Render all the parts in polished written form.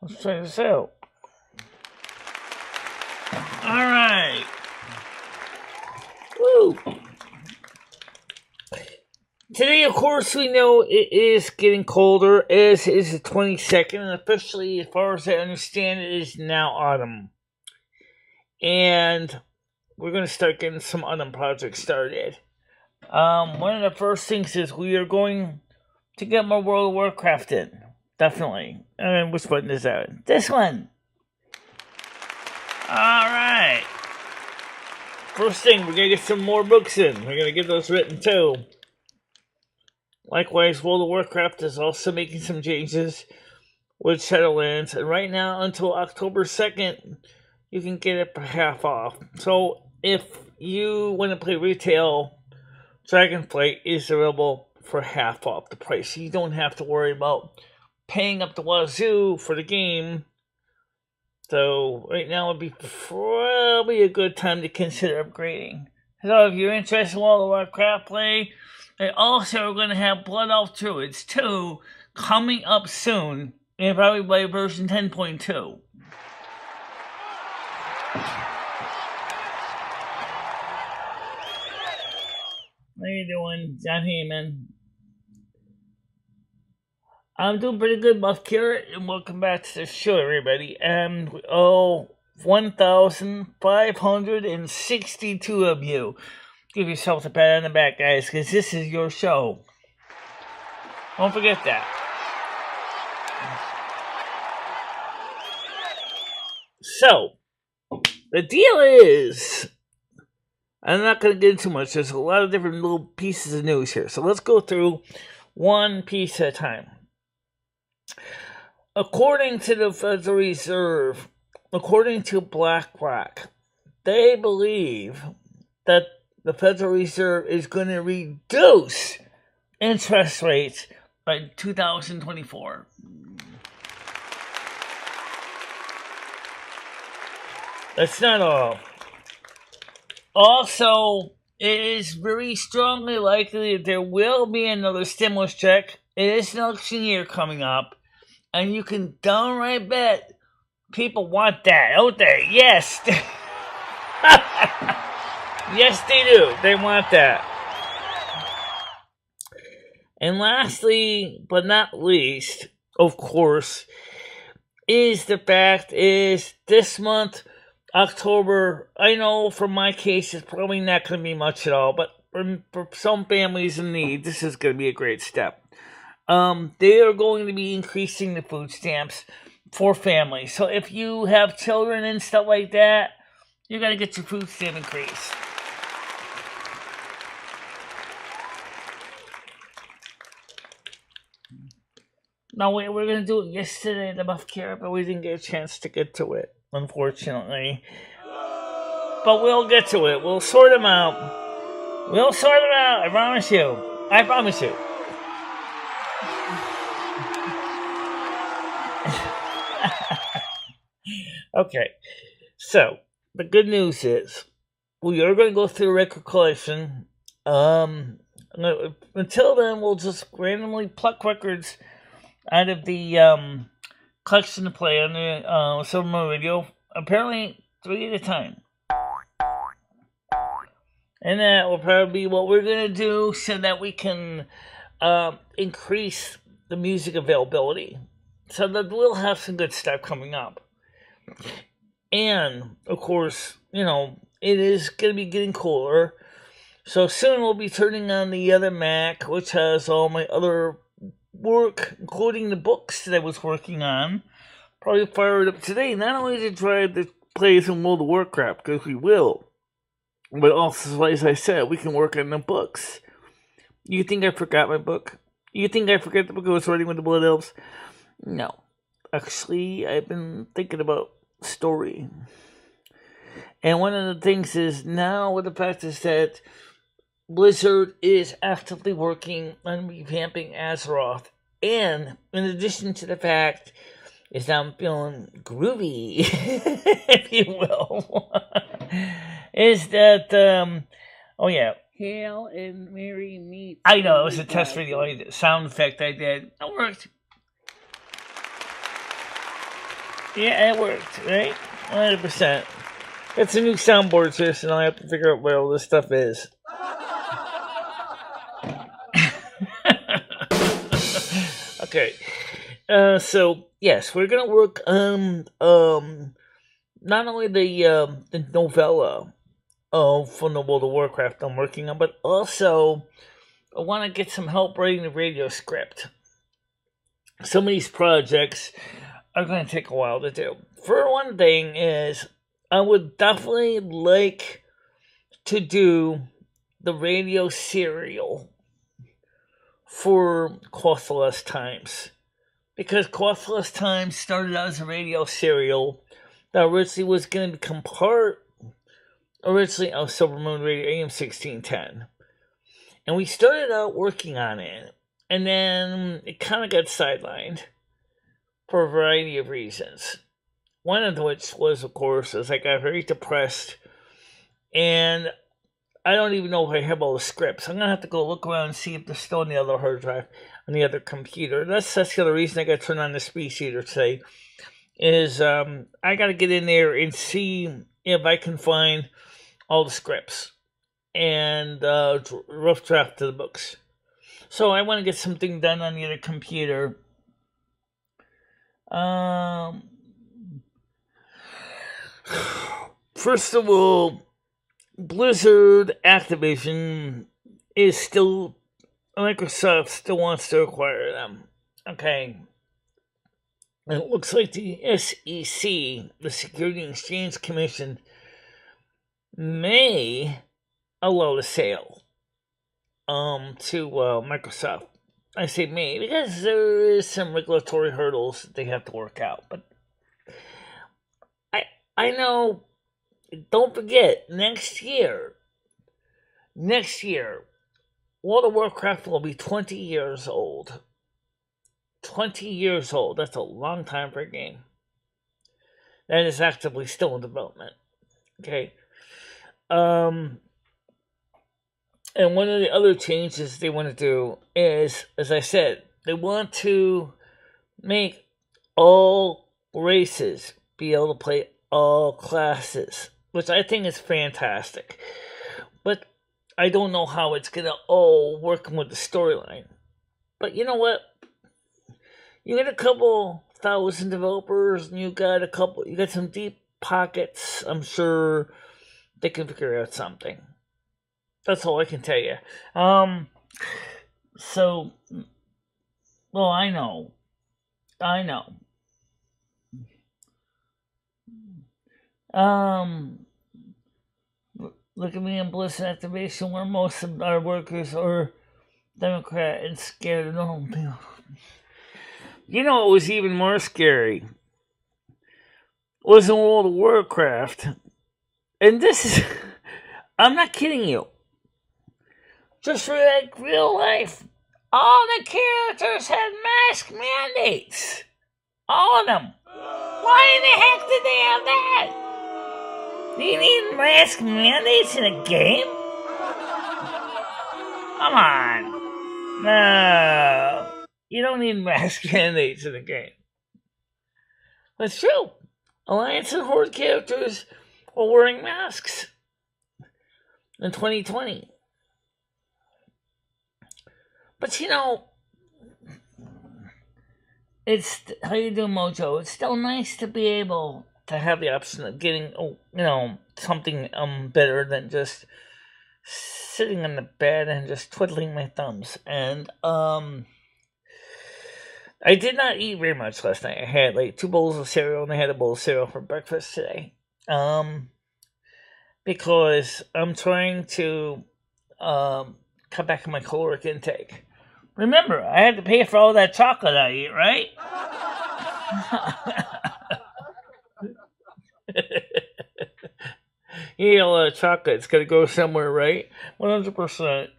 Let's try this out. Alright. Woo! Today, of course, we know it is getting colder, as is the 22nd, and officially, as far as I understand, it is now autumn. And we're going to start getting some autumn projects started. One of the first things is we are going to get more World of Warcraft in. Definitely. Which button is that? This one! Alright. First thing, we're going to get some more books in. We're going to get those written too. Likewise, World of Warcraft is also making some changes with Shadowlands. And right now, until October 2nd, you can get it for half off. So, if you want to play retail, Dragonflight is available for half off the price. You don't have to worry about paying up the wazoo for the game. So, right now would be probably a good time to consider upgrading. So, if you're interested in World of Warcraft play, they also are going to have Blood Elf Druids 2 coming up soon, and probably by version 10.2. How you doing, John Heyman? I'm doing pretty good, Buff Carrot, and welcome back to the show, everybody. And 1,562 of you. Give yourself a pat on the back, guys, because this is your show. Don't forget that. So, the deal is, I'm not going to get into much. There's a lot of different little pieces of news here. So let's go through one piece at a time. According to the Federal Reserve, according to BlackRock, they believe that the Federal Reserve is going to reduce interest rates by 2024. That's not all. Also, it is very strongly likely that there will be another stimulus check. It is an election year coming up, and you can downright bet people want that, don't they? Yes. Yes, they do. They want that. And lastly, but not least, of course, is the fact is this month, October, I know for my case it's probably not going to be much at all, but for some families in need, this is going to be a great step. They are going to be increasing the food stamps for families. So if you have children and stuff like that, you got to get your food stamp increase. No, we were going to do it yesterday at the Buff Care, but we didn't get a chance to get to it, unfortunately. But we'll get to it. We'll sort them out. I promise you. Okay. So, the good news is, we are going to go through the record collection. Until then, we'll just randomly pluck records out of the collection to play on the Silvermoon radio. Apparently, 3 at a time. And that will probably be what we're going to do so that we can increase the music availability. So that we'll have some good stuff coming up. And, of course, it is going to be getting cooler. So soon we'll be turning on the other Mac, which has all my other work, including the books that I was working on. Probably fire it up today, not only to try to play some World of Warcraft, because we will, but also, as I said, we can work on the books. You think I forgot my book? You think I forgot the book I was writing with the Blood Elves? No. Actually, I've been thinking about story. And one of the things is now with the fact is that Blizzard is actively working on revamping Azeroth. And in addition to the fact is that I'm feeling groovy, if you will, is that, Hail and Mary meet. I know, it was a test video, sound effect I did. It worked. Yeah, it worked, right? 100%. It's a new soundboard, sis, and I have to figure out where all this stuff is. Okay. So yes, we're gonna work on not only the novella from the World of Warcraft I'm working on, but also I want to get some help writing the radio script. Some of these projects are going to take a while to do. For one thing is I would definitely like to do the radio serial for Costless Times. Because Costless Times started out as a radio serial that originally was going to become part originally of Silvermoon Radio AM 1610. And we started out working on it, and then it kind of got sidelined for a variety of reasons. One of which was, of course, is I got very depressed, and I don't even know if I have all the scripts. I'm going to have to go look around and see if they're still on the other hard drive, on the other computer. That's the other reason I got to turn on the speed shooter today, is I got to get in there and see if I can find all the scripts and rough draft to the books. So I want to get something done on the other computer. First of all, Blizzard Activision is still, Microsoft still wants to acquire them. Okay. And it looks like the SEC, the Security and Exchange Commission, may allow the sale to Microsoft. I say may because there is some regulatory hurdles that they have to work out. But I know, don't forget, next year, World of Warcraft will be 20 years old. 20 years old. That's a long time for a game. That is actively still in development. Okay. And one of the other changes they want to do is, as I said, they want to make all races be able to play all classes, which I think is fantastic. But I don't know how it's going to all work with the storyline. But you know what? You got a couple thousand developers, and you got some deep pockets. I'm sure they can figure out something. That's all I can tell you. So, well, I know. Look at me in Bliss Activation, where most of our workers are Democrat and scared of normal people. You know, it was even more scary. Was in World of Warcraft, and this is, I'm not kidding you. Just for like real life, all the characters had mask mandates. All of them. Why in the heck did they have that? Do you need mask mandates in a game? Come on. No. You don't need mask mandates in a game. That's true. Alliance and Horde characters were wearing masks in 2020. But you know, it's, how you doing, Mojo? It's still nice to be able to have the option of getting, something better than just sitting in the bed and just twiddling my thumbs. And I did not eat very much last night. I had like 2 bowls of cereal, and I had a bowl of cereal for breakfast today. Because I'm trying to cut back on my caloric intake. Remember, I had to pay for all that chocolate I eat, right? You eat a lot of chocolate, it's gonna go somewhere, right? 100%.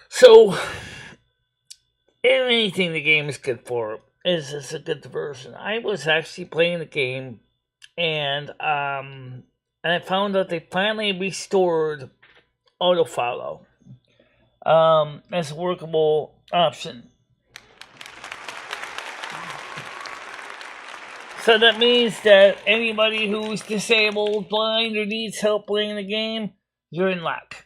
So, if anything the game is good for is it's a good diversion. I was actually playing the game, and I and I found out they finally restored autofollow as a workable option. So that means that anybody who's disabled, blind, or needs help playing the game, you're in luck.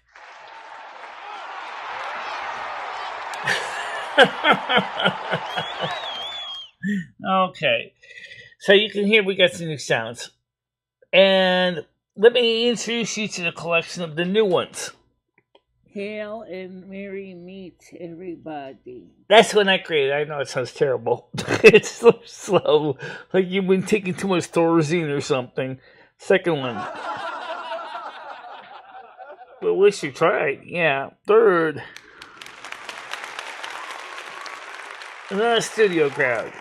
Okay, so you can hear we got some new sounds. And let me introduce you to the collection of the new ones. Hail and Mary meet everybody. That's what I created. I know it sounds terrible. It's so slow. Like you've been taking too much Thorazine or something. Second one. But at least you tried. Yeah. Third. Another studio crowd.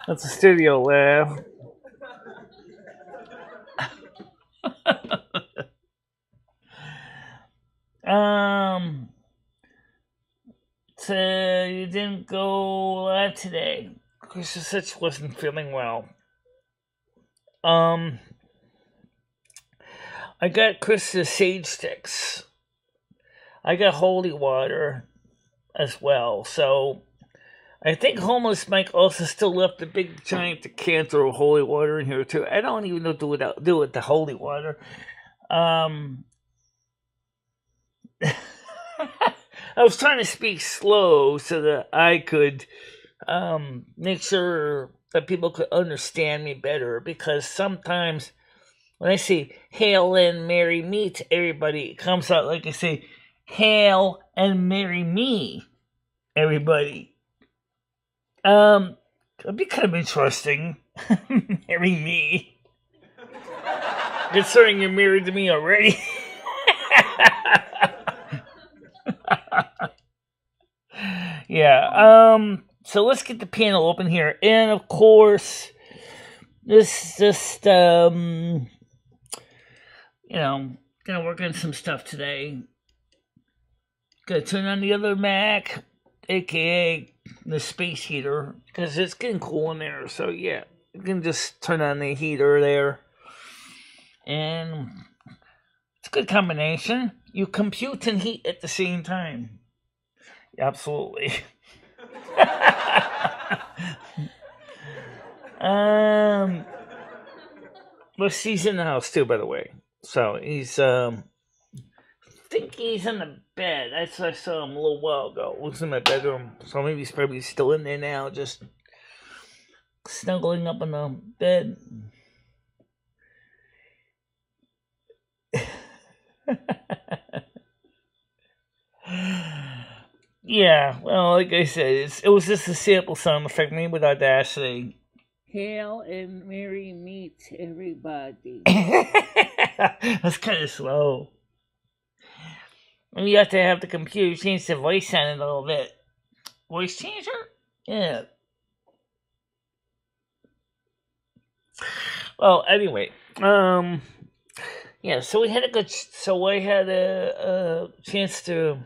That's a studio laugh. So you didn't go live today. Chris Sitch wasn't feeling well. I got Chris's sage sticks. I got holy water as well. So I think Homeless Mike also still left a big giant decanter of holy water in here too. I don't even know what to do with the holy water. I was trying to speak slow so that I could make sure that people could understand me better, because sometimes when I say hail and Mary meet everybody, it comes out like I say hail and marry me everybody. It'd be kind of interesting. Marry me. Considering you're married to me already. Yeah, so let's get the panel open here. And of course, this just, gonna work on some stuff today. Gonna turn on the other Mac, aka the space heater, because it's getting cool in there. So yeah, you can just turn on the heater there. And it's a good combination. You compute and heat at the same time. Absolutely. Well, he's in the house too, by the way. So he's I think he's in the bed. I saw him a little while ago. He was in my bedroom, so maybe he's probably still in there now, just snuggling up in the bed. Yeah, well, like I said, it was just a sample sound effect made with Audacity. Hail and Mary meet everybody. That's kind of slow. And you have to have the computer change the voice sound a little bit. Voice changer? Yeah. Well, anyway, yeah. So I had a chance to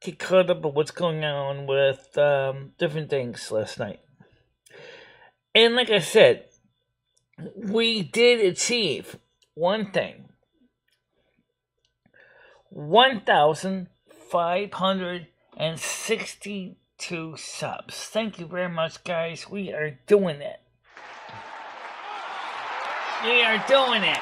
get caught up on what's going on with different things last night. And like I said, we did achieve one thing. 1,562 subs. Thank you very much, guys. We are doing it. We are doing it.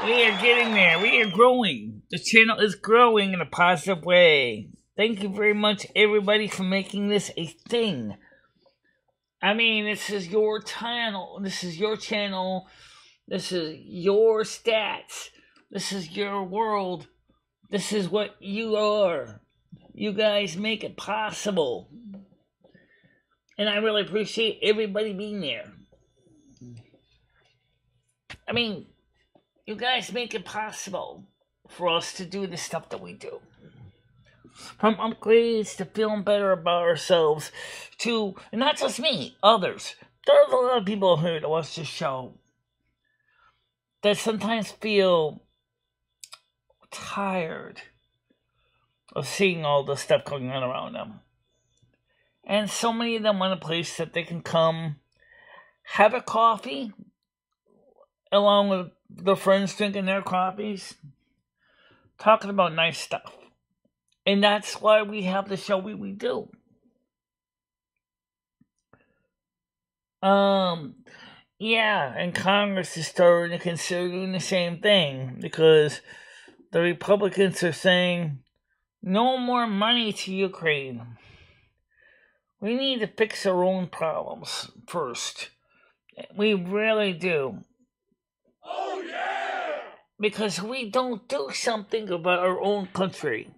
We are getting there. We are growing. The channel is growing in a positive way. Thank you very much, everybody, for making this a thing. I mean, this is your channel. This is your channel. This is your stats. This is your world. This is what you are. You guys make it possible. And I really appreciate everybody being there. I mean, you guys make it possible for us to do the stuff that we do. From upgrades to feeling better about ourselves to, and not just me, others. There's a lot of people here that watch this show that sometimes feel tired of seeing all the stuff going on around them. And so many of them want a place that they can come, have a coffee, along with their friends drinking their coffees, talking about nice stuff. And that's why we have the show we do. Yeah, and Congress is starting to consider doing the same thing because the Republicans are saying no more money to Ukraine. We need to fix our own problems first. We really do. Oh, yeah! Because we don't do something about our own country,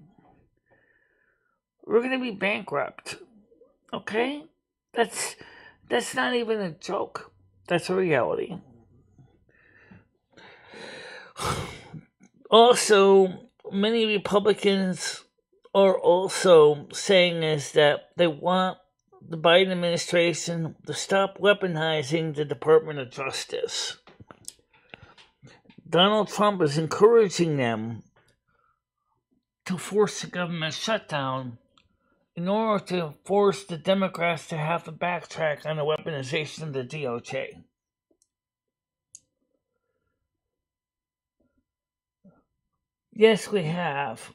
we're going to be bankrupt. Okay? That's not even a joke. That's a reality. Also, many Republicans are also saying is that they want the Biden administration to stop weaponizing the Department of Justice. Donald Trump is encouraging them to force a government shutdown in order to force the Democrats to have to backtrack on the weaponization of the DOJ. Yes, we have.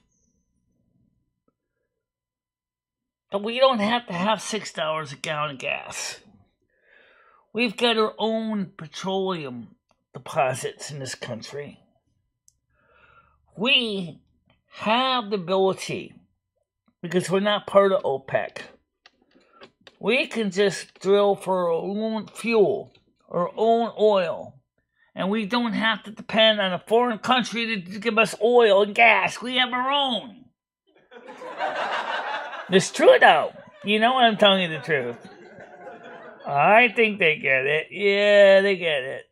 But we don't have to have $6 a gallon of gas. We've got our own petroleum deposits in this country. We have the ability, because we're not part of OPEC, we can just drill for our own fuel, our own oil, and we don't have to depend on a foreign country to give us oil and gas. We have our own. It's true, though. You know I'm telling you the truth. I think they get it. Yeah, they get it.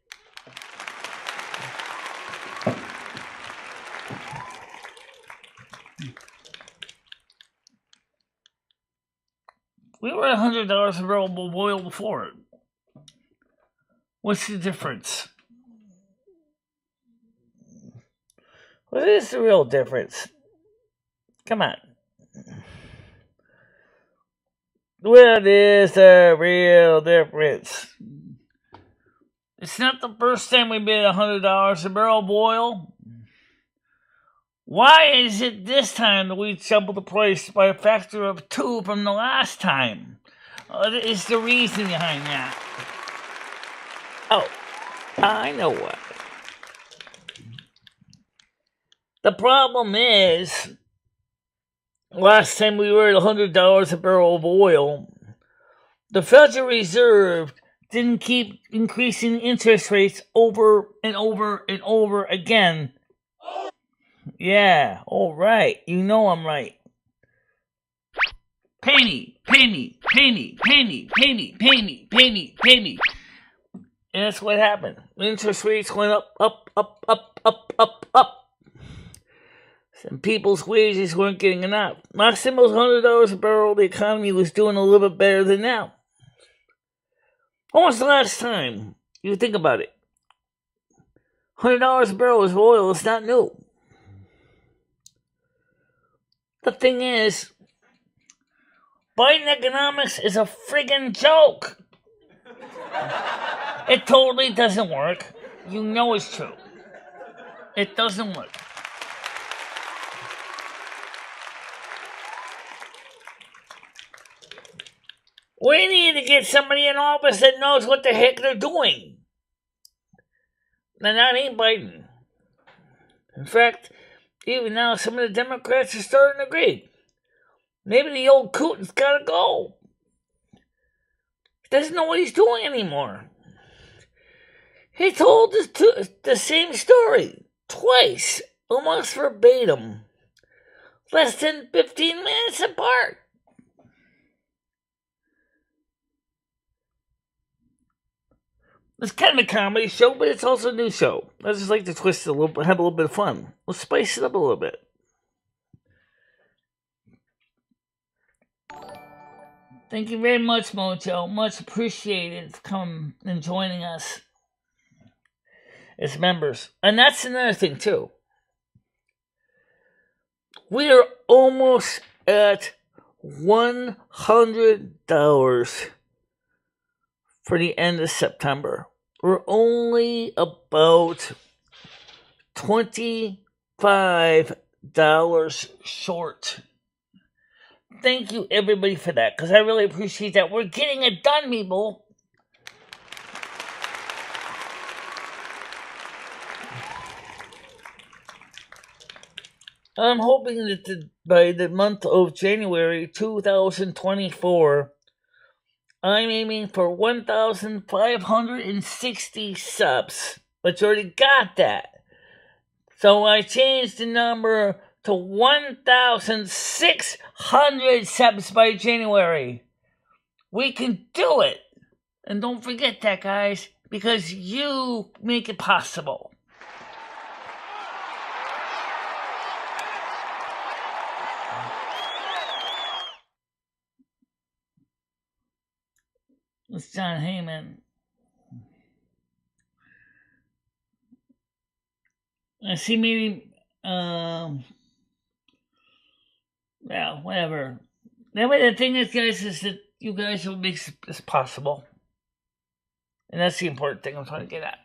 We were at $100 a barrel of oil before. What's the difference? What is the real difference? Come on. What is the real difference? It's not the first time we made $100 a barrel of oil. Why is it this time that we doubled the price by a factor of 2 from the last time? What is the reason behind that? Oh, I know what. The problem is, last time we were at $100 a barrel of oil, the Federal Reserve didn't keep increasing interest rates over and over and over again. Yeah, all right. You know I'm right. Penny, penny, penny, penny, penny, penny, penny, penny. And that's what happened. Interest rates went up, up, up, up, up, up, up. And people's wages weren't getting enough. Last time it was $100 a barrel, the economy was doing a little bit better than now. When was the last time? You think about it. $100 a barrel of oil is not new. The thing is, Biden economics is a friggin' joke. It totally doesn't work. You know it's true. It doesn't work. We need to get somebody in office that knows what the heck they're doing. And that ain't Biden. In fact, even now some of the Democrats are starting to agree. Maybe the old coot's gotta go. He doesn't know what he's doing anymore. He told the same story twice, almost verbatim, less than 15 minutes apart. It's kind of a comedy show, but it's also a news show. I just like to twist it a little bit, have a little bit of fun. Let's spice it up a little bit. Thank you very much, Mojo. Much appreciated for coming and joining us as members. And that's another thing, too. We are almost at $100 for the end of September. we're only about $25 short. Thank you, everybody, for that, because I really appreciate that. We're getting it done, people. I'm hoping that by the month of January 2024, I'm aiming for 1,560 subs, but you already got that. So I changed the number to 1,600 subs by January. We can do it. And don't forget that, guys, because you make it possible. It's John Heyman. I see maybe, well, whatever. Anyway, the thing is, guys, is that you guys will make this possible. And that's the important thing I'm trying to get at.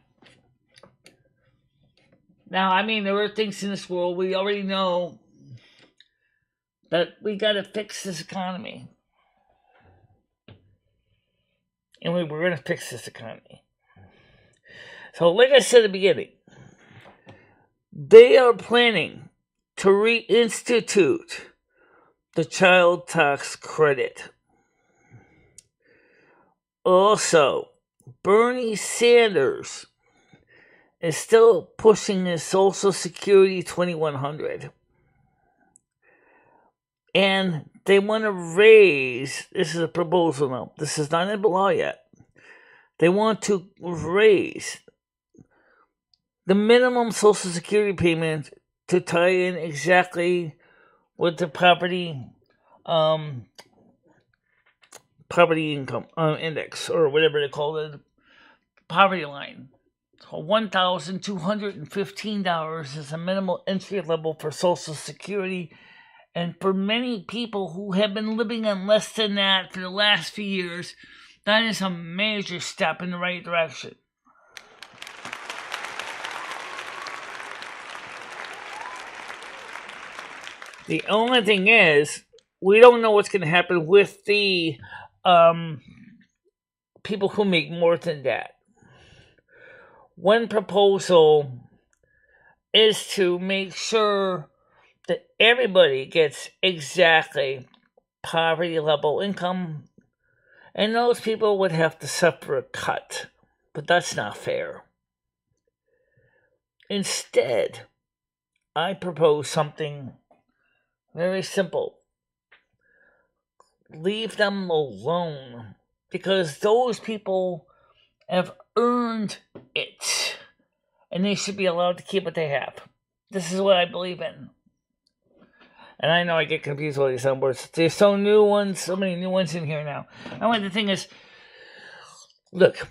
Now, I mean, there are things in this world we already know that we got to fix this economy. And we're going to fix this economy. So, like I said at the beginning, they are planning to reinstitute the child tax credit. Also, Bernie Sanders is still pushing his Social Security 2100. And they want to raise, this is a proposal now, this is not in the law yet. They want to raise the minimum Social Security payment to tie in exactly with the poverty income index, or whatever they call it, poverty line. So $1,215 is a minimal entry level for Social Security. And for many people who have been living on less than that for the last few years, that is a major step in the right direction. The only thing is, we don't know what's going to happen with the people who make more than that. One proposal is to make sure that everybody gets exactly poverty level income, and those people would have to suffer a cut, but that's not fair. Instead, I propose something very simple. Leave them alone, because those people have earned it, and they should be allowed to keep what they have. This is what I believe in. And I know I get confused with these numbers. There's so many new ones in here now. And the thing is, look,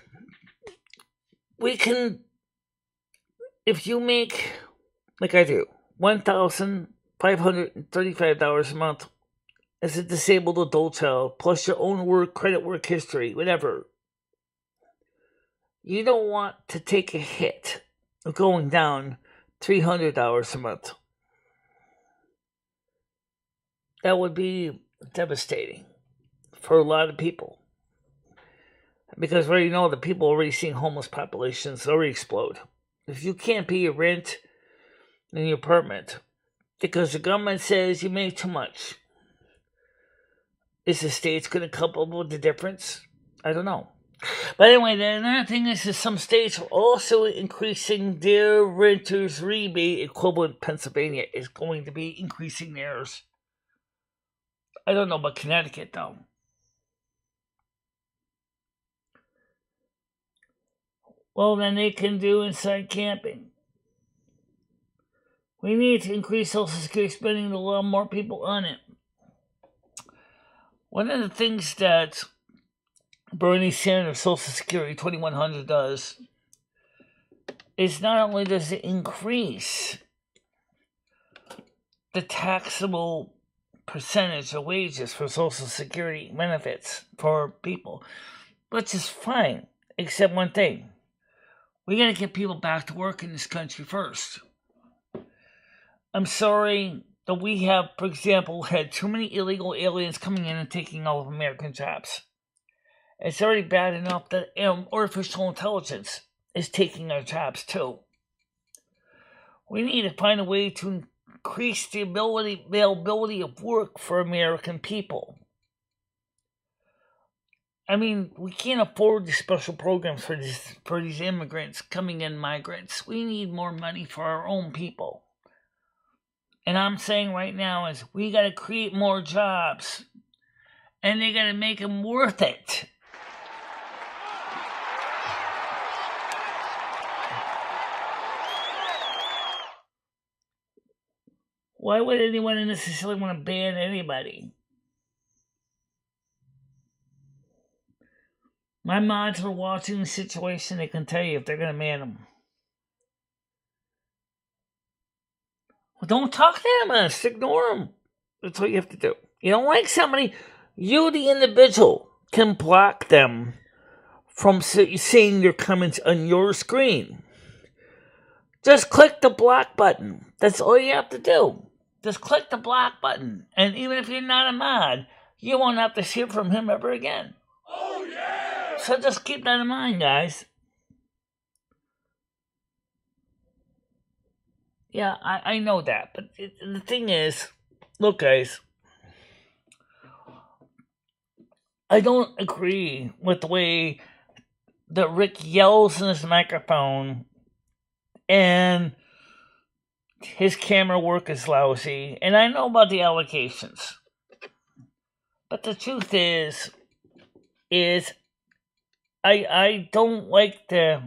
we can, if you make, like I do, $1,535 a month as a disabled adult child, plus your own credit work history, whatever, you don't want to take a hit of going down $300 a month. That would be devastating for a lot of people. Because we already know that people are already seeing homeless populations already explode. If you can't pay your rent in your apartment because the government says you make too much, is the state's going to couple with the difference? I don't know. But anyway, another thing is that some states are also increasing their renters rebate equivalent. Pennsylvania is going to be increasing theirs. I don't know about Connecticut, though. Well, then they can do inside camping. We need to increase Social Security spending to allow more people on it. One of the things that Bernie Sanders' Social Security 2100 does is not only does it increase the taxable percentage of wages for Social Security benefits for people, which is fine, except one thing. We got to get people back to work in this country first. I'm sorry that we have, for example, had too many illegal aliens coming in and taking all of American jobs. It's already bad enough that artificial intelligence is taking our jobs too. We need to find a way to increase the availability of work for American people. I mean, we can't afford the special programs for these immigrants coming in, migrants. We need more money for our own people. And I'm saying right now is we got to create more jobs. And they got to make them worth it. Why would anyone necessarily want to ban anybody? My mods are watching the situation. They can tell you if they're going to ban them. Well, don't talk to them. Just ignore them. That's what you have to do. You don't like somebody, you, the individual, can block them from seeing their comments on your screen. Just click the block button. That's all you have to do. Just click the block button. And even if you're not a mod, you won't have to hear from him ever again. Oh, yeah! So just keep that in mind, guys. Yeah, I know that. But the thing is, look, guys, I don't agree with the way that Rick yells in his microphone and his camera work is lousy. And I know about the allegations. But the truth is I don't like to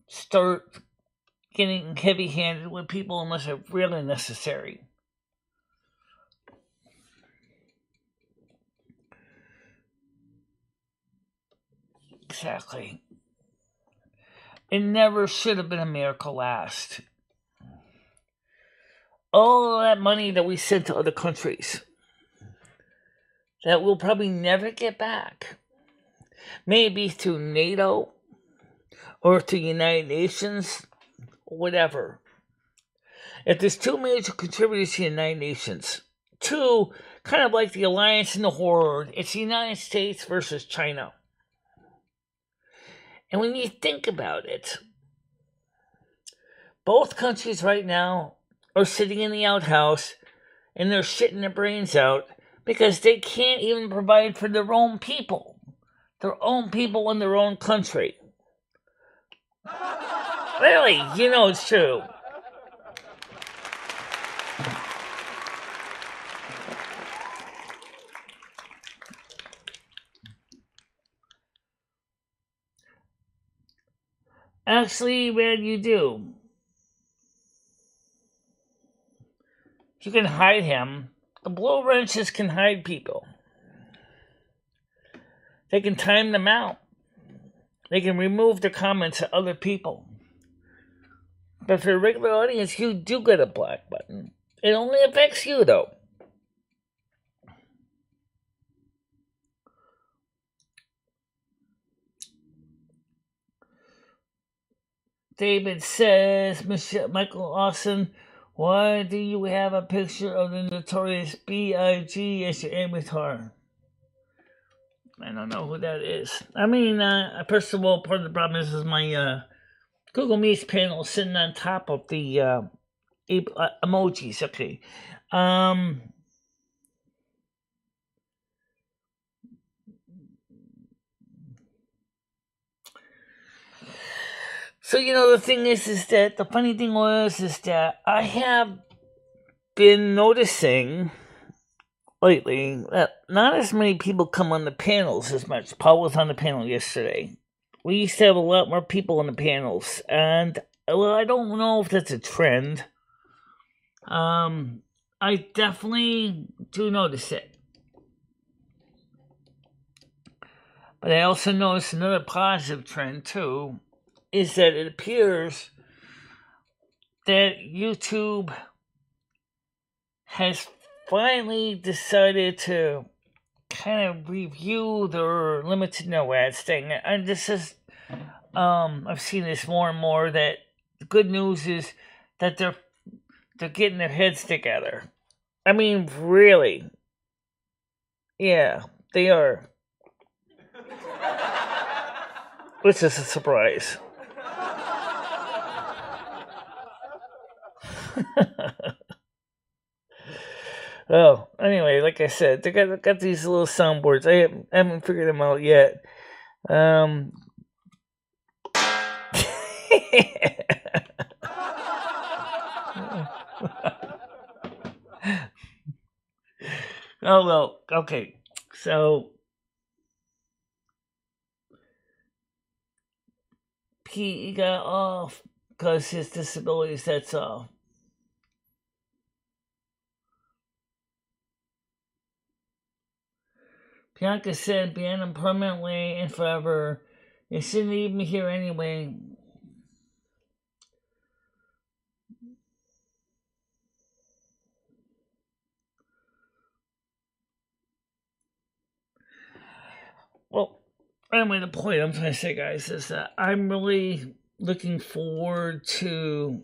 start getting heavy-handed with people unless it's really necessary. Exactly. It never should have been America last. All of that money that we sent to other countries that we'll probably never get back, maybe through NATO or through United Nations, whatever. If there's two major contributors to the United Nations, two, kind of like the Alliance and the Horde, it's the United States versus China. And when you think about it, both countries right now are sitting in the outhouse and they're shitting their brains out because they can't even provide for their own people in their own country. Really, you know it's true. Actually, what you do? You can hide him. The blow wrenches can hide people. They can time them out. They can remove their comments to other people. But for a regular audience, you do get a black button. It only affects you, though. David says, Michael Austin, why do you have a picture of the notorious B.I.G. as your avatar? I don't know who that is. I mean, first of all, part of the problem is my Google Meets panel sitting on top of the emojis. Okay. So, the thing is that the funny thing is that I have been noticing lately that not as many people come on the panels as much. Paul was on the panel yesterday. We used to have a lot more people on the panels, and, well, I don't know if that's a trend. I definitely do notice it. But I also notice another positive trend, too, is that it appears that YouTube has finally decided to kind of review their limited no ads thing. And this is I've seen this more and more, that the good news is that they're getting their heads together. I mean, really. Yeah, they are. Which is a surprise. Oh, anyway, like I said, they got these little soundboards. I haven't figured them out yet. Oh well, okay. So he got off because his disabilities. That's all. Bianca said, ban him permanently and forever. You shouldn't even be here anyway. Well, anyway, the point I'm trying to say, guys, is that I'm really looking forward to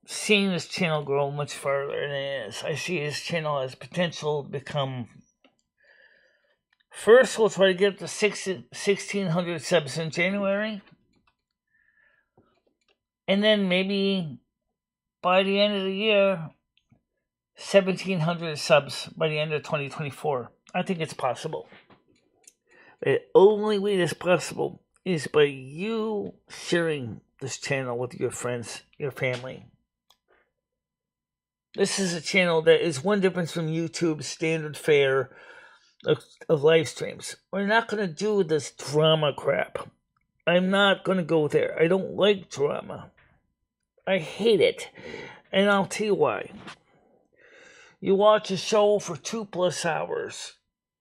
seeing this channel grow much further than it is. I see this channel has potential to become... First, we'll try to get up to 1,600 subs in January. And then maybe by the end of the year, 1,700 subs by the end of 2024. I think it's possible. The only way that's possible is by you sharing this channel with your friends, your family. This is a channel that is one difference from YouTube's standard fare of live streams. We're not going to do this drama crap. I'm not going to go there. I don't like drama. I hate it. And I'll tell you why. You watch a show for 2+ hours,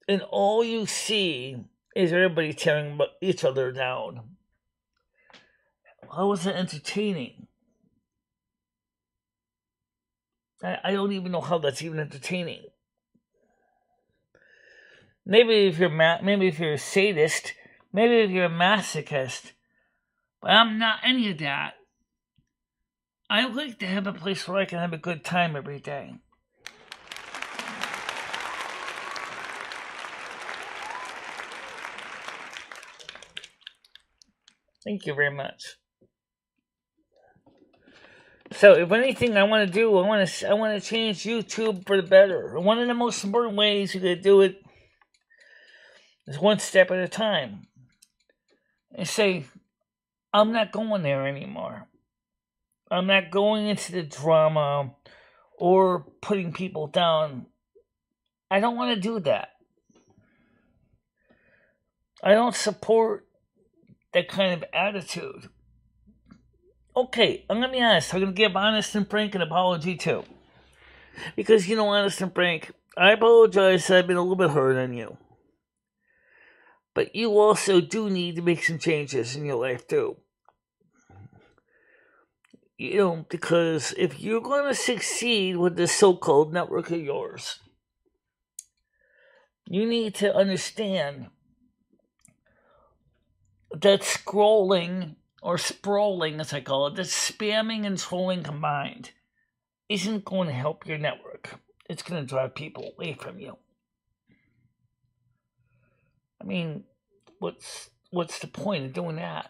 and all you see is everybody tearing each other down. How is it entertaining? I don't even know how that's even entertaining. Maybe if you're a sadist, maybe if you're a masochist, but I'm not any of that. I like to have a place where I can have a good time every day. Thank you very much. So, if anything I want to do, I want to change YouTube for the better. One of the most important ways you could do it is one step at a time. And say, I'm not going there anymore. I'm not going into the drama or putting people down. I don't want to do that. I don't support that kind of attitude. Okay, I'm going to be honest. I'm going to give Honest and Frank an apology too. Because, Honest and Frank, I apologize that I've been a little bit hard on you. But you also do need to make some changes in your life too. Because if you're going to succeed with this so-called network of yours, you need to understand that scrolling, or sprawling as I call it, that spamming and trolling combined, isn't going to help your network. It's going to drive people away from you. I mean, what's the point of doing that?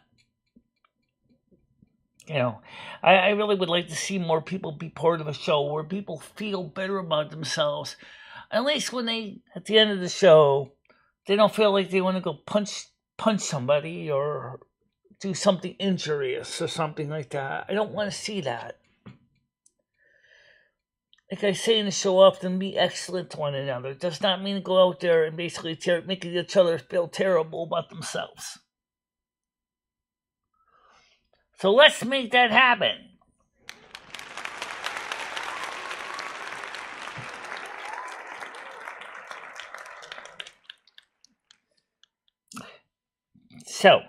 I really would like to see more people be part of a show where people feel better about themselves. At least when they, at the end of the show, they don't feel like they want to go punch somebody or do something injurious or something like that. I don't want to see that. Like I say in the show often, be excellent to one another. It does not mean to go out there and basically making each other feel terrible about themselves. So let's make that happen. So,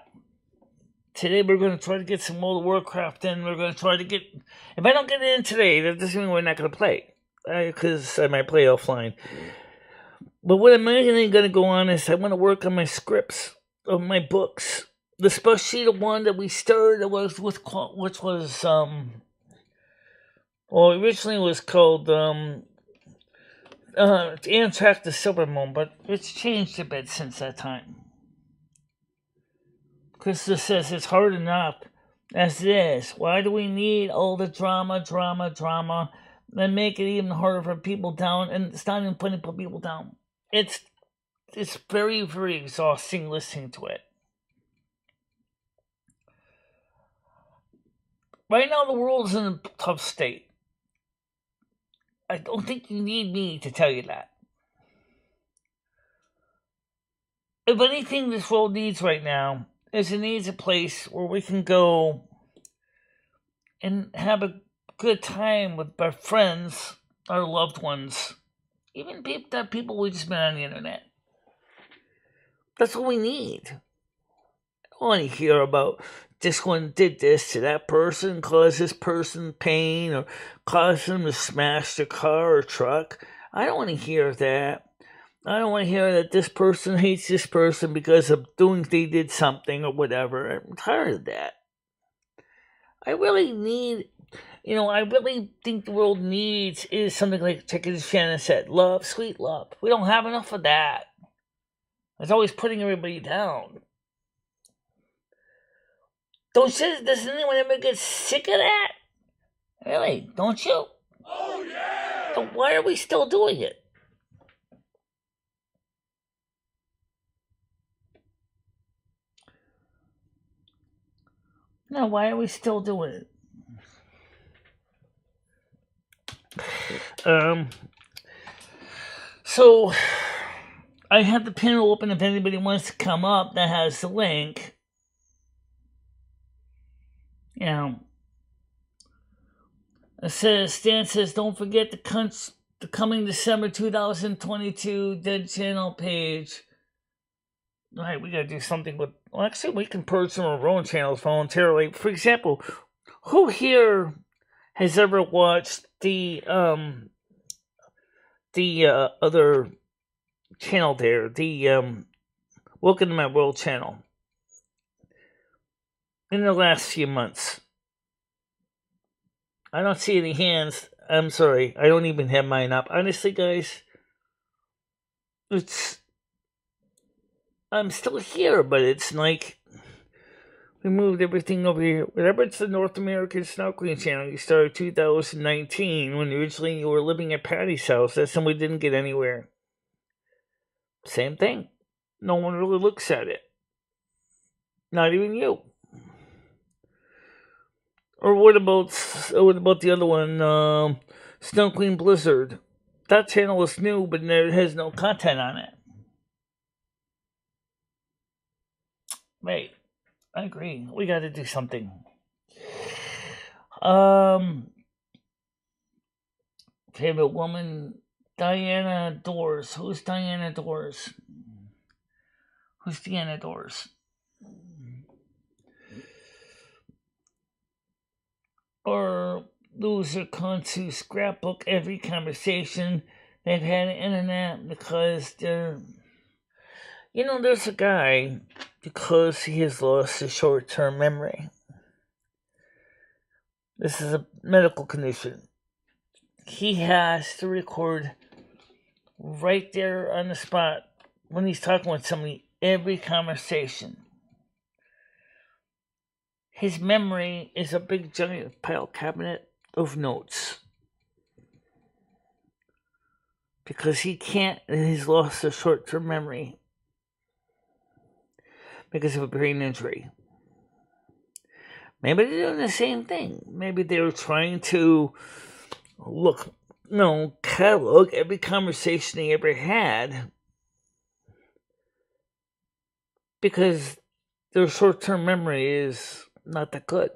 today we're going to try to get some World of Warcraft in. We're going to try to get... If I don't get it in today, that doesn't mean we're not going to play. Because I might play offline. But what I'm mainly going to go on is I want to work on my scripts of my books. especially the one that we started was with, which was originally was called Amtrak to Silvermoon, but it's changed a bit since that time. Krista says it's hard enough as it is. Why do we need all the drama, and make it even harder for people down? And it's not even putting people down. It's very, very exhausting listening to it. Right now, the world's in a tough state. I don't think you need me to tell you that. If anything this world needs right now is it needs a place where we can go and have a good time with our friends, our loved ones, even people we just met on the internet. That's what we need. I don't want to hear about this one did this to that person, caused this person pain, or caused them to smash their car or truck. I don't want to hear that. I don't want to hear that this person hates this person because of they did something or whatever. I'm tired of that. I really think the world needs is something like Chicken Shannon said, love, sweet love. We don't have enough of that. It's always putting everybody down. Does anyone ever get sick of that? Really? Don't you? Oh yeah! So why are we still doing it? No, why are we still doing it? So I have the panel open if anybody wants to come up that has the link. It says, Stan says, don't forget the coming December 2022 Dead Channel page. All right, we gotta do something with. Well, actually, we can purge some of our own channels voluntarily. For example, who here has ever watched the other channel there, the Welcome to My World channel, in the last few months? I don't see any hands. I'm sorry, I don't even have mine up. Honestly, guys, I'm still here, but it's like we moved everything over here. Whatever, it's the North American Snorkeling channel. You started 2019 when originally you were living at Patty's house. That's when we didn't get anywhere. Same thing. No one really looks at it. Not even you. Or what about the other one, Snow Queen Blizzard? That channel is new, but it has no content on it. Right. I agree. We got to do something. Favorite woman, Diana Dors. Who's Diana Dors? Who's Diana Dors? Or loser cunts who scrapbook every conversation they've had on the internet because they're. There's a guy, because he has lost his short-term memory. This is a medical condition. He has to record right there on the spot when he's talking with somebody every conversation. His memory is a big giant file cabinet of notes. Because he's lost a short-term memory because of a brain injury. Maybe they're doing the same thing. Maybe they're trying to catalog every conversation they ever had because their short-term memory is not that good.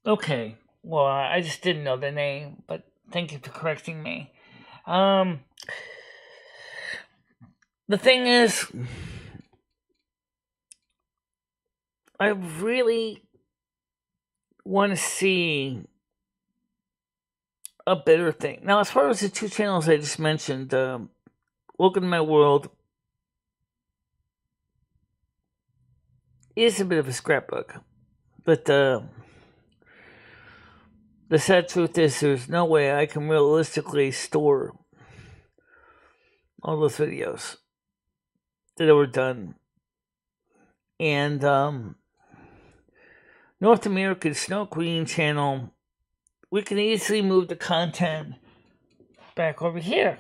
Okay, well, I just didn't know the name, but thank you for correcting me. The thing is, I really want to see a better thing. Now, as far as the two channels I just mentioned, Welcome to My World is a bit of a scrapbook, but the sad truth is there's no way I can realistically store all those videos that were done. And North American Snow Queen channel, we can easily move the content back over here.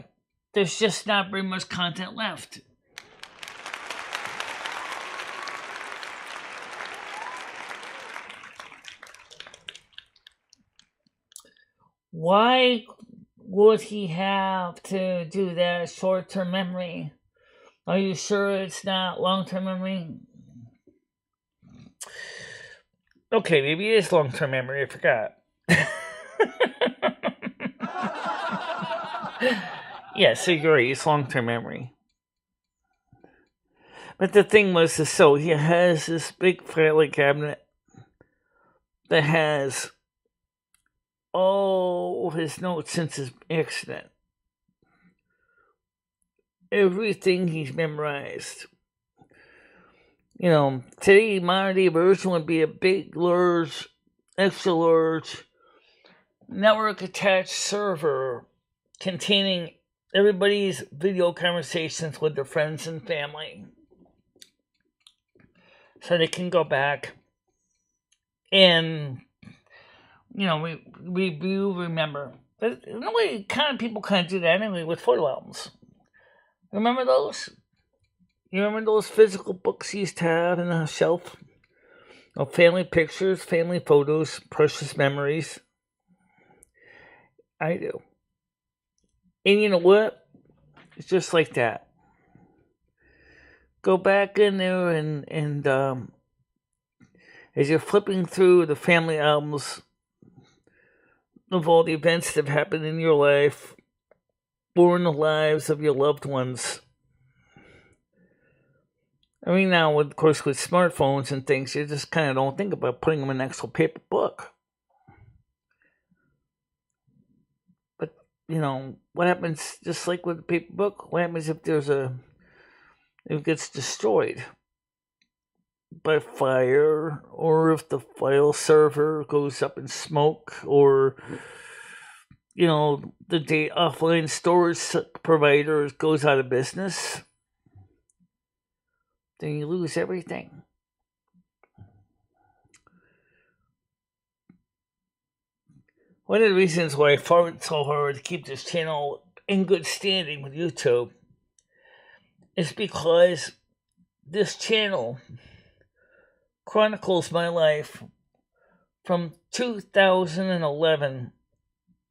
There's just not very much content left. Why would he have to do that short-term memory? Are you sure it's not long-term memory? Okay, maybe it is long-term memory. I forgot. Yes, I agree. It's long-term memory. But the thing was, so he has this big filing cabinet that has all his notes since his accident. Everything he's memorized. You know, today, modern day version would be a big, large, extra large, network attached server containing everybody's video conversations with their friends and family. So they can go back and, you know, we remember. But in a way, people kind of do that anyway with photo albums. Remember those? You remember those physical books you used to have in the shelf? Of family pictures, family photos, precious memories. I do. And you know what? It's just like that. Go back in there and as you're flipping through the family albums of all the events that have happened in your life or in the lives of your loved ones. I mean, now, of course, with smartphones and things, you just kind of don't think about putting them in an actual paper book. But, you know, what happens, just like with the paper book, what happens if if it gets destroyed by fire, or if the file server goes up in smoke, or, you know, the offline storage provider goes out of business? Then you lose everything. One of the reasons why I fought so hard to keep this channel in good standing with YouTube is because this channel chronicles my life from 2011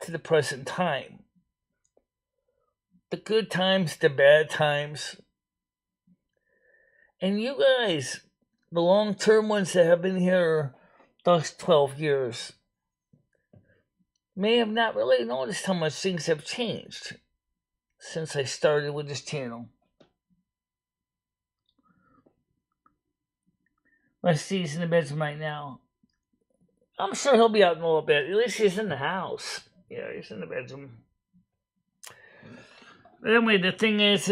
to the present time. The good times, the bad times. And you guys, the long-term ones that have been here those 12 years, may have not really noticed how much things have changed since I started with this channel. My Steve's in the bedroom right now. I'm sure he'll be out in a little bit. At least he's in the house. Yeah, he's in the bedroom. But anyway, the thing is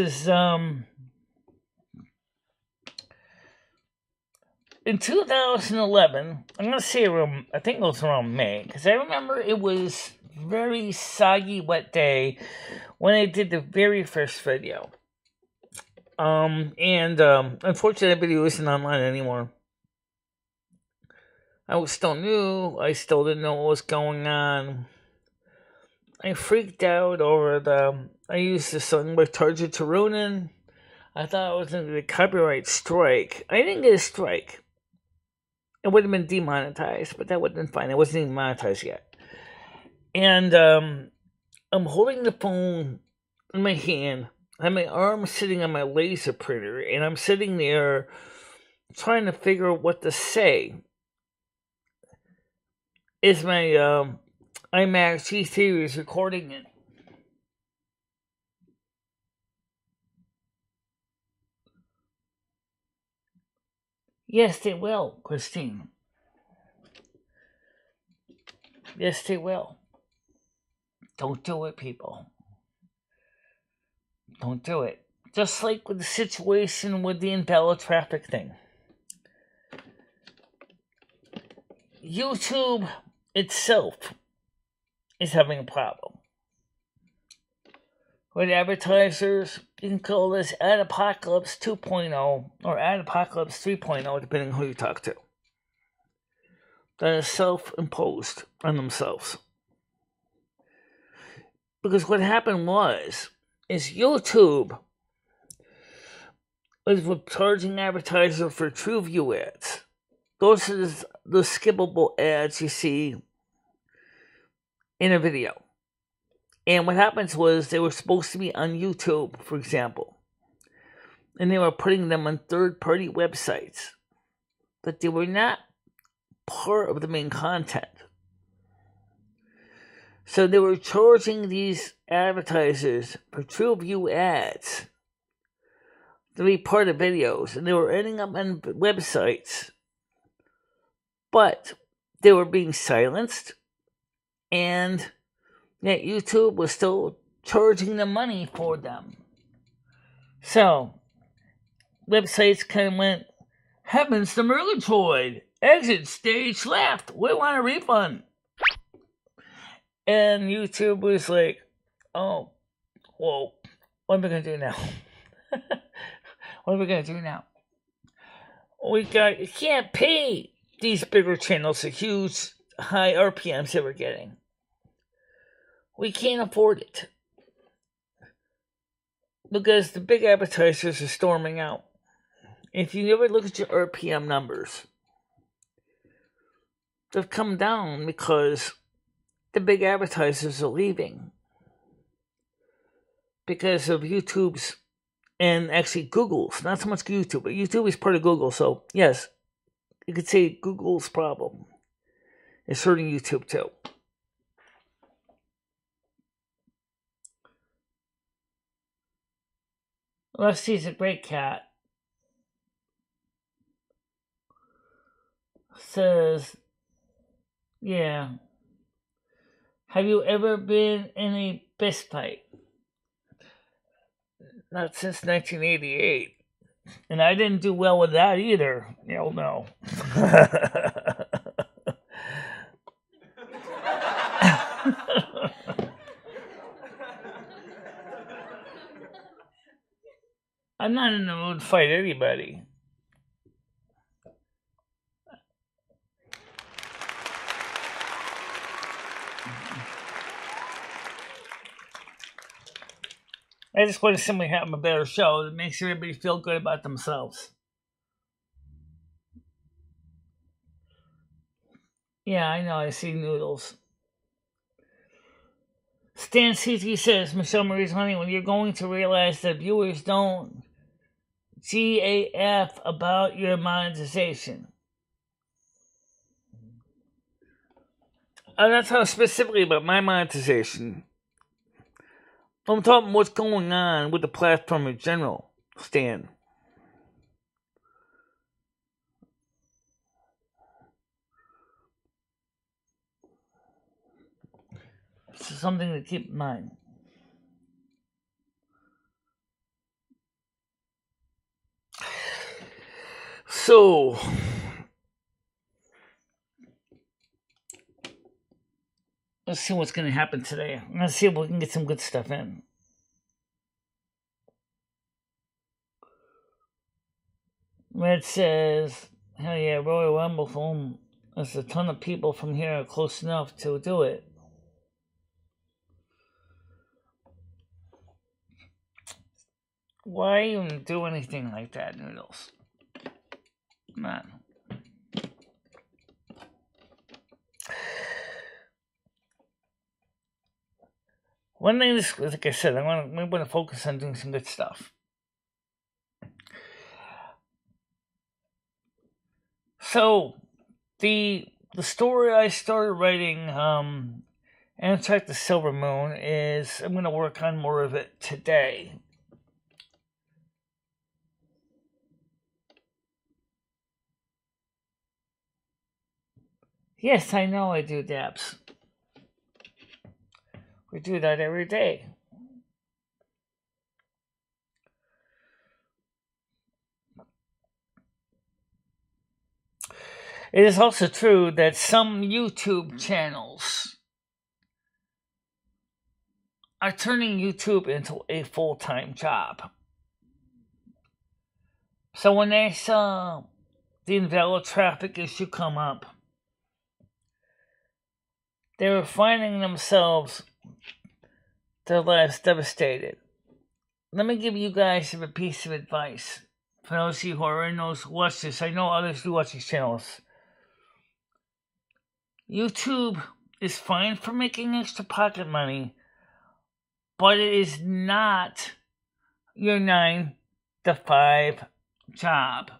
in 2011, I'm going to say around, I think it was around May, because I remember it was very soggy, wet day when I did the very first video. Unfortunately, that video isn't online anymore. I was still new. I still didn't know what was going on. I freaked out over I used the song by Tarja Turunen. I thought I was going to get a copyright strike. I didn't get a strike. It would have been demonetized, but that would have been fine. It wasn't even monetized yet. And I'm holding the phone in my hand. I have my arm sitting on my laser printer, and I'm sitting there trying to figure out what to say. Is my iMac G3 recording it? Yes, they will, Christine. Yes, they will. Don't do it, people. Don't do it. Just like with the situation with the invalid traffic thing. YouTube itself is having a problem. With advertisers, you can call this Ad Apocalypse 2.0 or Ad Apocalypse 3.0, depending on who you talk to. That is self-imposed on themselves. Because what happened is YouTube was charging advertisers for true view ads. Those are the skippable ads you see in a video. And what happens was they were supposed to be on YouTube, for example. And they were putting them on third-party websites. But they were not part of the main content. So they were charging these advertisers for true view ads to be part of videos. And they were ending up on websites. But they were being silenced. And yet YouTube was still charging them money for them. So, websites kind of went, Heavens to Murgatroyd! Exit stage left! We want a refund! And YouTube was like, oh, whoa, what are we going to do now? What are we going to do now? You can't pay these bigger channels the huge high RPMs that we're getting. We can't afford it. Because the big advertisers are storming out. If you ever look at your RPM numbers, they've come down because the big advertisers are leaving. Because of YouTube's, and actually Google's, not so much YouTube, but YouTube is part of Google, so yes, you could say Google's problem is hurting YouTube too. Rusty's a great cat. Says, yeah. Have you ever been in a fist fight? Not since 1988. And I didn't do well with that either. Hell no. I'm not in the mood to fight anybody. I just want to simply have a better show that makes everybody feel good about themselves. Yeah, I know, I see noodles. Stan CT says, MicheleMarieDalene, when you're going to realize that viewers don't GAF about your monetization. I'm not talking specifically about my monetization. I'm talking what's going on with the platform in general, Stan. It's something to keep in mind. So, let's see what's going to happen today. Let's see if we can get some good stuff in. Red says, hell yeah, Royal Rumble phone. There's a ton of people from here close enough to do it. Why even do anything like that, Noodles? Man. One thing is, like I said, I'm going to focus on doing some good stuff. So, the story I started writing, and check the Silvermoon, is I'm going to work on more of it today. Yes, I know I do dabs. We do that every day. It is also true that some YouTube channels are turning YouTube into a full-time job. So when they saw the invalid traffic issue come up, they were finding themselves, their lives devastated. Let me give you guys a piece of advice. For those of you who are in those who watch this, I know others do watch these channels. YouTube is fine for making extra pocket money, but it is not your 9 to 5 job.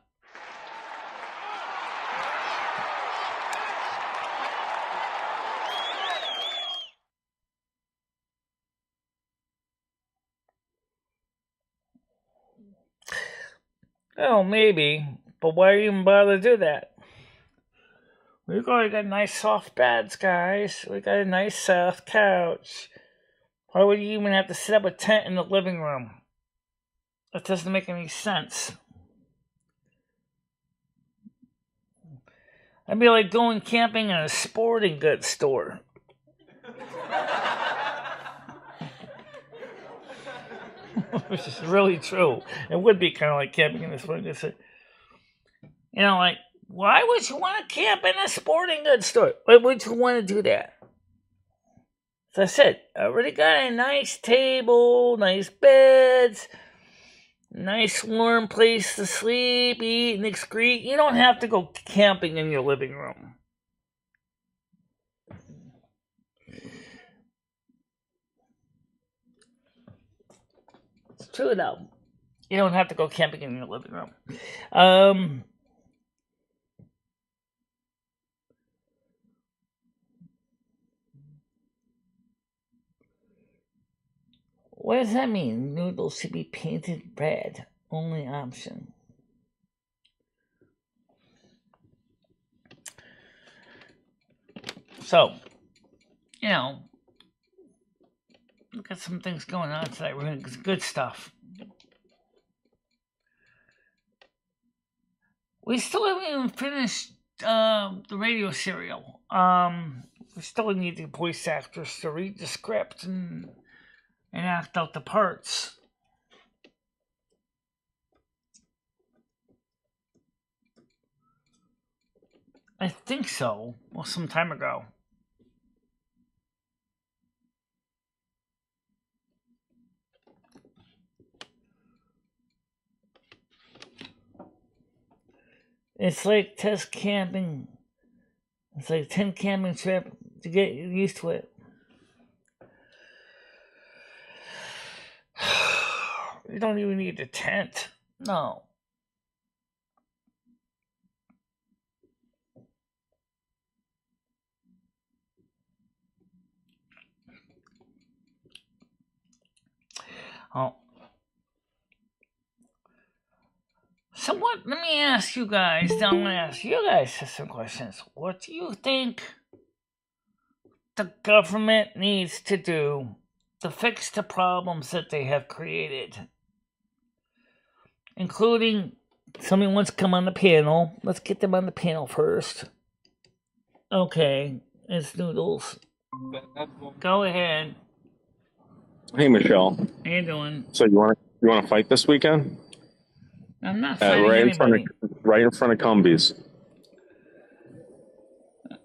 Oh, maybe, but why even bother to do that? We've already got nice soft beds, guys. We got a nice soft couch. Why would you even have to set up a tent in the living room? That doesn't make any sense. That'd be like going camping in a sporting goods store. Which is really true. It would be kind of like camping in a sporting goods store. You know, like, why would you want to camp in a sporting goods store? Why would you want to do that? As I said, I already got a nice table, nice beds, nice warm place to sleep, eat, and excrete. You don't have to go camping in your living room. It's true, though. You don't have to go camping in your living room. What does that mean? Noodles should be painted red. Only option. So, you know, we've got some things going on today. We're going to get good stuff. We still haven't even finished the radio serial. We still need the voice actors to read the script and act out the parts. I think so. Well, some time ago. It's like test camping. It's like a 10 camping trip to get used to it. You don't even need a tent. No. Oh. So what, let me ask you guys, now I'm going to ask you guys some questions. What do you think the government needs to do to fix the problems that they have created? Including, somebody wants to come on the panel. Let's get them on the panel first. Okay, it's Noodles. Go ahead. Hey, Michelle. How you doing? So you want to fight this weekend? I'm not fighting right anybody. Right in front of Cumbies.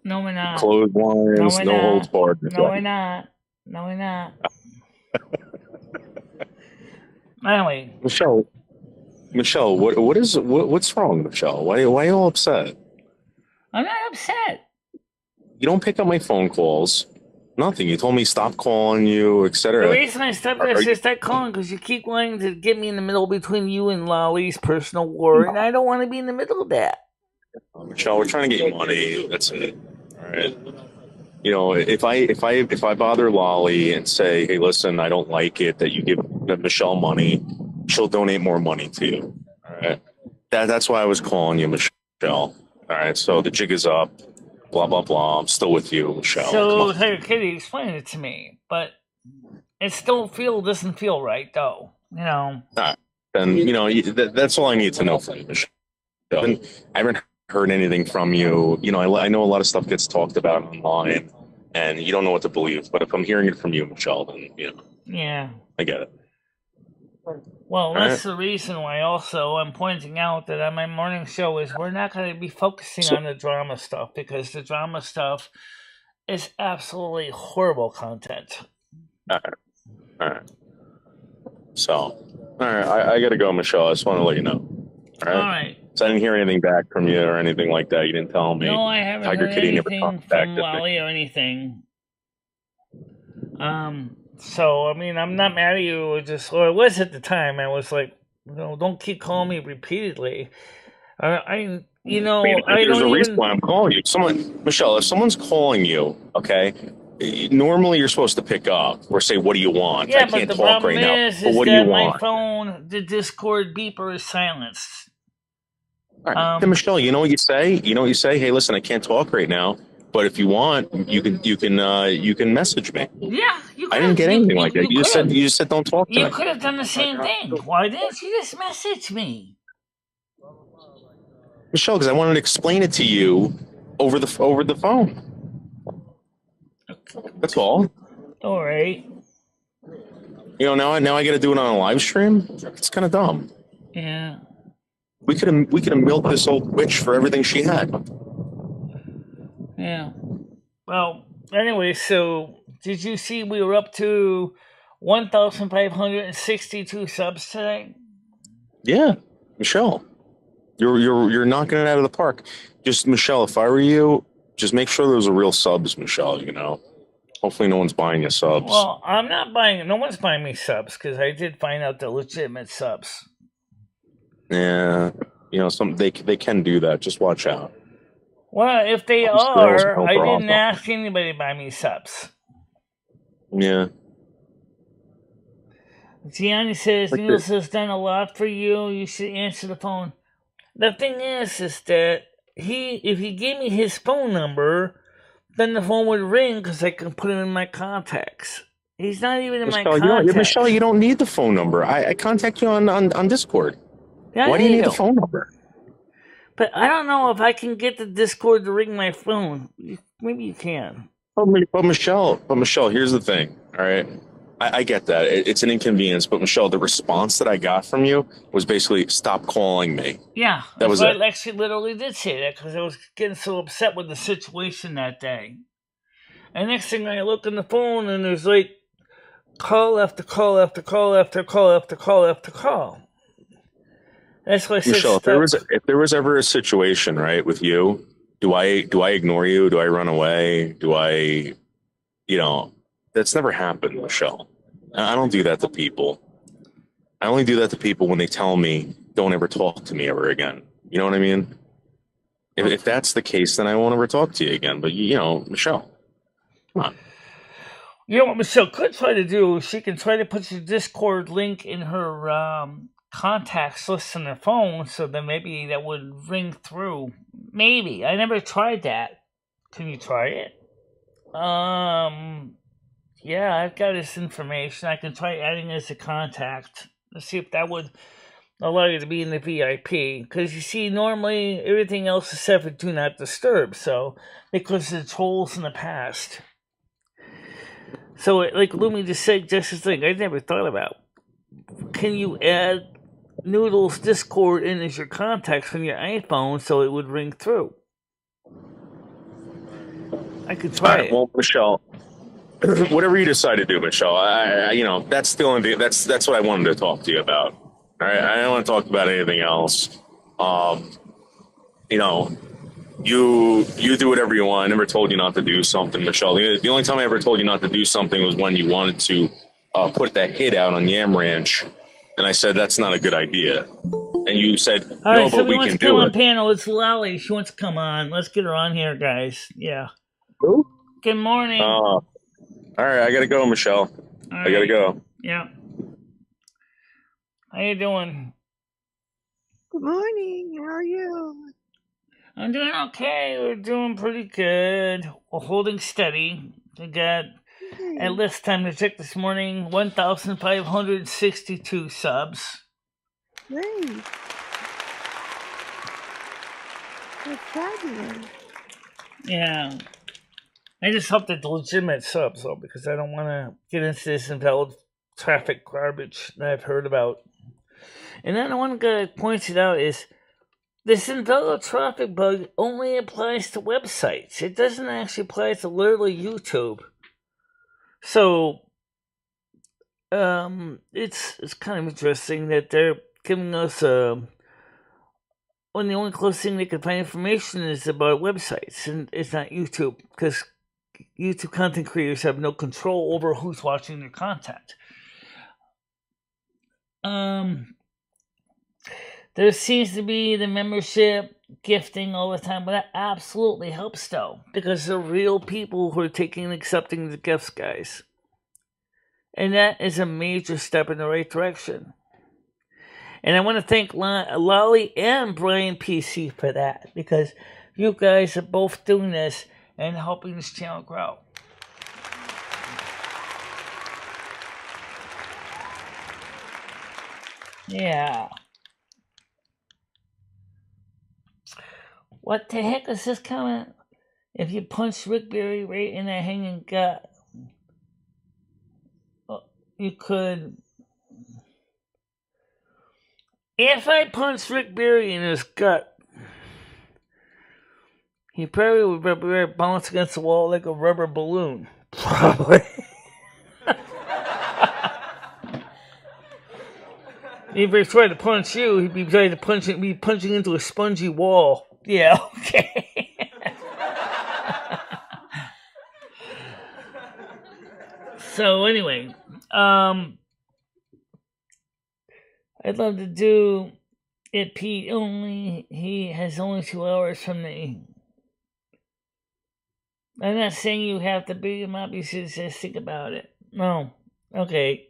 No, we're not. Clotheslines, no holds barred. No, we're not. No, we're not. Anyway, Michelle, what's wrong, Michelle? Why are you all upset? I'm not upset. You don't pick up my phone calls. Nothing. You told me stop calling you, etc. The reason I stopped calling because you keep wanting to get me in the middle between you and Lolly's personal war, and I don't want to be in the middle of that. Michelle, we're trying to get you money. That's it. All right. You know, if I bother Lolly and say, hey, listen, I don't like it that you give Michelle money, she'll donate more money to you. All right. That's why I was calling you, Michelle. All right. So the jig is up. Blah blah blah. I'm still with you, Michelle. So, hey, Katie, explain it to me. But It still doesn't feel right, though. You know. And that's all I need to know from you, Michelle. I haven't heard anything from you. I know a lot of stuff gets talked about online, and you don't know what to believe. But if I'm hearing it from you, Michelle, then Yeah. I get it. Well, All that's right. the reason why also I'm pointing out that on my morning show is we're not going to be focusing on the drama stuff, because the drama stuff is absolutely horrible content. All right. So, all right, I got to go, Michelle. I just want to let you know. All right. So I didn't hear anything back from you or anything like that. You didn't tell me. No, I haven't Tiger heard Kitty never anything from contacted me. Lolly or anything. So I mean, I'm not mad at you. I was at the time. I was like, don't keep calling me repeatedly. I There's don't a reason even. why I'm calling you. Michelle, if someone's calling you, okay, normally you're supposed to pick up or say, "What do you want?" Yeah, I but can't the talk problem right now. is But what do that you my want? phone, the Discord beeper is silenced. All right. Then Michelle, you know what you say? Hey, listen, I can't talk right now. But if you want, you can message me. Yeah, you could. I didn't get anything like that. You just said don't talk to me. You could have done the same thing. Why didn't you just message me? Michelle, because I wanted to explain it to you over the phone. That's all. All right. Now I got to do it on a live stream. It's kind of dumb. Yeah. We could have milked this old witch for everything she had. Yeah. Well, anyway, so did you see we were up to 1,562 subs today? Yeah, Michelle, you're knocking it out of the park. Just Michelle, if I were you, just make sure those are real subs, Michelle. Hopefully no one's buying you subs. Well, I'm not buying. No one's buying me subs, because I did find out the legitimate subs. Yeah, they can do that. Just watch out. Well, if they are, I didn't ask anybody to buy me subs. Yeah. Gianni says, Niels has done a lot for you. You should answer the phone. The thing is that if he gave me his phone number, then the phone would ring because I can put him in my contacts. He's not even in my contacts. Michelle, you don't need the phone number. I contact you on Discord. Yeah, why do you need the phone number? But I don't know if I can get the Discord to ring my phone. Maybe you can. But Michelle, here's the thing. All right, I get that it's an inconvenience, but Michelle, the response that I got from you was basically stop calling me. Yeah, that was it. I actually literally did say that because I was getting so upset with the situation that day. And next thing I look on the phone and there's like call after call after call after call after call after call. That's why I said, Michelle, if there was ever a situation, right, with you, do I ignore you? Do I run away? Do I, that's never happened, Michelle. I don't do that to people. I only do that to people when they tell me don't ever talk to me ever again. You know what I mean? If that's the case, then I won't ever talk to you again. But Michelle, come on. You know what Michelle could try to do? She can try to put your Discord link in her contacts list on her phone, so then maybe that would ring through. Maybe. I never tried that. Can you try it? Yeah, I've got this information. I can try adding it as a contact. Let's see if that would allow you to be in the VIP. Because you see, normally everything else is set for do not disturb. So, because of the trolls in the past. So, like Lumi just said, just a thing I never thought about. Can you add Noodle's Discord in as your contacts from your iPhone so it would ring through? I could try it. Well, Michelle, whatever you decide to do, Michelle, that's the only thing. That's what I wanted to talk to you about. All right, I don't want to talk about anything else. You do whatever you want. I never told you not to do something, Michelle. The only time I ever told you not to do something was when you wanted to put that hit out on Yam Ranch, and I said that's not a good idea. And you said no, but we can do it. Panel, it's Lolly. She wants to come on. Let's get her on here, guys. Yeah. Who? Good morning. All right, I gotta go, Michelle. I gotta go. Yeah. How you doing? Good morning. How are you? I'm doing okay. We're doing pretty good. We're holding steady. We got At Yay. last time to check this morning, 1,562 subs. Great. That's fabulous. Yeah. I just hope that the legitimate subs, though, because I don't want to get into this invalid traffic garbage that I've heard about. And then one guy pointed out is this invalid traffic bug only applies to websites. It doesn't actually apply to literally YouTube. So, it's kind of interesting that they're giving us when the only close thing they can find information is about websites, and it's not YouTube, because YouTube content creators have no control over who's watching their content. There seems to be the membership gifting all the time, but that absolutely helps, though, because they're real people who are taking and accepting the gifts, guys. And that is a major step in the right direction. And I want to thank Lolly and Brian PC for that, because you guys are both doing this and helping this channel grow. Yeah. What the heck is this comment? If you punch Rick Berry right in the hanging gut, you could. If I punched Rick Berry in his gut, he probably would bounce against the wall like a rubber balloon. Probably. If he tried to punch you, he'd be trying to be punching into a spongy wall. Yeah, okay. So anyway, I'd love to do it, Pete. Only he has only 2 hours from the. I'm not saying you have to beat him up. You should just think about it. No, okay.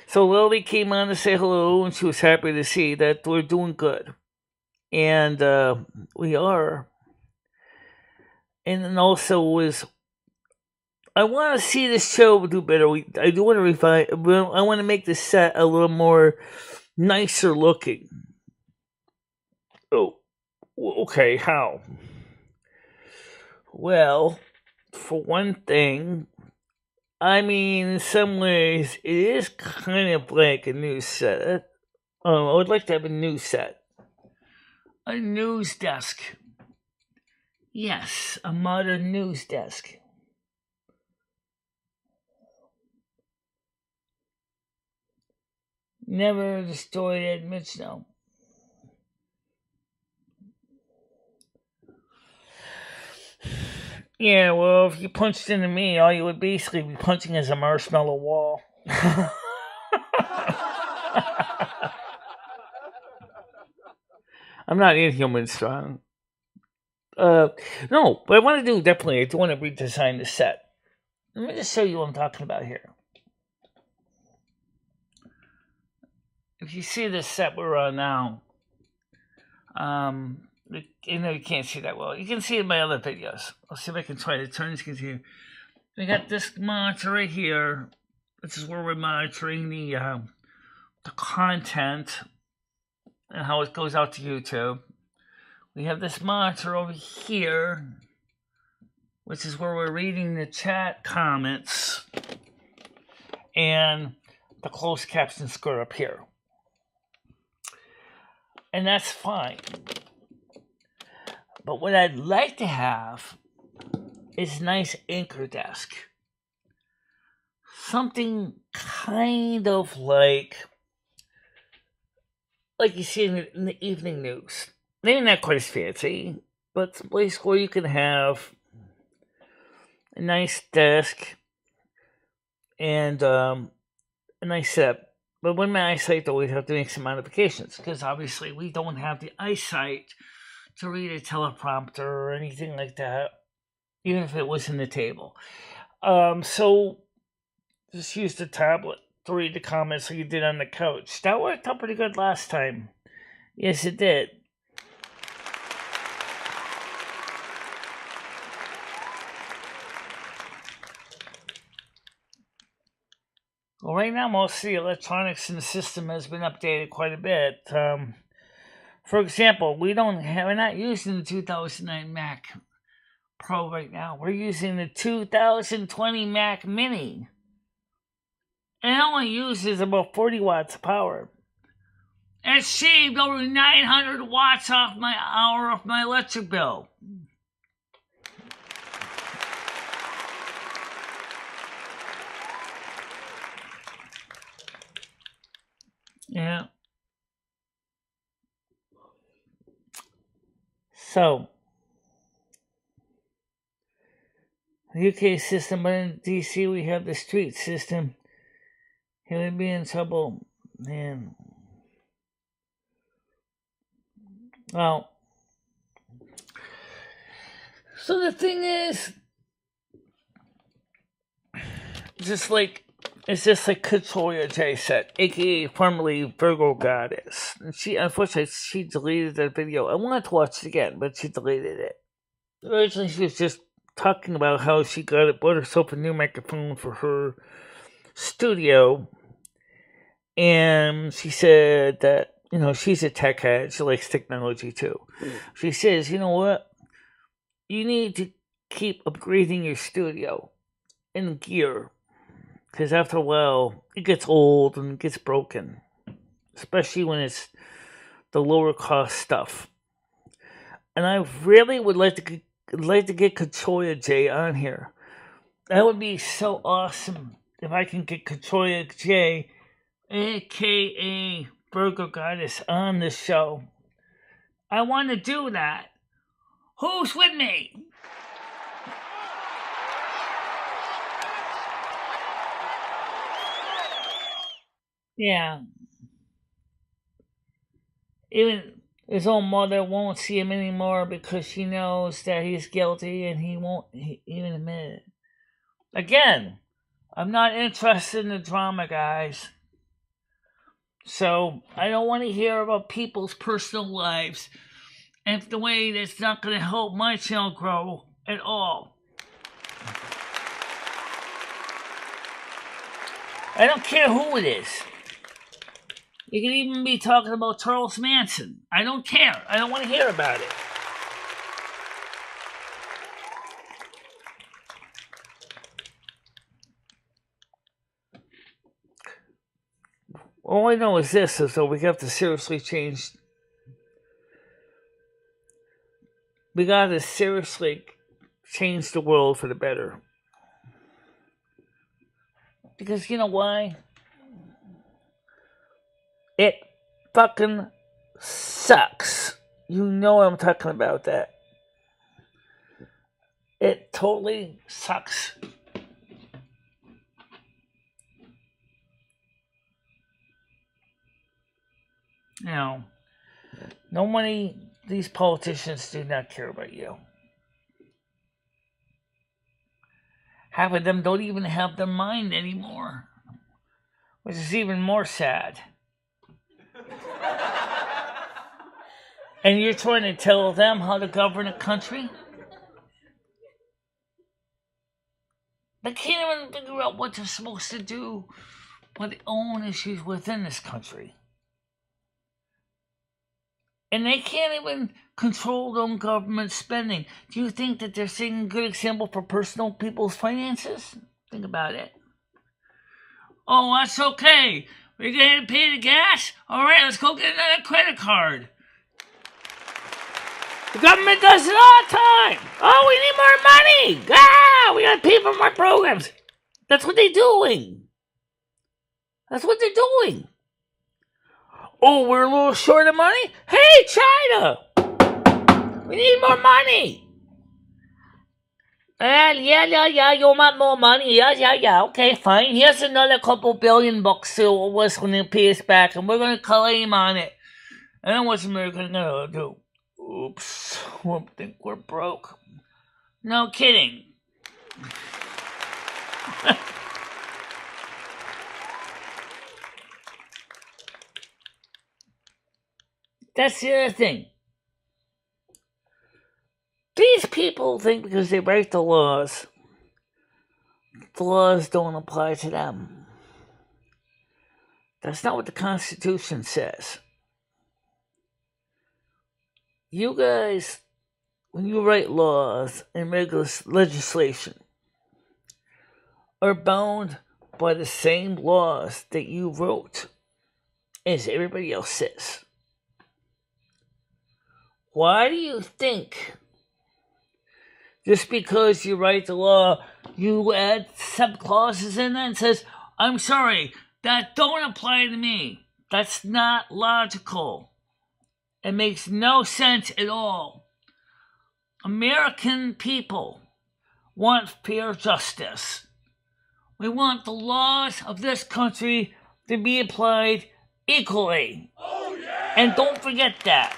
So Lily came on to say hello, and she was happy to see that we're doing good, and we are. And then also was. I want to see this show do better. I do want to refine. I want to make the set a little more nicer looking. Oh, okay. How? Well, for one thing, I mean, in some ways, it is kind of like a news set. I would like to have a news set. A news desk. Yes, a modern news desk. Never destroyed at Mitchell. Yeah, well, if you punched into me, all you would basically be punching is a marshmallow wall. I'm not inhuman strong. No, but I want to do, definitely, I do want to redesign the set. Let me just show you what I'm talking about here. If you see this set we're on now, you know you can't see that well. You can see it in my other videos. I'll see if I can try to turn this here. We got this monitor right here. This is where we're monitoring the content and how it goes out to YouTube. We have this monitor over here, which is where we're reading the chat comments, and the closed caption square up here. And that's fine. But what I'd like to have is a nice anchor desk. Something kind of like you see in the evening news. Maybe not quite as fancy, but some place where you can have a nice desk and a nice setup. But when my eyesight, though, we'd have to make some modifications, because obviously we don't have the eyesight to read a teleprompter or anything like that, even if it was in the table. So just use the tablet to read the comments like you did on the couch. That worked out pretty good last time. Yes, it did. Well, right now, most of the electronics in the system has been updated quite a bit. For example, we're not using the 2009 Mac Pro right now. We're using the 2020 Mac Mini. And it only uses about 40 watts of power. It saved over 900 watts off my electric bill. Yeah. So, the UK system, but in DC we have the street system. He would be in trouble, man. Well, so the thing is, it's just like Katoya J said, aka formerly Virgo Goddess. And unfortunately, she deleted that video. I wanted to watch it again, but she deleted it. Originally, she was just talking about how she bought herself a new microphone for her studio. And she said that, she's a tech head. She likes technology too. She says, you know what? You need to keep upgrading your studio and gear. Because after a while, it gets old and it gets broken. Especially when it's the lower cost stuff. And I really would like to get Katoya J on here. That would be so awesome if I can get Katoya J, aka Virgo Goddess, on the show. I want to do that. Who's with me? Yeah. Even his own mother won't see him anymore because she knows that he's guilty and he won't even admit it. Again, I'm not interested in the drama, guys. So, I don't want to hear about people's personal lives and the way that's not going to help my channel grow at all. I don't care who it is. You can even be talking about Charles Manson. I don't care. I don't want to hear about it. All I know is this, is that we have to seriously change. We got to seriously change the world for the better. Because you know why? It fucking sucks. You know I'm talking about that. It totally sucks. No money, these politicians do not care about you. Half of them don't even have their mind anymore, which is even more sad. And you're trying to tell them how to govern a country? They can't even figure out what they're supposed to do with their own issues within this country. And they can't even control their own government spending. Do you think that they're setting a good example for personal people's finances? Think about it. Oh, that's okay. We're going to pay the gas? All right, let's go get another credit card. The government does it all the time. Oh, we need more money. Ah, we got to pay for more programs. That's what they're doing. That's what they're doing. Oh, we're a little short of money? Hey, China! We need more money! Yeah, you want more money? Yeah, okay, fine. Here's another couple $billion to us when they pay us back, and we're going to claim on it. And then what's America going to do? Oops, we think we're broke. No kidding. That's the other thing. These people think because they write the laws don't apply to them. That's not what the Constitution says. You guys, when you write laws and legislation, are bound by the same laws that you wrote as everybody else says. Why do you think just because you write the law, you add some clauses in there and says, I'm sorry, that don't apply to me? That's not logical. It makes no sense at all. American people want fair justice. We want the laws of this country to be applied equally. Oh, yeah! And don't forget that.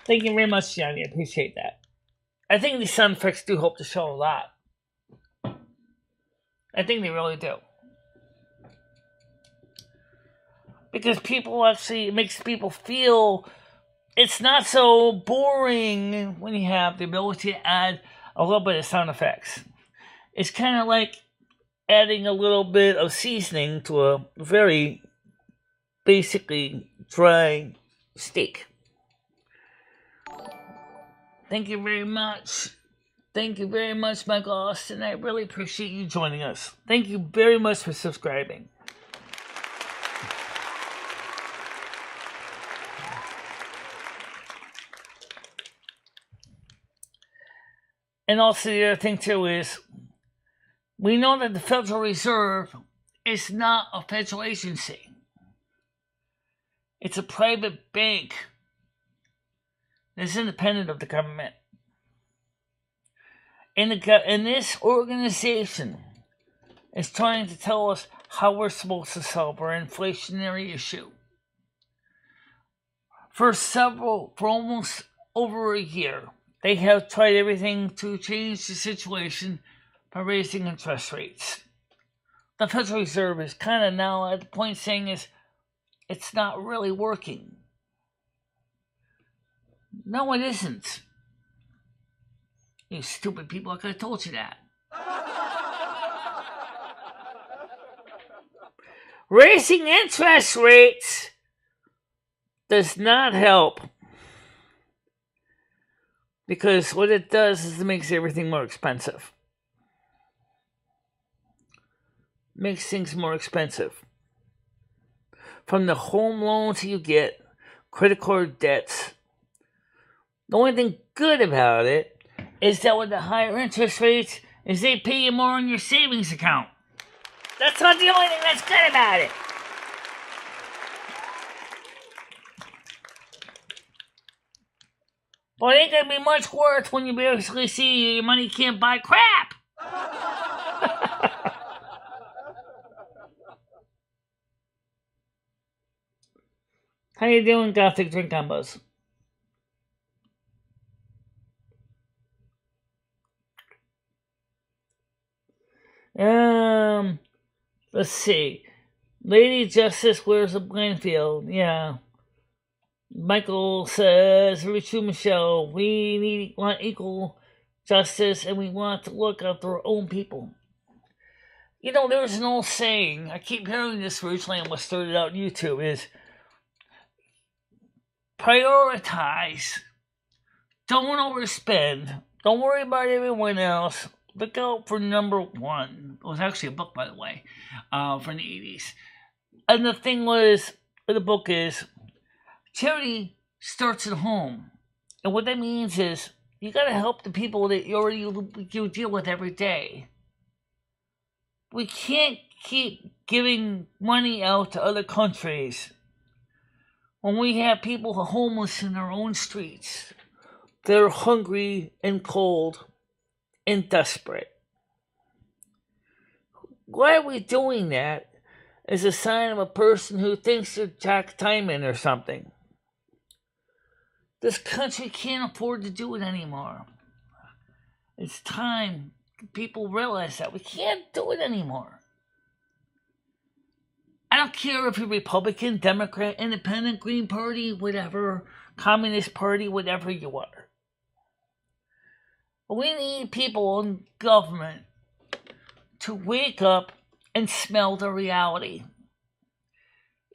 Thank you very much, Johnny. I appreciate that. I think these sound effects do help the show a lot. I think they really do. Because people actually, it makes people feel it's not so boring when you have the ability to add a little bit of sound effects. It's kind of like adding a little bit of seasoning to a very basically dry steak. Thank you very much. Thank you very much, Michael Austin. I really appreciate you joining us. Thank you very much for subscribing. And also the other thing too is, we know that the Federal Reserve is not a federal agency. It's a private bank that's independent of the government. And this organization is trying to tell us how we're supposed to solve our inflationary issue. For almost over a year, they have tried everything to change the situation by raising interest rates. The Federal Reserve is kind of now at the point saying it's not really working. No, it isn't. You stupid people, I could have told you that. Raising interest rates does not help. Because what it does is it makes everything more expensive. Makes things more expensive. From the home loans you get, credit card debts. The only thing good about it is that with the higher interest rates, is they pay you more on your savings account. That's not the only thing that's good about it. But it ain't gonna be much worse when you basically see your money can't buy crap. How you doing, Gothic Drink Combos? Let's see. Lady Justice wears a blindfield. Yeah. Michael says, very true, Michelle. We want equal justice, and we want to look after our own people. You know, there's an old saying, I keep hearing this originally on what started out on YouTube, is prioritize. Don't overspend. Don't worry about everyone else. Look out for number one. It was actually a book, by the way, from the 80s. And the thing was, the book is, charity starts at home. And what that means is, you gotta help the people that you deal with every day. We can't keep giving money out to other countries when we have people homeless in their own streets. They're hungry and cold and desperate. Why are we doing that? As a sign of a person who thinks they're Jack Diamond or something. This country can't afford to do it anymore. It's time people realize that we can't do it anymore. I don't care if you're Republican, Democrat, Independent, Green Party, whatever, Communist Party, whatever you are. We need people in government to wake up and smell the reality.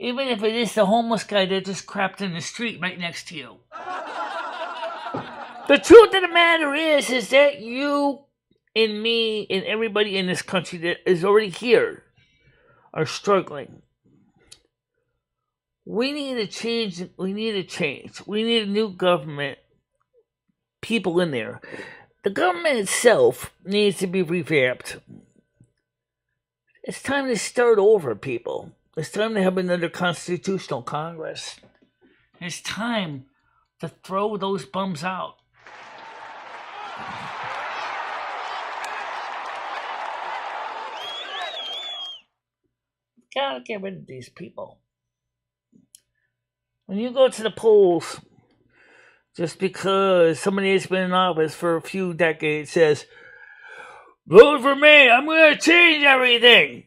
Even if it is the homeless guy that just crapped in the street right next to you. The truth of the matter is that you and me and everybody in this country that is already here are struggling. We need a change. We need a change. We need a new government. People in there. The government itself needs to be revamped. It's time to start over, people. It's time to have another constitutional Congress. It's time to throw those bums out. Gotta get rid of these people. When you go to the polls, just because somebody has been in office for a few decades says, vote for me, I'm going to change everything.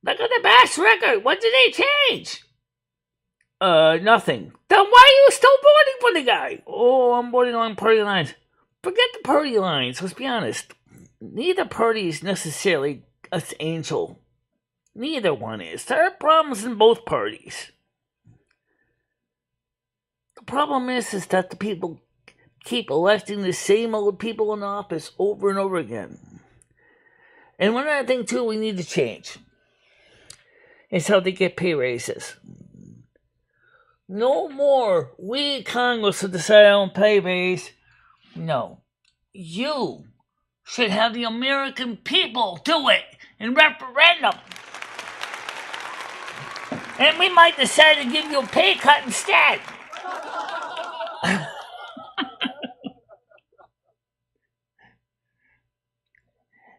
Look at the past record. What did they change? Nothing. Then why are you still voting for the guy? Oh, I'm voting on party lines. Forget the party lines. Let's be honest. Neither party is necessarily an angel. Neither one is. There are problems in both parties. The problem is that the people keep electing the same old people in office over and over again. And one other thing, too, we need to change is how they get pay raises. No more we, Congress, will decide on pay raise. No. You should have the American people do it in referendum. And we might decide to give you a pay cut instead.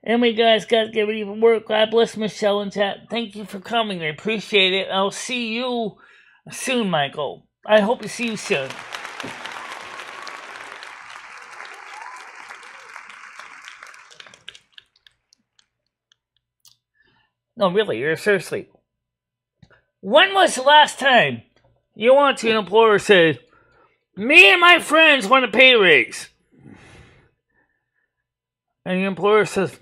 And we guys got to get ready for work. God bless Michelle and chat. Thank you for coming. I appreciate it. I'll see you soon, Michael. I hope to see you soon. No, really, seriously. When was the last time you went to an employer and said, me and my friends want a pay raise? And the employer says,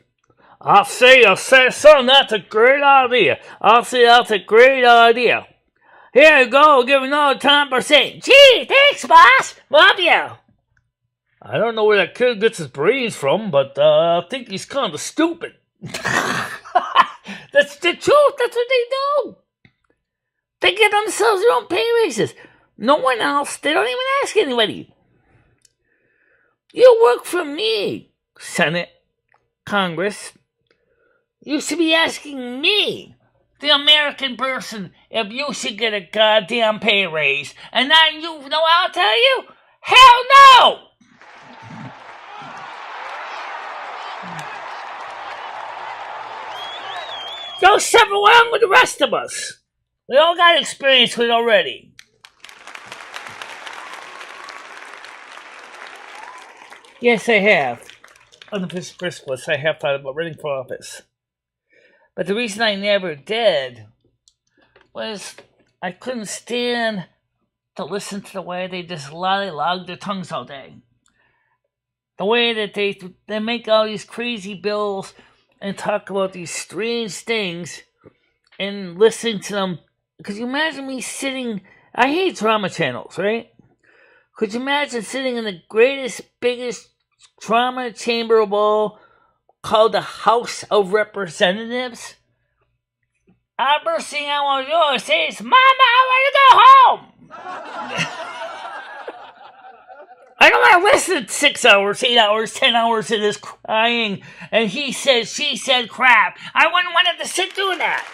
I'll say, son, that's a great idea. I'll say, that's a great idea. Here you go, give another 10%. Gee, thanks, boss. Love you. I don't know where that kid gets his brains from, but I think he's kind of stupid. That's the truth. That's what they do. They get themselves their own pay raises. No one else. They don't even ask anybody. You work for me, Senate, Congress. You should be asking me, the American person, if you should get a goddamn pay raise. And now you know I'll tell you? Hell no! Go suffer along with the rest of us. We all got experience with it already. Yes, I have. On the first list, I have thought about running for office. But the reason I never did was I couldn't stand to listen to the way they just log their tongues all day. The way that they make all these crazy bills and talk about these strange things and listening to them. Could you imagine me sitting... I hate drama channels, right? Could you imagine sitting in the greatest, biggest trauma chamber of all called the House of Representatives? First thing I want to do is say, Mama, I want to go home! I don't want to listen to 6 hours, 8 hours, 10 hours of this crying and he said, she said crap. I wouldn't want to sit through that.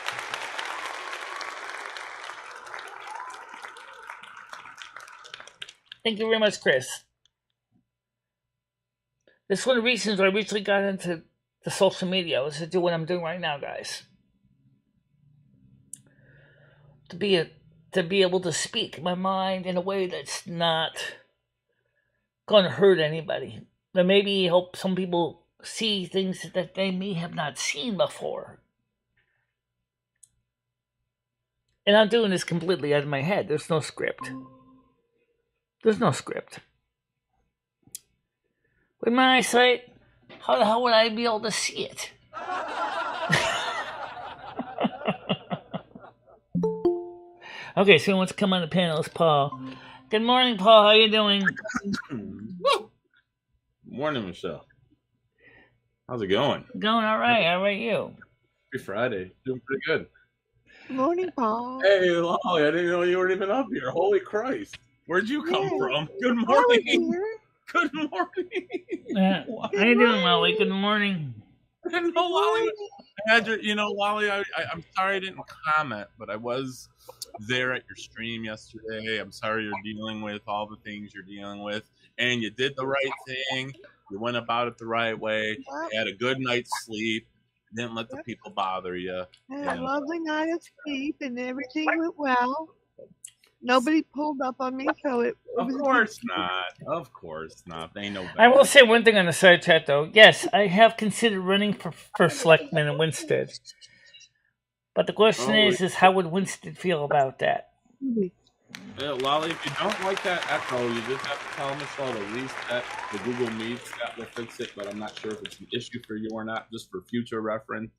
Thank you very much, Chris. This is one of the reasons I recently got into the social media was to do what I'm doing right now, guys. To be able to speak my mind in a way that's not going to hurt anybody. But maybe help some people see things that they may have not seen before. And I'm doing this completely out of my head. There's no script. There's no script. With my eyesight, how the hell would I be able to see it? Okay, so who wants to come on the panel is Paul. Good morning, Paul. How you doing? Morning, Michelle. How's it going? Going all right. How about you? Happy Friday. Doing pretty good. Good morning, Paul. Hey, Lolly, I didn't know you were even up here. Holy Christ. Where'd you come from? Good morning. Good morning. How you doing, Lolly? Good morning. I didn't know Lolly. Lolly, I'm sorry I didn't comment, but I was there at your stream yesterday. I'm sorry you're dealing with all the things you're dealing with. And you did the right thing. You went about it the right way. You had a good night's sleep. Didn't let the people bother you. I had a lovely night of sleep, and everything went well. Nobody pulled up on me, so it Of was course not. Of course not. They know better. I will say one thing on the side chat, though. Yes, I have considered running for selectman in Winston. But the question is how would Winston feel about that? Lolly, if you don't like that echo, you just have to tell Michelle to reset the Google Meets. That will fix it, but I'm not sure if it's an issue for you or not, just for future reference,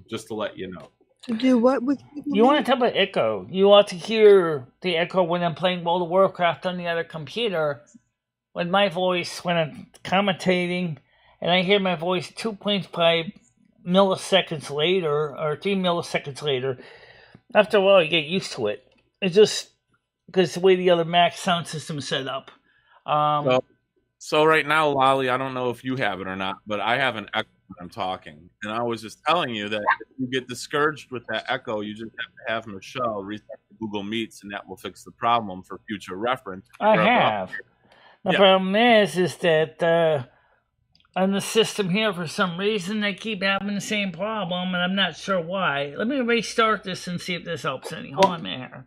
just to let you know. To do what with you want to talk about echo. You ought to hear the echo when I'm playing World of Warcraft on the other computer, when my voice, when I'm commentating, and I hear my voice 2.5 milliseconds later, or 3 milliseconds later. After a while, you get used to it. It's just because the way the other Mac sound system is set up. So right now, Lolly, I don't know if you have it or not, but I have an echo when I'm talking. And I was just telling you that if you get discouraged with that echo, you just have Michelle reset the Google Meets, and that will fix the problem for future reference. I have. The problem is that on the system here, for some reason, they keep having the same problem, and I'm not sure why. Let me restart this and see if this helps any. Hold on a minute here.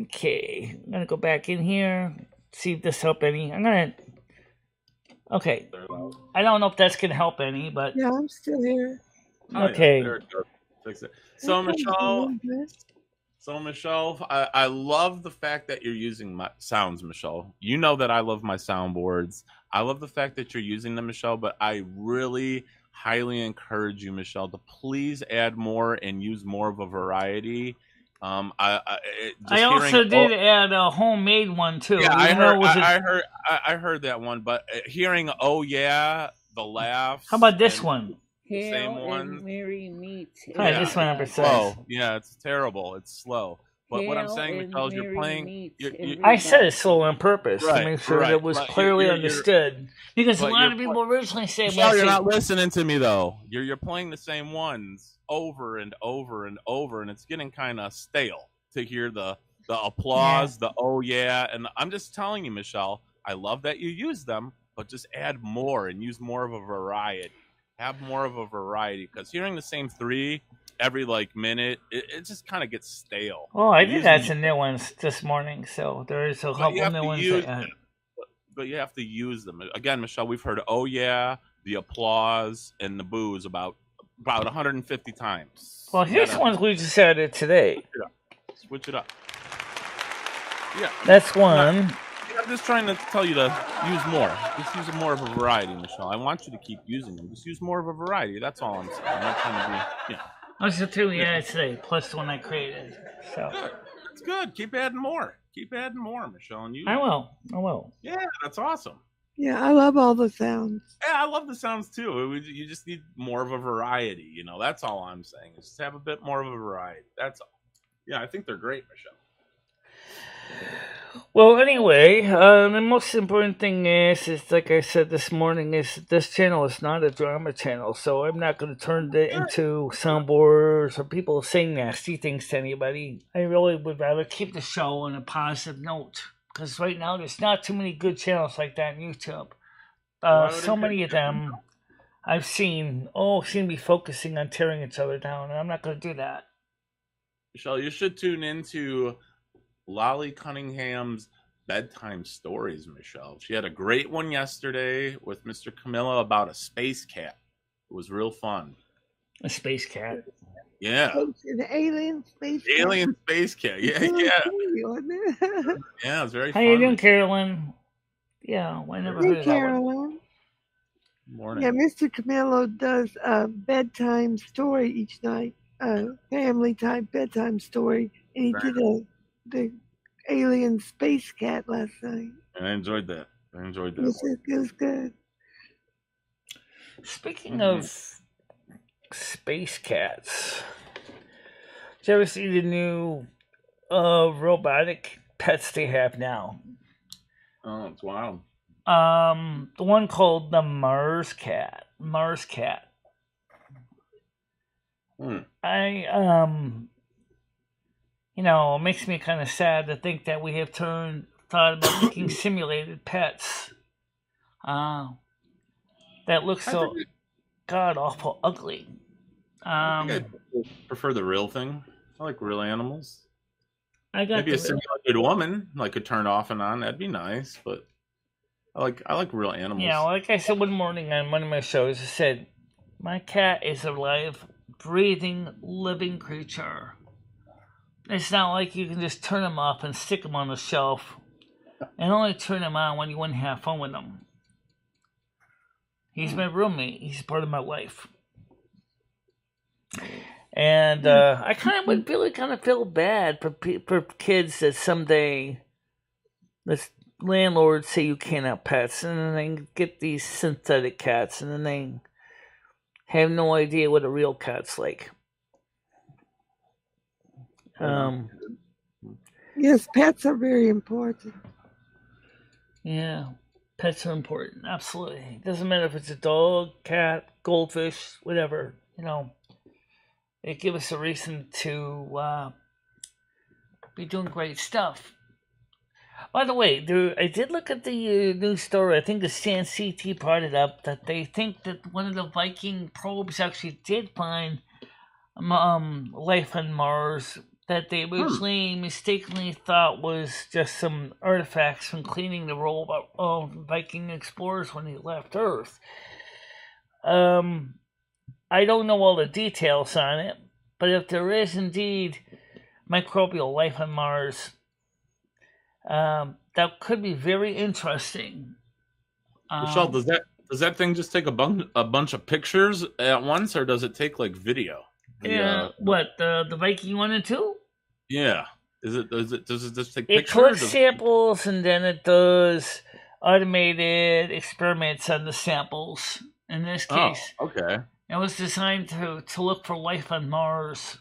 Okay, I'm going to go back in here, see if this helps any. Okay. I don't know if that's going to help any, but... Yeah, I'm still here. Okay. There it goes. Fix it. So, Michelle, I love the fact that you're using my sounds, Michelle. You know that I love my soundboards. I love the fact that you're using them, Michelle, but I really highly encourage you, Michelle, to please add more and use more of a variety. I also did add a homemade one too. Yeah, I heard that one, but hearing "oh yeah," the laughs. How about this one? Same one. Mary meet. This one I'm slow. Yeah, it's terrible. It's slow. But what I'm saying, Michelle, is you're playing. I said it slow on purpose to make sure that it was clearly understood. Because a lot of people originally say, Michelle, you're not listening to me though. You're playing the same ones over and over and over, and it's getting kind of stale to hear the applause, the oh yeah, and I'm just telling you, Michelle, I love that you use them, but just add more and use more of a variety. Have more of a variety, because hearing the same three every minute, it just kind of gets stale. Oh, I did add some new ones this morning, so there is a couple new ones. But you have to use them again, Michelle. We've heard "oh yeah," the applause, and the boos about 150 times. Well, here's ones we just added today. Switch it up. Yeah, that's one. I'm just trying to tell you to use more. Just use more of a variety, Michelle. I want you to keep using them. Just use more of a variety. That's all I'm saying. I'm not trying to be, That's the two we added today, plus the one I created. So good. That's good. Keep adding more. Keep adding more, Michelle. And I will. Yeah, that's awesome. Yeah, I love all the sounds. Yeah, I love the sounds too. You just need more of a variety. That's all I'm saying. Is just have a bit more of a variety. That's all. Yeah, I think they're great, Michelle. Well, anyway, the most important thing is like I said this morning, is this channel is not a drama channel, so I'm not going to turn it into soundboards or people saying nasty things to anybody. I really would rather keep the show on a positive note, because right now there's not too many good channels like that on YouTube. So many of them I've seen seem to be focusing on tearing each other down, and I'm not going to do that. Michelle, you should tune into Lolly Cunningham's bedtime stories, Michelle. She had a great one yesterday with Mr. Camilla about a space cat. It was real fun. A space cat? Yeah. An alien space cat. Alien space cat. Yeah. Yeah, it was very fun. How you doing, Carolyn? Yeah, I never heard of that Carolyn. Morning. Yeah, Mr. Camillo does a bedtime story each night, family type bedtime story. And he did the alien space cat last night. And I enjoyed that. It was good. Speaking of space cats, did you ever see the new robotic pets they have now? Oh, it's wild. The one called the Mars cat. It makes me kind of sad to think that we have thought about making simulated pets. That looks so god awful ugly. I think I prefer the real thing. I like real animals. Maybe a simulated woman, like could turn off and on. That'd be nice, but I like real animals. Yeah, like I said one morning on one of my shows, I said my cat is a live, breathing, living creature. It's not like you can just turn him off and stick him on the shelf, and only turn him on when you want to have fun with him. He's my roommate. He's part of my life. And I kind of would really kind of feel bad for kids that someday the landlords say you can't have pets, and then they get these synthetic cats, and then they have no idea what a real cat's like. Yes, pets are very important. Yeah, pets are important. Absolutely. It doesn't matter if it's a dog, cat, goldfish, whatever. It gives us a reason to be doing great stuff. By the way, I did look at the news story. I think the Stan CT brought it up that they think that one of the Viking probes actually did find life on Mars that they originally mistakenly thought was just some artifacts from cleaning the role of Viking explorers when they left Earth. I don't know all the details on it, but if there is indeed microbial life on Mars, that could be very interesting. Michelle, does that thing just take a bunch of pictures at once, or does it take like video? The Viking 1 and 2? Yeah. Does it just take pictures? It collects samples and then it does automated experiments on the samples. In this case, okay. It was designed to look for life on Mars.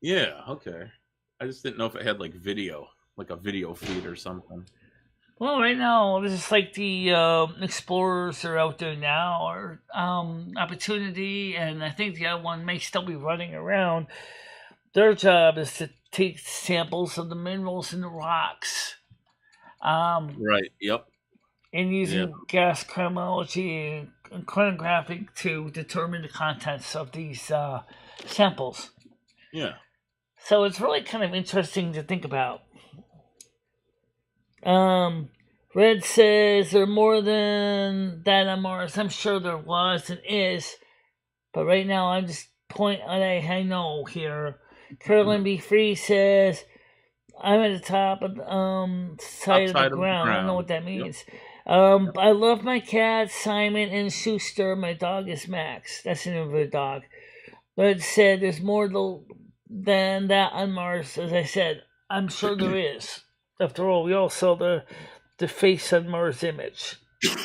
Yeah, okay. I just didn't know if it had like video, like a video feed or something. Well, right now, this is like the explorers are out there now, or Opportunity, and I think the other one may still be running around. Their job is to take samples of the minerals in the rocks. Right, yep. And using gas chronology and chronographic to determine the contents of these samples. Yeah. So it's really kind of interesting to think about. Red says there are more than that on Mars. I'm sure there was and is, but right now I'm just pointing what I know here. Carolyn B. Free says I'm at the top of the side of the ground. I don't know what that means. Yep. I love my cats, Simon and Schuster. My dog is Max. That's the name of the dog. But it said there's more than that on Mars. As I said, I'm sure there is. After all, we all saw the face on Mars image.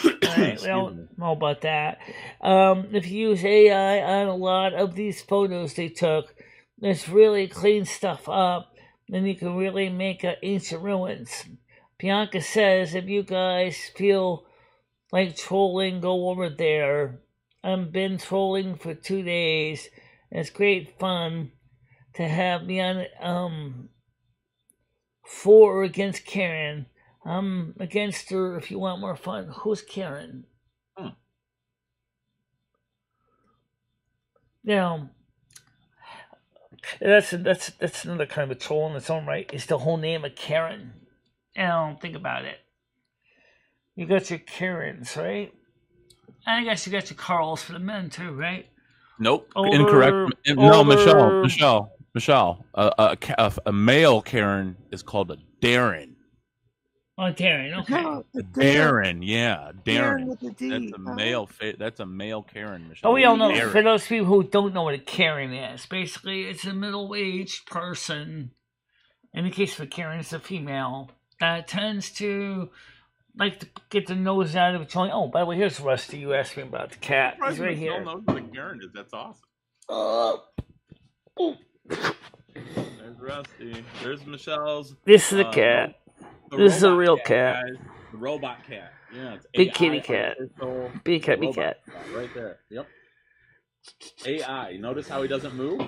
Right, we don't know about that. If you use AI on a lot of these photos they took, it's really clean stuff up. Then you can really make ancient ruins. Bianca says, if you guys feel like trolling, go over there. I've been trolling for 2 days. It's great fun to have me on for or against Karen. I'm against her if you want more fun. Who's Karen? That's another kind of a troll in its own right. It's the whole name of Karen. Think about it. You got your Karens, right? I guess you got your Carls for the men too, right? Nope, incorrect. No, Michelle. A male Karen is called a Darren. Oh, Darren. Okay. Darren, yeah, Darren. With a D. That's a male Karen, Michelle. Oh, we all know. Darren. For those people who don't know what a Karen is, basically it's a middle-aged person, in the case of Karen, it's a female that tends to like to get the nose out of it. Oh, by the way, here's Rusty. You asked me about the cat. He's right here. Knows what Karen is. That's awesome. There's Rusty. There's Michelle's. This is a cat. This is a real cat. Guys. The robot cat. Yeah, it's big AI kitty cat. Big cat, big cat. Right there. Yep. AI. Notice how he doesn't move?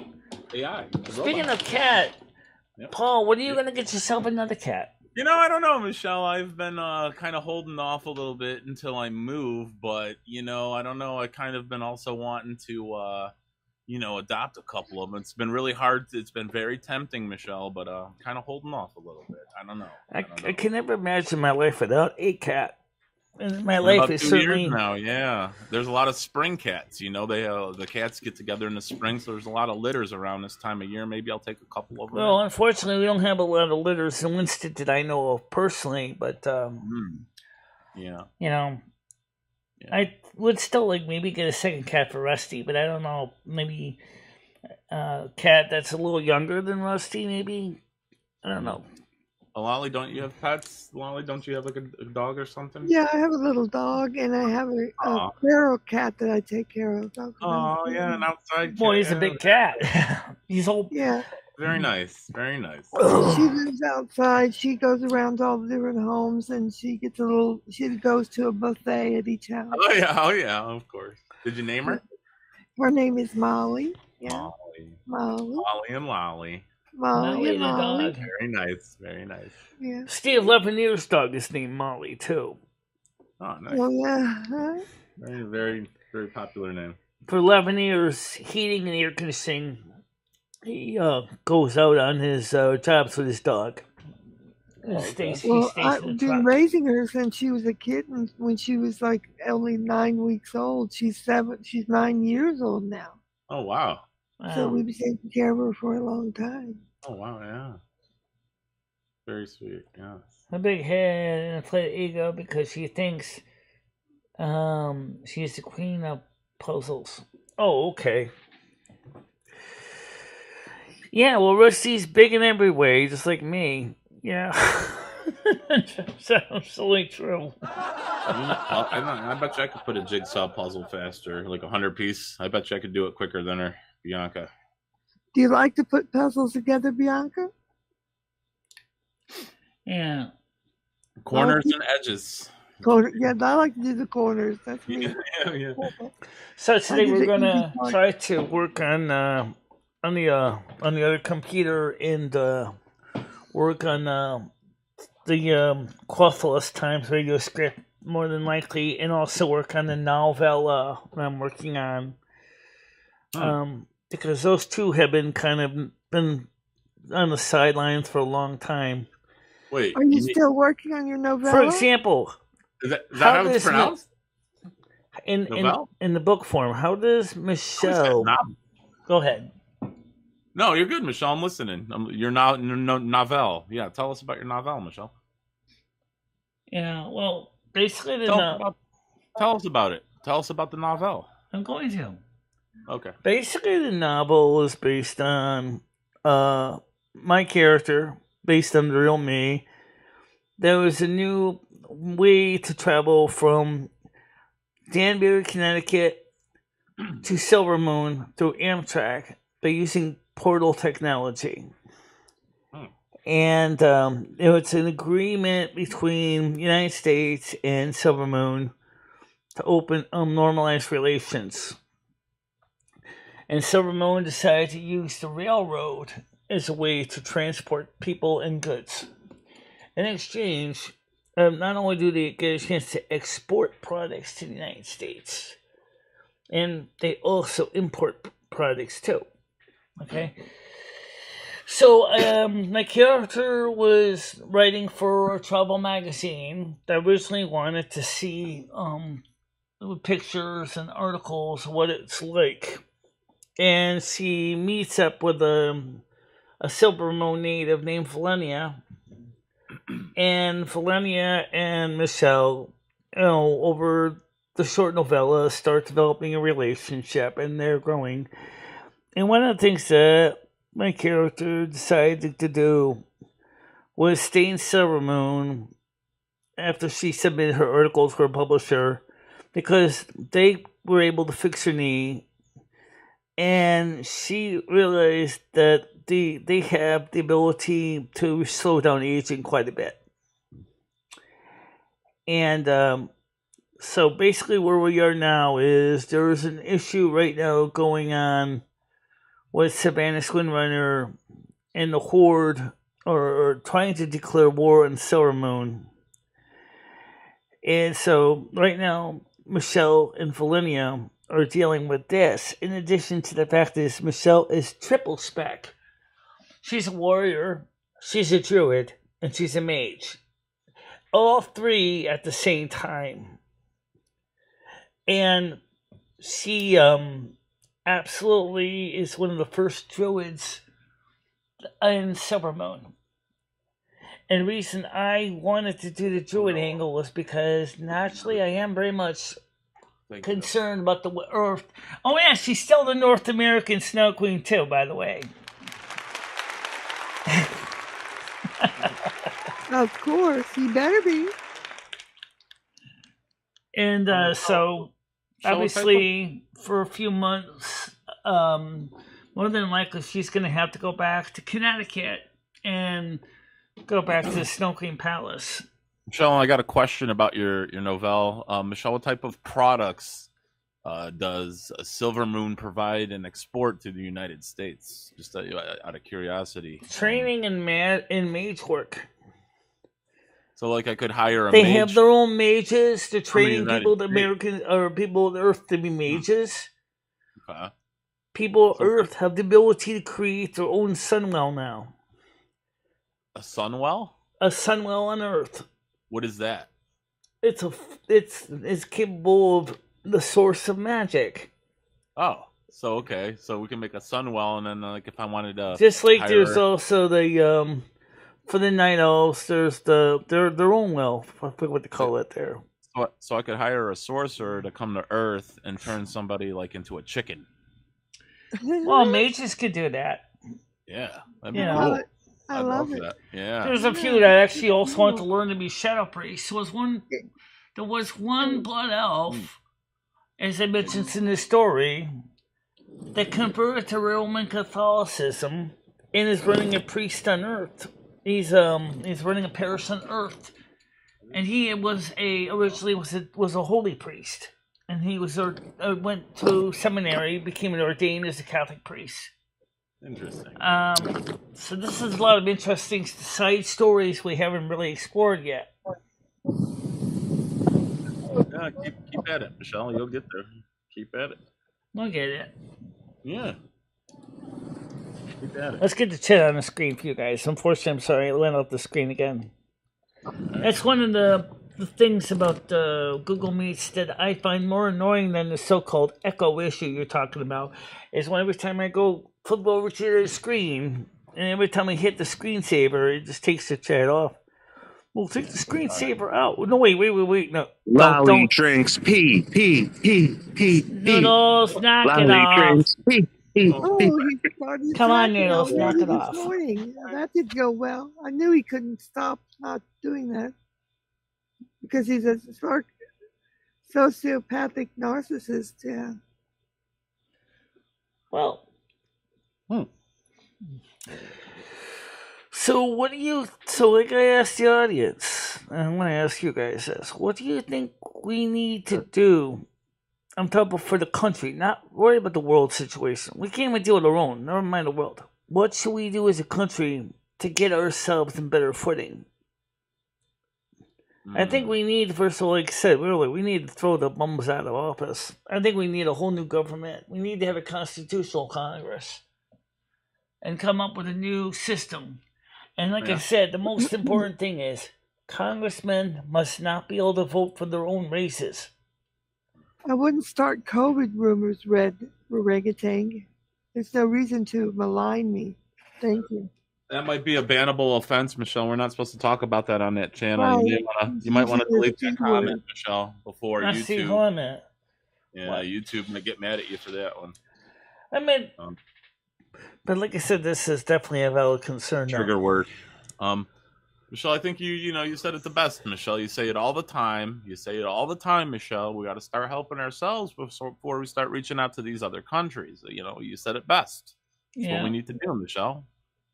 AI. Speaking of cat, yep. Paul, when are you going to get yourself another cat? You know, I don't know, Michelle. I've been kind of holding off a little bit until I move, but, you know, I don't know. I kind of been also wanting to, you know, adopt a couple of them. It's been really hard. It's been very tempting, Michelle, but kind of holding off a little bit. I don't know. I can never imagine my life without a cat. And my life about is 2 certainly years now. Yeah, there's a lot of spring cats. You know, they the cats get together in the spring, so there's a lot of litters around this time of year. Maybe I'll take a couple of them. Well, unfortunately, we don't have a lot of litters in Winston that I know of personally, but yeah, you know, yeah. I would still like maybe get a second cat for Rusty, but I don't know, maybe a cat that's a little younger than Rusty, maybe. I don't know. Lolly, don't you have pets? Lolly, don't you have like a dog or something? Yeah, I have a little dog, and I have a feral cat that I take care of. Oh, yeah, an outside cat. Boy, he's a big cat. He's old. Yeah. Very nice, very nice. She lives outside. She goes around to all the different homes, and she goes to a buffet at each house. Oh yeah, of course. Did you name her? Her name is Molly. Yeah. Molly and Lolly. Molly and Molly. Very nice, very nice. Yeah. Steve Levanier's dog is named Molly too. Oh, nice. Oh yeah. Huh? Very, very, very popular name. For Levanier's heating and air conditioning, he goes out on his jobs with his dog. I've been raising her since she was a kitten. When she was like only 9 weeks old. She's 9 years old now. Oh wow. So we've been taking care of her for a long time. Oh wow, yeah. Very sweet, yeah. A big head and a flat ego because she thinks she's the queen of puzzles. Oh, okay. Yeah, well, Rusty's big in every way, just like me. Yeah. That's absolutely true. I bet you I could put a jigsaw puzzle faster, like 100-piece. I bet you I could do it quicker than her, Bianca. Do you like to put puzzles together, Bianca? Yeah. Corners and edges. Yeah, I like to do the corners. That's me. Yeah. So today we're gonna try to work on the other computer and work on the Quaffless Times radio script more than likely, and also work on the novella that I'm working on. Because those two have been been on the sidelines for a long time. Wait, are you still working on your novella? For example, is that how it's pronounced? In the book form, how does Michelle? Go ahead. No, you're good, Michelle. I'm listening. Your novel. Yeah, tell us about your novel, Michelle. Yeah, well, basically, tell us about it. Tell us about the novel. I'm going to. Okay. Basically, the novel is based on my character, based on the real me. There was a new way to travel from Danbury, Connecticut to Silvermoon through Amtrak by using portal technology. And it was an agreement between the United States and Silvermoon to open normalized relations. And Silvermoon decided to use the railroad as a way to transport people and goods. In exchange, not only do they get a chance to export products to the United States, and they also import products too. Okay? So, my character was writing for a travel magazine that originally wanted to see pictures and articles of what it's like. And she meets up with a Silvermoon native named Valenia. And Valenia and Michelle, over the short novella, start developing a relationship, and they're growing. And one of the things that my character decided to do was staying Silvermoon after she submitted her article to her publisher because they were able to fix her knee, and she realized that they have the ability to slow down aging quite a bit. And so basically where we are now is there's an issue right now going on with Savannah Swindrunner and the Horde are trying to declare war on Silvermoon. And so right now, Michelle and Valenia are dealing with this, in addition to the fact that Michelle is triple spec. She's a warrior, she's a druid, and she's a mage. All three at the same time. And she absolutely is one of the first druids in Silvermoon. And the reason I wanted to do the druid angle was because naturally I am very much concerned about the Earth. Oh yeah, she's still the North American Snow Queen too, by the way. Of course, he better be. And so obviously for a few months, more than likely she's going to have to go back to Connecticut and go back to the Snow Queen Palace. Michelle, I got a question about your novelle. Michelle, what type of products does Silvermoon provide and export to the United States? Just out of curiosity. Training and mage work. So, like, I could hire a They mage? have their own mages. They're training United people, the Americans, or people of the Earth to be mages. Okay. People of Earth have the ability to create their own sunwell now. A sunwell? A sunwell on Earth. What is that? It's capable of the source of magic. Oh, so okay, so we can make a sunwell, and then like if I wanted to, just like there's also the for the night elves, there's their own well. I forget what they call it there. So I could hire a sorcerer to come to Earth and turn somebody like into a chicken. Well, mages could do that. Yeah, that'd be cool. cool. I love it. That. Yeah. There's a few that actually also want to learn to be shadow priests. There was one blood elf, as I mentioned in the story, that converted to Roman Catholicism and is running a priest on Earth. He's running a parish on Earth, and he originally was a holy priest, and he went to seminary, became ordained as a Catholic priest. Interesting. So this is a lot of interesting side stories we haven't really explored yet. Yeah, keep at it, Michelle. You'll get there. Keep at it. We'll get it. Yeah. Keep at it. Let's get the chat on the screen for you guys. Unfortunately, I'm sorry, it went off the screen again. That's one of the things about Google Meets that I find more annoying than the so-called echo issue you're talking about, is when every time I go flip over to the screen, and every time I hit the screensaver, it just takes the chat off. We'll take the screensaver out. No, wait. No. Lolly drinks pee. Noodles, knock Lolly it off. Drinks pee. Come on, Noodles, knock it off. That did go well. I knew he couldn't stop not doing that because he's a sociopathic narcissist. Yeah. Well. So like I asked the audience, and I'm going to ask you guys this. What do you think we need to do? I'm talking for the country, not worry about the world situation. We can't even deal with our own, never mind the world. What should we do as a country to get ourselves in better footing? I think we need, first of all, like I said earlier, we need to throw the bums out of office. I think we need a whole new government. We need to have a constitutional Congress and come up with a new system. And like I said, the most important thing is congressmen must not be able to vote for their own races. I wouldn't start COVID rumors, Orangutan. There's no reason to malign me. Thank you. That might be a bannable offense, Michelle. We're not supposed to talk about that on that channel. Right. You might want to delete that comment, Michelle, before I see YouTube. comment. Yeah, what? YouTube might get mad at you for that one. I mean, but like I said, this is definitely a valid concern. Trigger word. Michelle, I think you said it the best, Michelle. You say it all the time. Michelle. We got to start helping ourselves before we start reaching out to these other countries. You said it best. That's what we need to do, Michelle.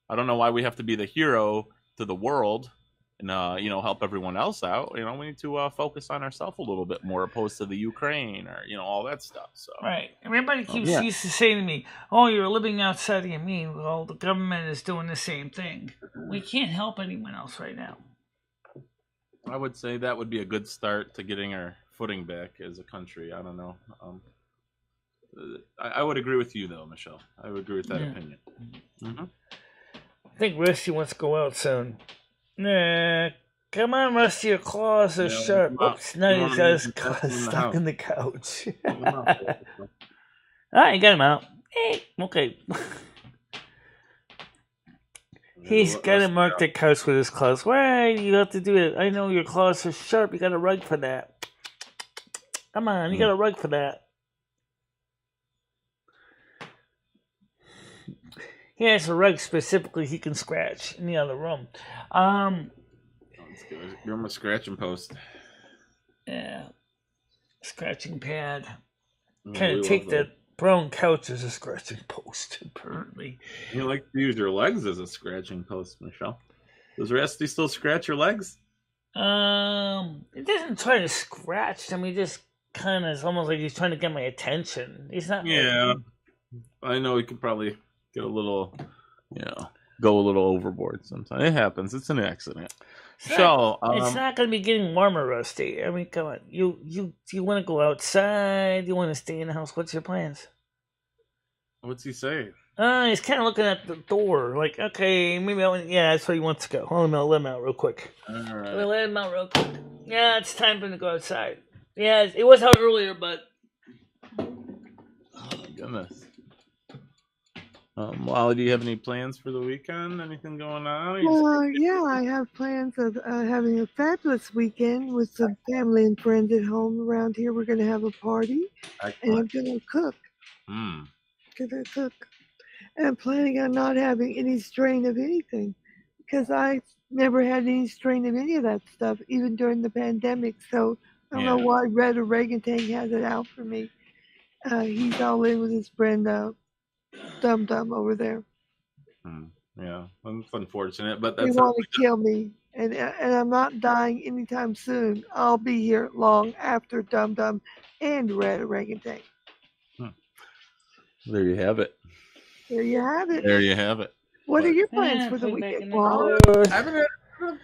I don't know why we have to be the hero to the world and help everyone else out. We need to focus on ourselves a little bit more, opposed to the Ukraine or all that stuff. So right, everybody used to say to me, "Oh, you're living outside of your means." Well, the government is doing the same thing. We can't help anyone else right now. I would say that would be a good start to getting our footing back as a country. I don't know. I would agree with you though, Michelle. I would agree with that opinion. Mm-hmm. I think Rusty wants to go out soon. Nah, come on, Rusty, your claws are sharp. Oops, now he's got his claws stuck in the couch. Alright, got him out. Hey, okay. He's got to mark the couch with his claws. Why do you have to do it? I know your claws are sharp. You got a rug for that. Come on, you got a rug for that. He has a rug specifically he can scratch in the other room. Let's go. You're on my scratching post. Yeah. Scratching pad. Kind of take that brown couch as a scratching post, apparently. You like to use your legs as a scratching post, Michelle. Does Rusty still scratch your legs? It doesn't try to scratch. I mean, just kind of, it's almost like he's trying to get my attention. He's not. Yeah. I know he could probably get a little, go a little overboard sometimes. It happens. It's an accident. It's not going to be getting warmer, Rusty. I mean, come on. You want to go outside? You want to stay in the house? What's your plans? What's he saying? He's kind of looking at the door. Like, okay, maybe that's where he wants to go. Hold on, I'll let him out real quick. All right. Let him out real quick. Yeah, it's time for him to go outside. Yeah, it was out earlier, but... Oh, goodness. Wally, do you have any plans for the weekend? Anything going on? Yeah, I have plans of having a fabulous weekend with some family and friends at home around here. We're going to have a party, and I'm going to cook. Going to cook. And I'm planning on not having any strain of anything, because I never had any strain of any of that stuff, even during the pandemic. So I don't know why Red Orangutan has it out for me. He's all in with his friend Dum Dum over there. Yeah, that's unfortunate, but they want to kill me, and I'm not dying anytime soon. I'll be here long after Dum Dum and Red Orangutan. There you have it. There you have it. There you have it. What are your plans for the weekend, Paul? I haven't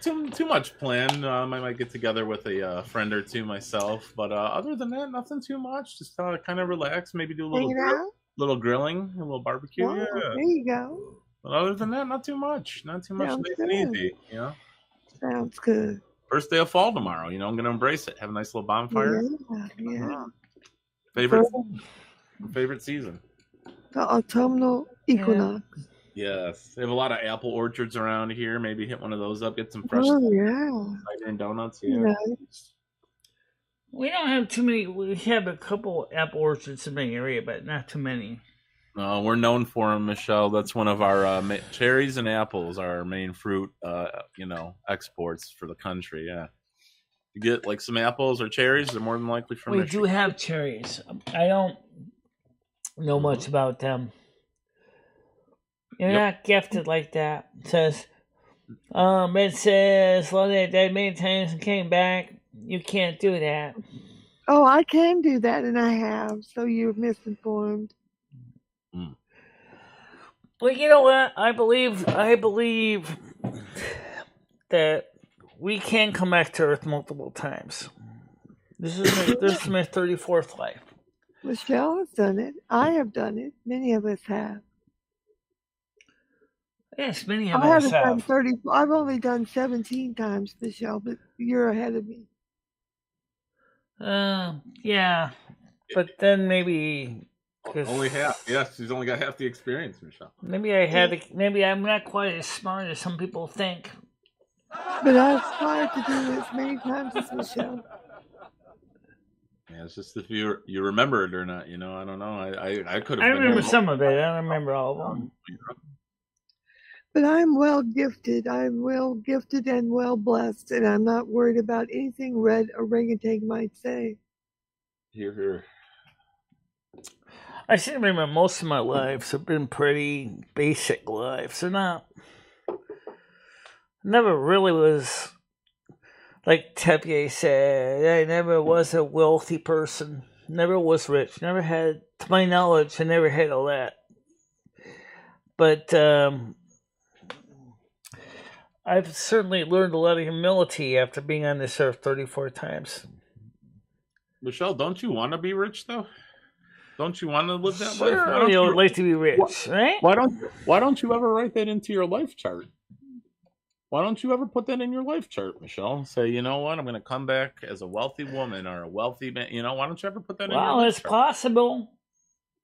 too much planned. I might get together with a friend or two myself, but other than that, nothing too much. Just kind of relax, maybe do a little grilling, a little barbecue. Wow, there you go. But other than that, not too much. Not too much. Nice and easy. Sounds good. First day of fall tomorrow. I'm going to embrace it. Have a nice little bonfire. Yeah. Favorite season. The autumnal equinox. Yes. They have a lot of apple orchards around here. Maybe hit one of those up. Get some fresh cider and donuts. Yeah. Nice. We don't have too many. We have a couple apple orchards in my area, but not too many. We're known for them, Michelle. That's one of our cherries and apples are our main fruit, exports for the country. Yeah. You get like some apples or cherries, they're more than likely from Michigan. We do have cherries. I don't know much about them. You're not gifted like that. It says, Red says, Lolly died many times and came back. You can't do that. Oh, I can do that, and I have. So you're misinformed. Well, you know what? I believe that we can come back to Earth multiple times. This is my 34th life. Michelle has done it. I have done it. Many of us have. Yes, many of us have. I've only done 17 times, Michelle, but you're ahead of me. Yeah, but then maybe only half. Yes, she's only got half the experience, Michelle. Maybe I'm not quite as smart as some people think. But I've tried to do it as many times as Michelle. Yeah, it's just if you remember it or not. I don't know. I could have. I remember some of it. I don't remember all of them. But I'm well gifted. I'm well gifted and well blessed, and I'm not worried about anything red orangutan might say. Hear, hear. I seem to remember most of my lives have been pretty basic lives. They're not. Never really was, like Tepier said, I never was a wealthy person. Never was rich. Never had, to my knowledge, I never had all that. But I've certainly learned a lot of humility after being on this earth 34 times. Michelle, don't you want to be rich though? Don't you want to live that life? Sure, you would like to be rich, right? Why don't you ever write that into your life chart? Why don't you ever put that in your life chart, Michelle? Say, you know what, I'm going to come back as a wealthy woman or a wealthy man. You know, why don't you ever put that in your life chart? Well, it's possible.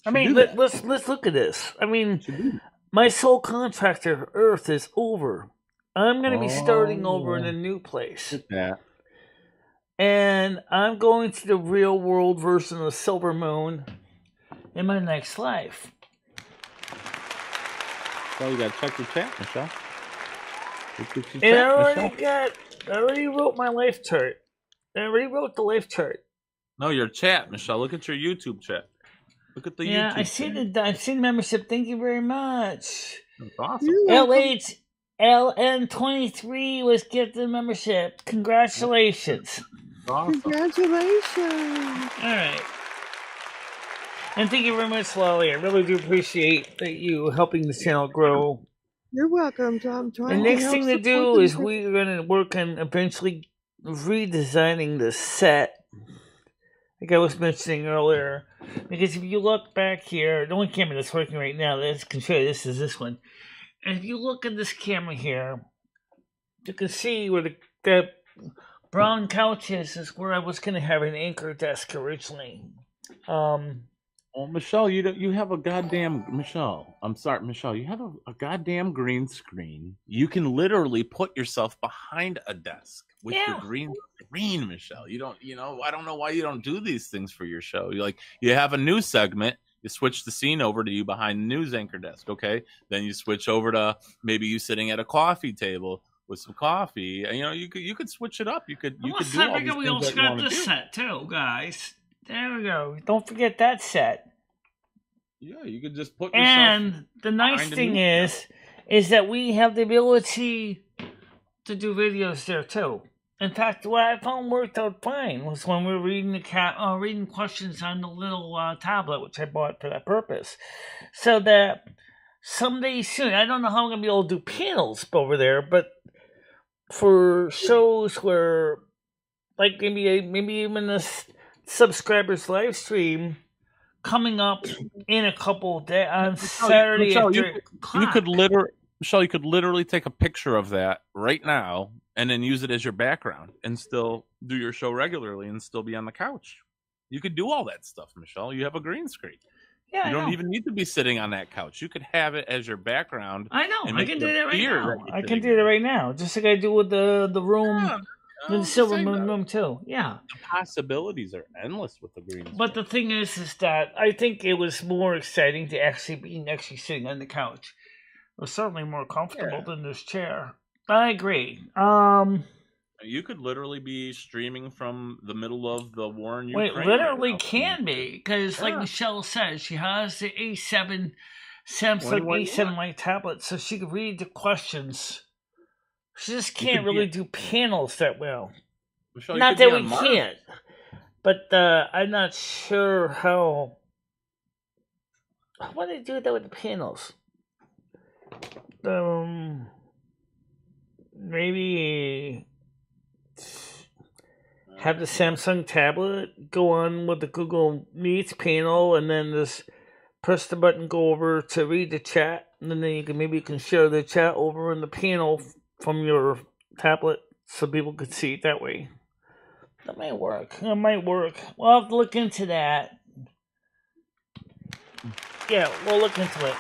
I mean, let's look at this. I mean, my soul contractor Earth is over. I'm going to be starting over in a new place. Yeah. And I'm going to the real world version of Silvermoon in my next life. Well, you got to check your chat, Michelle. I already wrote my life chart. I already wrote the life chart. No, your chat, Michelle. Look at your YouTube chat. Look at the YouTube. Yeah, I've seen membership. Thank you very much. That's awesome. LN23 was gifted membership. Congratulations. Awesome. Congratulations. All right. And thank you very much, Lolly. I really do appreciate that you helping the channel grow. You're welcome, Tom. The next thing to do is we're going to work on eventually redesigning the set, like I was mentioning earlier. Because if you look back here, the only camera that's working right now that can show you this is this one. And if you look at this camera here, you can see where the brown couch is where I was going to have an anchor desk originally. Well, Michelle, you have a goddamn Michelle. I'm sorry, Michelle. You have a goddamn green screen. You can literally put yourself behind a desk with your green screen, Michelle. You don't, I don't know why you don't do these things for your show. You have a news segment. You switch the scene over to you behind the news anchor desk. Okay, then you switch over to maybe you sitting at a coffee table with some coffee. You could switch it up. You could do all these things. We also got this set too, guys. There we go. Don't forget that set. Yeah, you could just put yourself. And the nice thing is that we have the ability to do videos there too. In fact, what I found worked out fine was when we were reading reading questions on the little tablet, which I bought for that purpose, so that someday soon, I don't know how I'm gonna be able to do panels over there, but for shows where, like maybe even this subscribers live stream coming up in a couple of days on Saturday. Michelle, you could literally take a picture of that right now and then use it as your background and still do your show regularly and still be on the couch. You could do all that stuff, Michelle. You have a green screen. Yeah, you don't even need to be sitting on that couch. You could have it as your background. I know. I can do that right now. I can do that right now, just like I do with the room. Yeah. The Silvermoon room too. Yeah. The possibilities are endless with the green screen. But the thing is that I think it was more exciting to actually be sitting on the couch. It was certainly more comfortable than this chair. I agree. You could literally be streaming from the middle of the war in Ukraine. Wait, literally can be, because like Michelle says, she has the A7 Samsung A7 Lite tablet, so she could read the questions. She just can't really do panels that well. Michelle, not that we can't, but I'm not sure how do they do that with the panels? Maybe have the Samsung tablet go on with the Google Meets panel, and then just press the button, go over to read the chat, and then you can share the chat over in the panel from your tablet so people could see it that way. That might work. It might work. We'll have to look into that. Yeah, we'll look into it.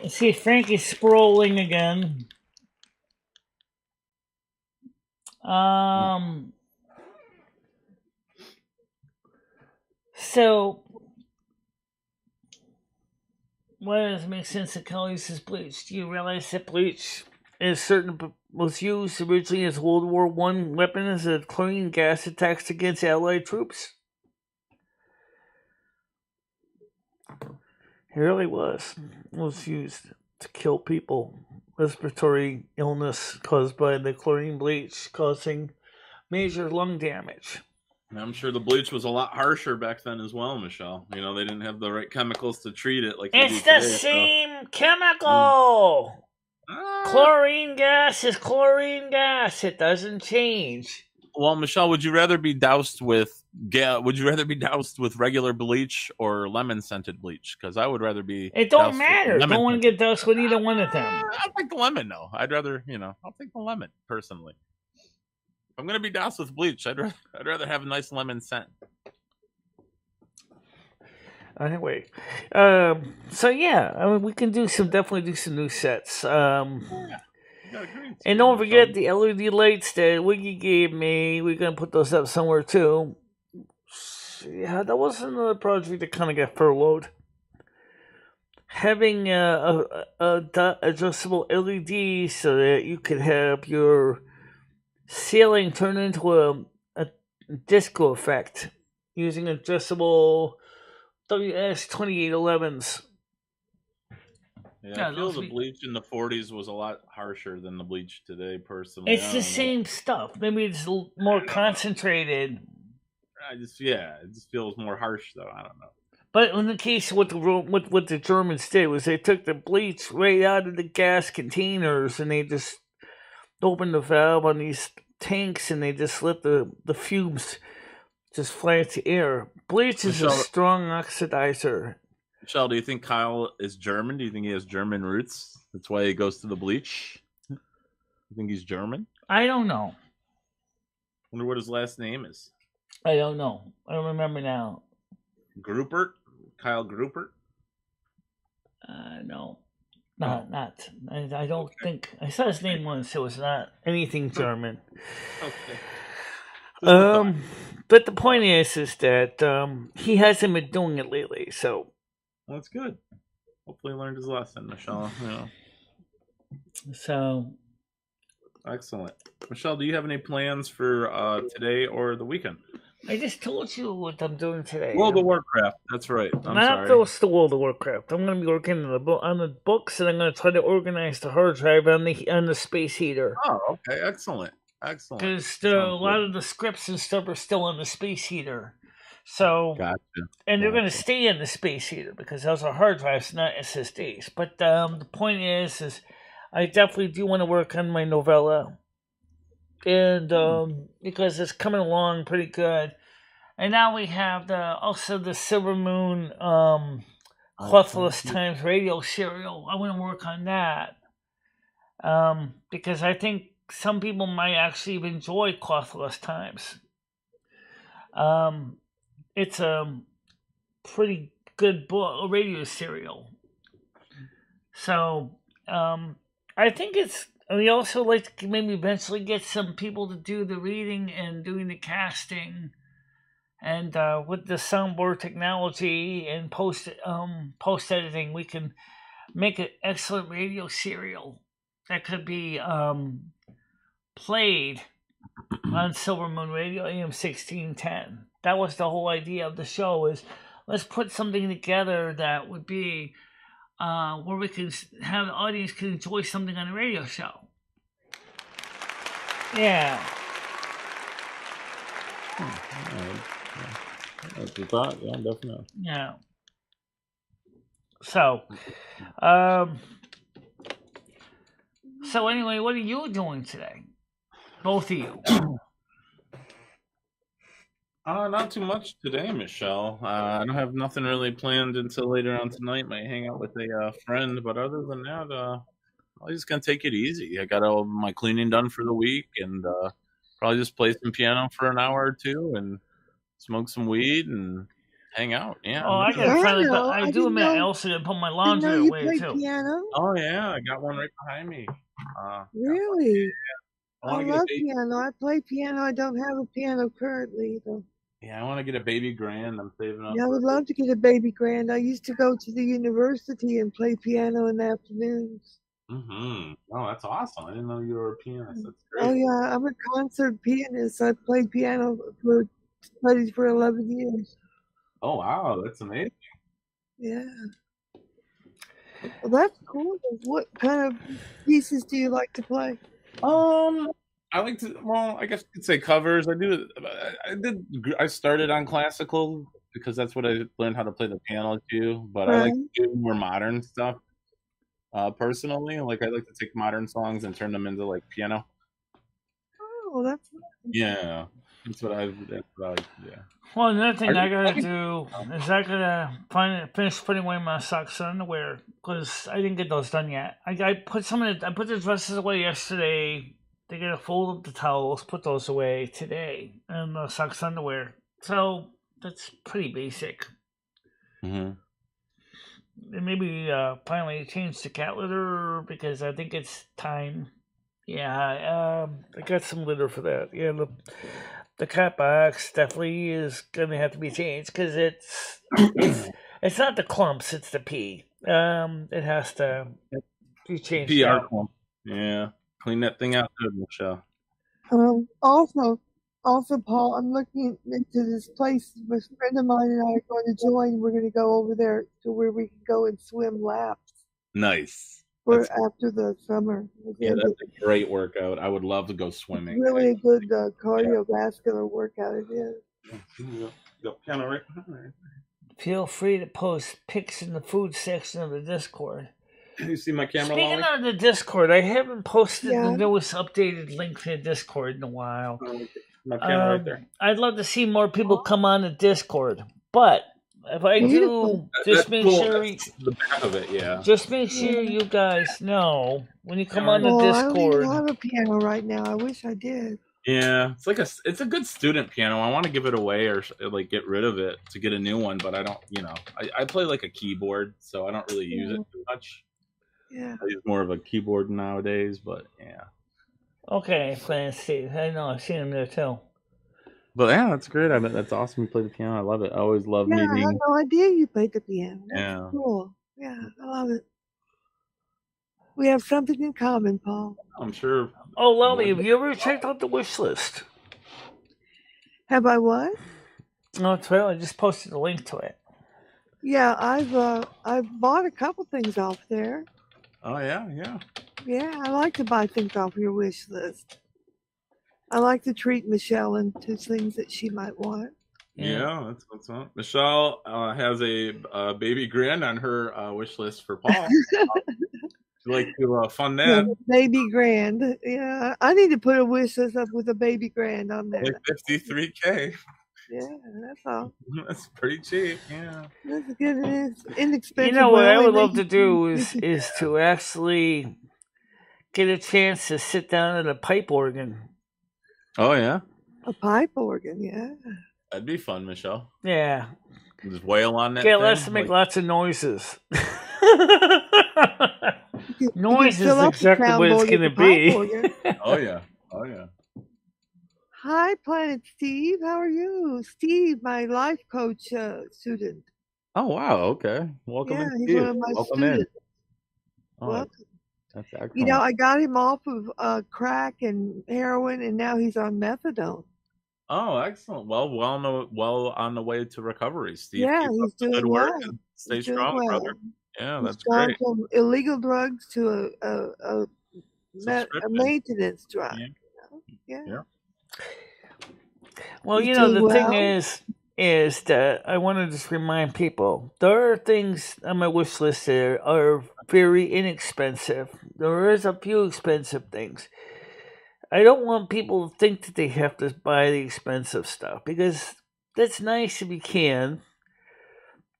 Let's see, Frankie's scrolling again. So Why does it make sense that Cal uses bleach? Do you realize that bleach was used originally as a World War I weapon as a chlorine gas attacks against Allied troops? It really was. It was used to kill people. Respiratory illness caused by the chlorine bleach causing major lung damage. I'm sure the bleach was a lot harsher back then as well, Michelle. You know, they didn't have the right chemicals to treat it like it's the today, same chemical. Chlorine gas is chlorine gas. It doesn't change. Well, Michelle, would you rather be doused with regular bleach or lemon scented bleach? Because I would rather be. It don't matter. Don't want to get doused with either one of them. I'll take the lemon though. I'd rather, I'll take the lemon personally. If I'm gonna be doused with bleach, I'd rather have a nice lemon scent. Anyway, so yeah, we can definitely do some new sets. And don't forget the LED lights that Wiggy gave me. We're gonna put those up somewhere too. Yeah, that was another project that kind of got furloughed. Having a adjustable LED so that you could have your ceiling turn into a disco effect using adjustable WS2811s. Yeah, I feel the bleach in the 40s was a lot harsher than the bleach today, personally. It's the same stuff. Maybe it's more concentrated. It just feels more harsh, though. I don't know. But in the case of what the Germans did was they took the bleach right out of the gas containers and they just opened the valve on these tanks and they just let the fumes just fly into the air. Bleach is a strong oxidizer. Michelle, do you think Kyle is German? Do you think he has German roots? That's why he goes to the bleach? You think he's German? I don't know. Wonder what his last name is. I don't know. I don't remember now. Groupert? Kyle Groupert? No. Not. I don't think. I saw his name once. It was not anything German. Okay. But the point is that he hasn't been doing it lately, so. Well, that's good. Hopefully he learned his lesson, Michelle. So. Excellent. Michelle, do you have any plans for today or the weekend? I just told you what I'm doing today. World of Warcraft. That's right. I'm not sorry. the World of Warcraft. I'm going to be working on the books, and I'm going to try to organize the hard drive on the space heater. Oh, okay. Excellent. Because a lot of the scripts and stuff are still on the space heater. So, gotcha. And they're going to stay in the space heater because those are hard drives, not SSDs. But the point is I definitely do want to work on my novella, and because it's coming along pretty good. And now we have also the Silvermoon Clothless Times radio serial. I want to work on that because I think some people might actually even enjoy Clothless Times. It's a pretty good book, a radio serial. So I think we also like to maybe eventually get some people to do the reading and doing the casting. And with the soundboard technology and post editing, we can make an excellent radio serial that could be played on Silvermoon Radio AM 1610. That was the whole idea of the show, is let's put something together that would be where we can have the audience can enjoy something on a radio show. Yeah. That's a thought. Yeah, definitely. Yeah. So, anyway, what are you doing today? Both of you. Not too much today, Michelle. I don't have nothing really planned until later on tonight. Might hang out with a friend, but other than that, I'm just gonna take it easy. I got all my cleaning done for the week, and probably just play some piano for an hour or two, and smoke some weed, and hang out. Yeah. Oh, I got a friend. I do admit I also didn't put my laundry away too. Piano? Oh yeah, I got one right behind me. Really? Yeah. I love piano. I play piano. I don't have a piano currently, though. Yeah, I want to get a baby grand. I'm saving up. Yeah, I would love to get a baby grand. I used to go to the university and play piano in the afternoons. Mm-hmm. Oh, that's awesome. I didn't know you were a pianist. That's great. Oh, yeah. I'm a concert pianist. I played piano studied for 11 years. Oh, wow. That's amazing. Yeah. Well, that's cool. What kind of pieces do you like to play? I like to. Well, I guess you could say covers. I started on classical because that's what I learned how to play the piano to. But I like to do more modern stuff. Personally, like I like to take modern songs and turn them into like piano. Oh, that's nice. Yeah, that's what I yeah. Well, another thing I gotta do is I gotta finish putting away my socks and underwear because I didn't get those done yet. I put I put the dresses away yesterday. They gotta fold up the towels, put those away today, and the socks and underwear. So that's pretty basic. Mm-hmm. And maybe finally change the cat litter because I think it's time. Yeah, I got some litter for that. Yeah, the cat box definitely is gonna have to be changed because it's not the clumps, it's the pee. It has to be changed. PR clump. Yeah, clean that thing out good, Michelle. Also, Paul, I'm looking into this place. A friend of mine and I are going to join. We're going to go over there to where we can go and swim laps. Nice. After the summer. Yeah, that's a great workout. I would love to go swimming. It's really a good cardiovascular workout. It is. Got piano right behind there. Feel free to post pics in the food section of the Discord. You see my camera? Speaking of the Discord, I haven't posted the newest updated link to the Discord in a while. My camera right there. I'd love to see more people come on the Discord, but if I do, just make sure the back of it, yeah. Just make sure you guys know when you come on the Discord. I don't have a piano right now. I wish I did. Yeah, it's a good student piano. I want to give it away or like get rid of it to get a new one, but I don't. I play like a keyboard, so I don't really use it too much. Yeah, I use more of a keyboard nowadays, but yeah. Okay, playing Steve. I know I've seen him there too. But yeah, that's great. I mean, that's awesome. You play the piano. I love it. I always love meeting. I had no idea you played the piano. That's cool. Yeah, I love it. We have something in common, Paul. I'm sure. Oh, Lolly, have you ever checked out the wish list? Have I what? No, it's well. I just posted a link to it. Yeah, I've bought a couple things off there. Oh yeah. Yeah, I like to buy things off your wish list. I like to treat Michelle into things that she might want. Yeah, that's what's up. Michelle has a baby grand on her wish list for Paul. You like to fund that? Yeah, baby grand. Yeah, I need to put a wish list up with a baby grand on there. Like $53K. Yeah, that's all. That's pretty cheap. Yeah, that's good. It's inexpensive. You know what I would love to do is to actually get a chance to sit down at a pipe organ. Oh yeah, a pipe organ. Yeah, that'd be fun, Michelle. Yeah, just wail on that. Get us to make lots of noises. Noise is exactly what it's going to be. Oh yeah. Hi, Planet Steve. How are you? Steve, my life coach student. Oh, wow. Okay. Welcome in, he's one of my students. Welcome. That's excellent. I got him off of crack and heroin, and now he's on methadone. Oh, excellent. Well on the way to recovery, Steve. Yeah, he's doing good work. Stay strong, brother. Yeah, that's great. From illegal drugs to a maintenance drug. Yeah. Well, the thing is that I want to just remind people there are things on my wish list that are very inexpensive. There is a few expensive things. I don't want people to think that they have to buy the expensive stuff because that's nice if you can.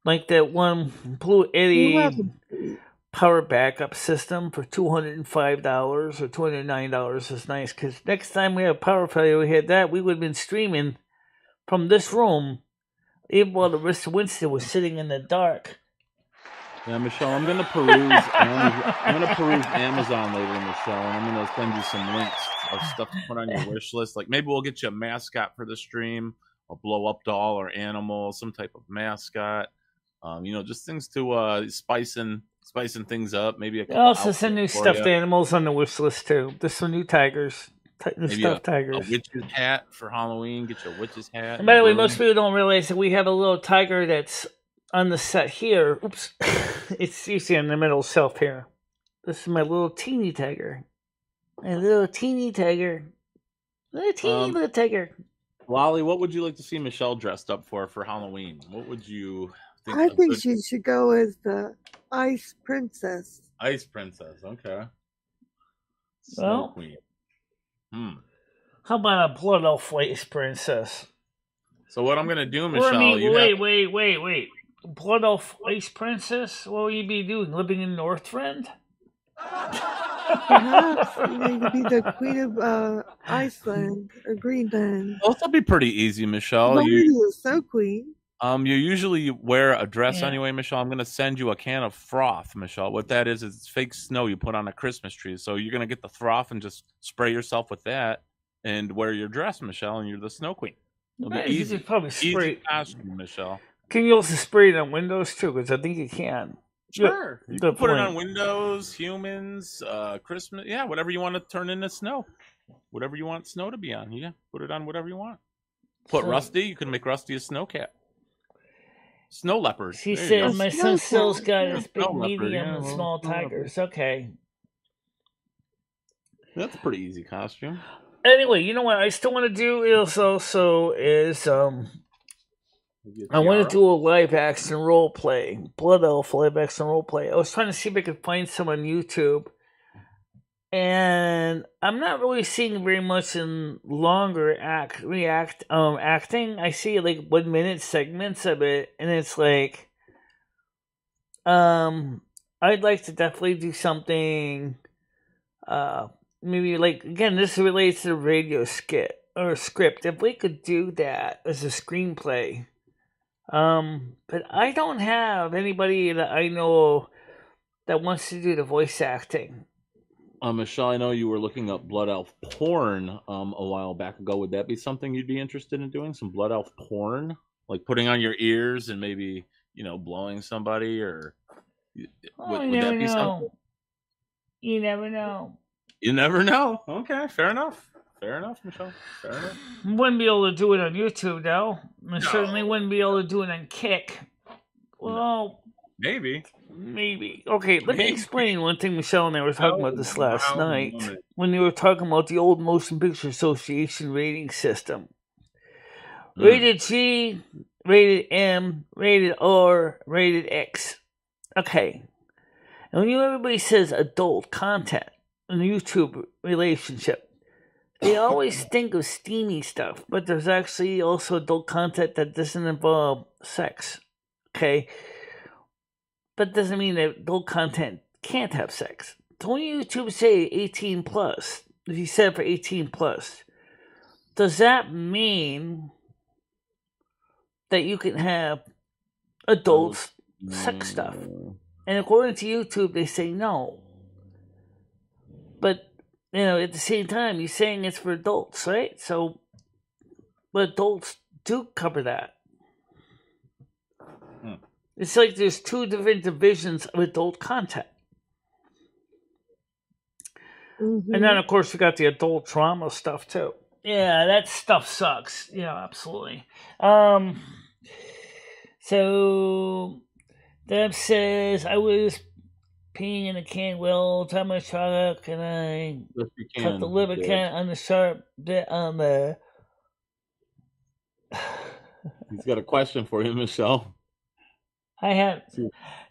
Like that one Blue Eddy power backup system for $205 or $209 is nice because next time we have power failure, we had that, we would have been streaming from this room even while the rest of Winston was sitting in the dark. Yeah, Michelle, I'm gonna peruse. I'm gonna peruse Amazon later, Michelle, and I'm gonna send you some links of stuff to put on your wish list. Like maybe we'll get you a mascot for the stream, blow up doll or animal, some type of mascot. Just things to spicing things up. Maybe a couple also some new stuffed animals on the wish list too. There's some new tigers. Maybe stuffed tigers. A witch's hat for Halloween. Get your witch's hat. And by the way, most people don't realize that we have a little tiger that's on the set here. Oops. It's usually on the middle shelf here. This is my little teeny tiger. My little teeny tiger. Little tiger. Lolly, what would you like to see Michelle dressed up for Halloween? What would you think? I think she should go as the Ice Princess. Ice Princess, okay. Snow Queen. How about a blood elf Ice Princess? So what I'm gonna do, Michelle? Wait. Blood elf Ice Princess? What will you be doing? Living in Northrend? Perhaps you could be the Queen of Iceland or Greenland. Well, that'll be pretty easy, Michelle. You're so queen. You usually wear a dress anyway, Michelle. I'm gonna send you a can of froth, Michelle. What that is it's fake snow you put on a Christmas tree. So you're gonna get the froth and just spray yourself with that and wear your dress, Michelle, and you're the Snow Queen. It'll be easy. You probably spray easy costume, Michelle. Can you also spray it on windows too? Because I think you can. Sure. You can put it on windows, humans, Christmas. Yeah, whatever you want to turn into snow. Whatever you want snow to be on. Yeah, put it on whatever you want. Put Rusty. You can make Rusty a snow cat. Snow leopard. She said my son still's got his big, medium, and small tigers. Okay. That's a pretty easy costume. Anyway, you know what I still want to do is I want to do a live action role play, Blood Elf live action role play. I was trying to see if I could find some on YouTube, and I'm not really seeing very much in longer acting. I see like 1 minute segments of it, and it's like, I'd like to definitely do something. Maybe like again, this relates to the radio skit or script. If we could do that as a screenplay. But I don't have anybody that I know that wants to do the voice acting. Michelle, I know you were looking up blood elf porn a while back ago. Would that be something you'd be interested in doing? Some blood elf porn? Like putting on your ears and maybe, blowing somebody or would that be something? You never know. You never know. Okay, fair enough. Fair enough, Michelle. Fair enough. Wouldn't be able to do it on YouTube, though. I certainly wouldn't be able to do it on Kick. Well, maybe. Okay, let me explain one thing. Michelle and I were talking about this last night when they were talking about the old Motion Picture Association rating system. Rated G, rated M, rated R, rated X. Okay. And when everybody says adult content in the YouTube relationship, they always think of steamy stuff, but there's actually also adult content that doesn't involve sex. Okay? But doesn't mean that adult content can't have sex. So when YouTube say 18 plus, if you set it for 18 plus, does that mean that you can have adult sex stuff? And according to YouTube, they say no. But at the same time, you're saying it's for adults, right? So, but adults do cover that. It's like there's two different divisions of adult content. Mm-hmm. And then, of course, we got the adult drama stuff, too. Yeah, that stuff sucks. Yeah, absolutely. So, Deb says, I was peeing in a can well, time I shot up, and I cut the lubricant on the sharp bit on the... He's got a question for you, Michelle. I have...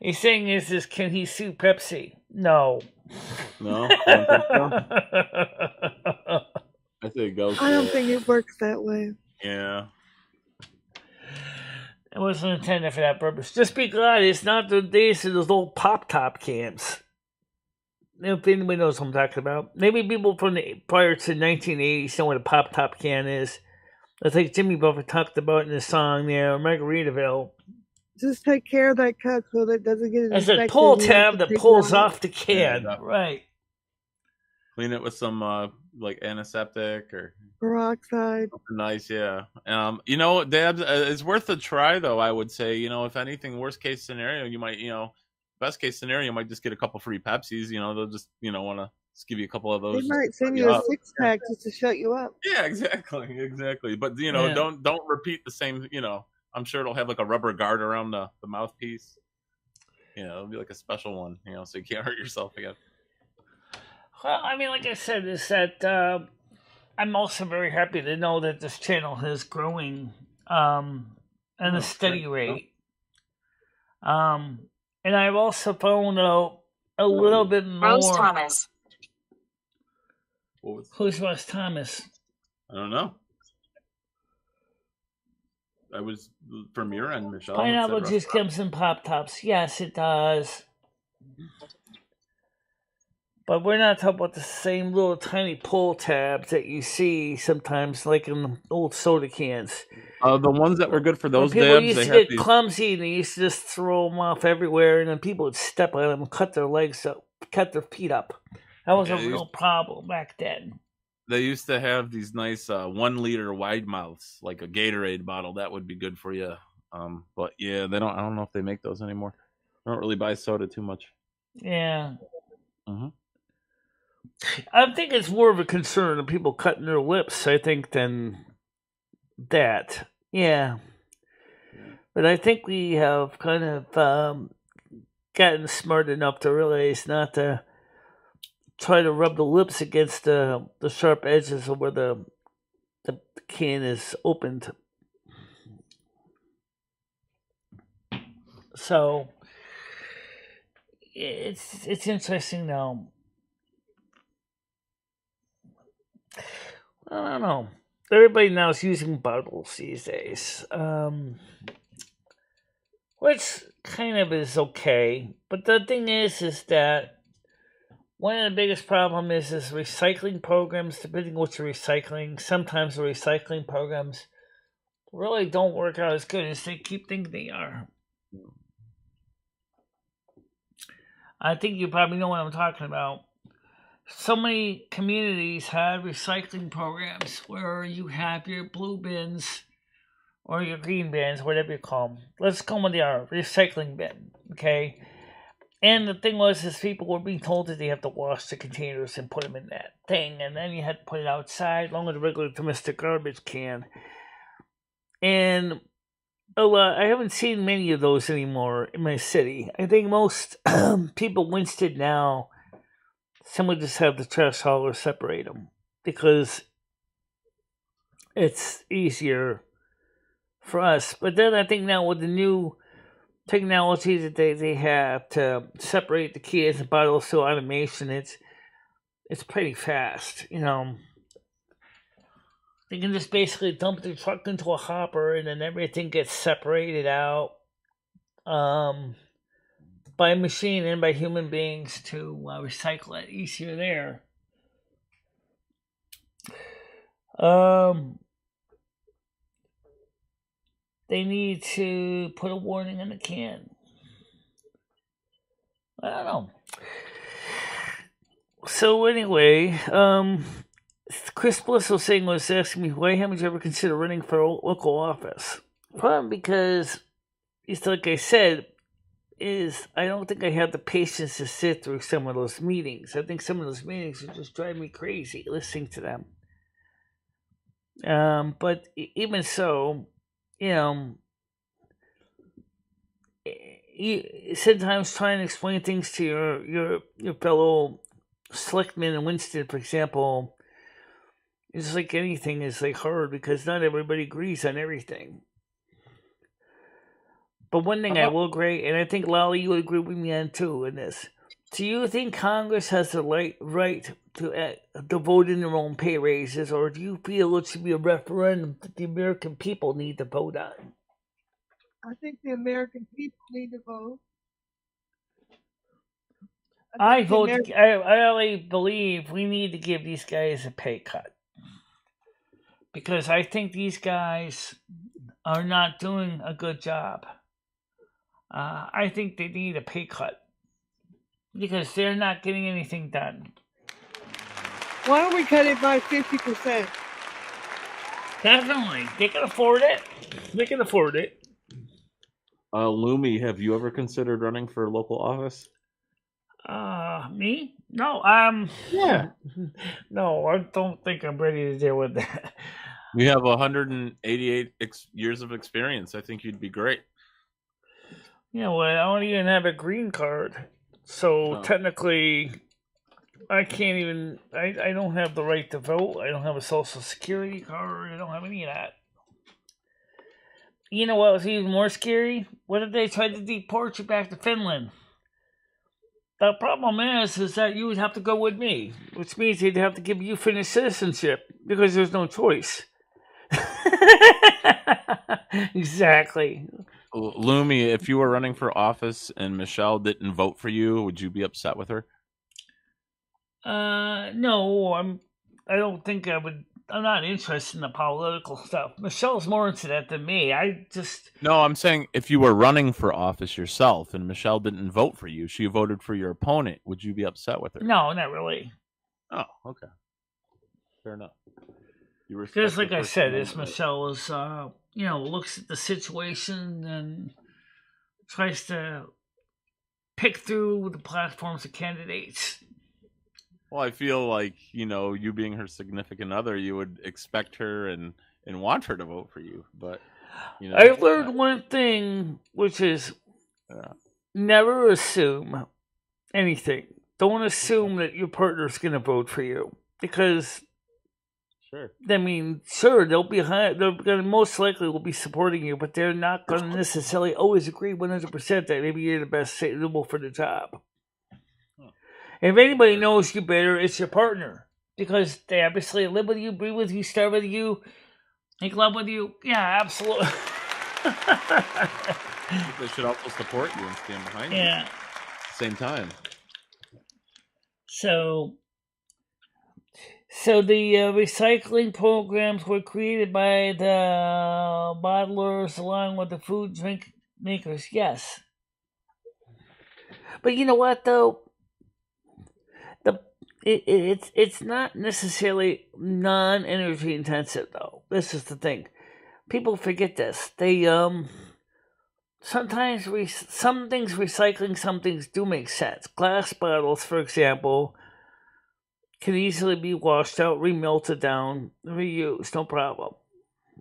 He's saying is can he sue Pepsi? No. No? I say go. I don't think it works that way. Yeah. It wasn't intended for that purpose. Just be glad it's not the days of those old pop-top cans. If anybody knows what I'm talking about. Maybe people from prior to 1980 know what a pop-top can is. I think Jimmy Buffett talked about in the song there, Margaritaville. Just take care of that cut so that it doesn't get infected. There's a pull tab that pulls off the can. Yeah, right. Clean it with some like antiseptic or peroxide. nice, yeah. You know, Dabs, it's worth a try though. I would say, you know, if anything, worst case scenario, you might, you know, best case scenario, you might just get a couple free Pepsis. You know, they'll just, you know, want to just give you a couple of those. They might send you a 6-pack just to shut you up. Yeah, exactly. But you know, don't repeat the same. You know, I'm sure it'll have like a rubber guard around the mouthpiece. You know, it'll be like a special one. You know, so you can't hurt yourself again. Well, I mean, like I said, is that I'm also very happy to know that this channel is growing at a steady rate. And I've also found out a little bit more. Rose Thomas. Who's Rose Thomas? I don't know. I was from your end, Michelle. Pineapple juice comes in pop tops. Yes, it does. But we're not talking about the same little tiny pull tabs that you see sometimes, like in the old soda cans. The ones that were good for those people dabs, used to get clumsy and they used to just throw them off everywhere, and then people would step on them and cut their legs up, cut their feet up. That was a real problem back then. They used to have these nice 1 liter wide mouths, like a Gatorade bottle. That would be good for you. But yeah, they don't. I don't know if they make those anymore. I don't really buy soda too much. Yeah. Mm-hmm. I think it's more of a concern of people cutting their lips, I think, than that. Yeah. But I think we have kind of gotten smart enough to realize not to try to rub the lips against the sharp edges of where the can is opened. So it's interesting now. I don't know. Everybody now is using bottles these days, which kind of is okay. But the thing is that one of the biggest problems is recycling programs. Depending on what you're recycling, sometimes the recycling programs really don't work out as good as they keep thinking they are. I think you probably know what I'm talking about. So many communities have recycling programs where you have your blue bins or your green bins, whatever you call them. Let's call them what they are, recycling bin, okay? And the thing was, is people were being told that they have to wash the containers and put them in that thing, and then you had to put it outside along with a regular domestic garbage can. And I haven't seen many of those anymore in my city. I think most people in Winston now, someone just have the trash hauler separate them because it's easier for us. But then I think now with the new technology that they have to separate the cans and bottles through automation, it's pretty fast. You know, they can just basically dump the truck into a hopper and then everything gets separated out by machine and by human beings to recycle it easier there. They need to put a warning on the can. I don't know. So anyway, Chris Bliss was asking me, why haven't you ever considered running for a local office? Problem because, it's like I said, is I don't think I have the patience to sit through some of those meetings. I think some of those meetings would just drive me crazy listening to them. But even so, you know, sometimes trying to explain things to your fellow selectmen in Winston, for example, it's like anything is like hard because not everybody agrees on everything. But one thing I will agree, and I think Lolly, you would agree with me on too in this. Do you think Congress has the right to vote in their own pay raises, or do you feel it should be a referendum that the American people need to vote on? I think the American people need to vote. I really believe we need to give these guys a pay cut. Because I think these guys are not doing a good job. I think they need a pay cut. Because they're not getting anything done. Why don't we cut it by 50%? Definitely. They can afford it. They can afford it. Lumi, have you ever considered running for local office? Me? No, Yeah. No, I don't think I'm ready to deal with that. You have 188 years of experience. I think you'd be great. Yeah, well, I don't even have a green card. So technically, I can't even, I don't have the right to vote. I don't have a social security card. I don't have any of that. You know what was even more scary? What if they tried to deport you back to Finland? The problem is that you would have to go with me, which means they'd have to give you Finnish citizenship because there's no choice. Exactly. Lumi, if you were running for office and Michelle didn't vote for you, would you be upset with her? No, I don't think I would. I'm not interested in the political stuff. Michelle's more into that than me. No, I'm saying if you were running for office yourself and Michelle didn't vote for you, she voted for your opponent, would you be upset with her? No, not really. Oh, okay. Fair enough. Because like I said, Michelle is, looks at the situation and tries to pick through the platforms of candidates. Well, I feel like, you being her significant other, you would expect her and want her to vote for you. But, I've learned one thing, which is never assume anything. Don't assume that your partner's going to vote for you. Because, they'll be high, they're going to most likely will be supporting you, but they're not going to necessarily always agree 100% that maybe you're the best suitable for the job. If anybody knows you better, it's your partner. Because they obviously live with you, breathe with you, start with you, make love with you. Yeah, absolutely. They should also support you and stand behind you. Yeah. At the same time. So the recycling programs were created by the bottlers along with the food drink makers. Yes. But you know what, though? It's not necessarily non-energy intensive, though. This is the thing. People forget this. They sometimes some things recycling, some things do make sense. Glass bottles, for example, can easily be washed out, remelted down, reused, no problem.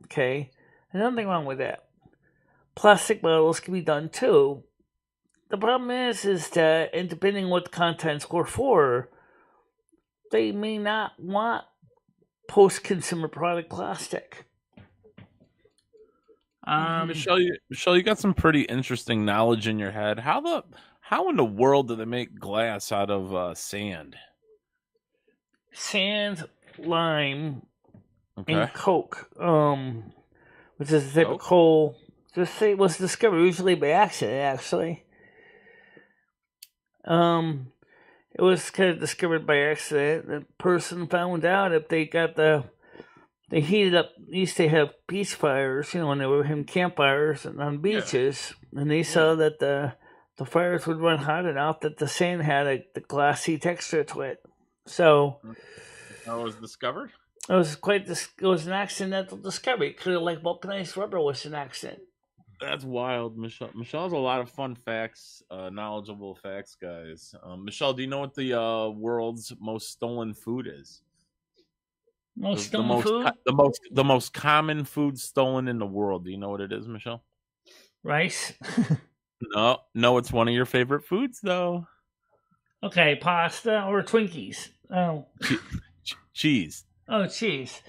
Okay, and nothing wrong with that. Plastic bottles can be done too. The problem is that, and depending on what the contents were for, they may not want post-consumer product plastic. Michelle, you got some pretty interesting knowledge in your head. How in the world do they make glass out of sand? Sand, lime, and coke, which is a type of coal. Just say it was discovered usually by accident. Actually, it was kind of discovered by accident. The person found out if they got they heated up. Used to have beach fires, when they were having campfires on beaches, and they saw that the fires would run hot enough that the sand had the glassy texture to it. So that was discovered. It was an accidental discovery. Kind of like vulcanized rubber was an accident. That's wild, Michelle. Michelle has a lot of fun facts, knowledgeable facts, guys. Michelle, do you know what the world's most stolen food is? The most common food stolen in the world. Do you know what it is, Michelle? Rice. No, it's one of your favorite foods, though. Okay, pasta or Twinkies. Oh, cheese. Oh, cheese.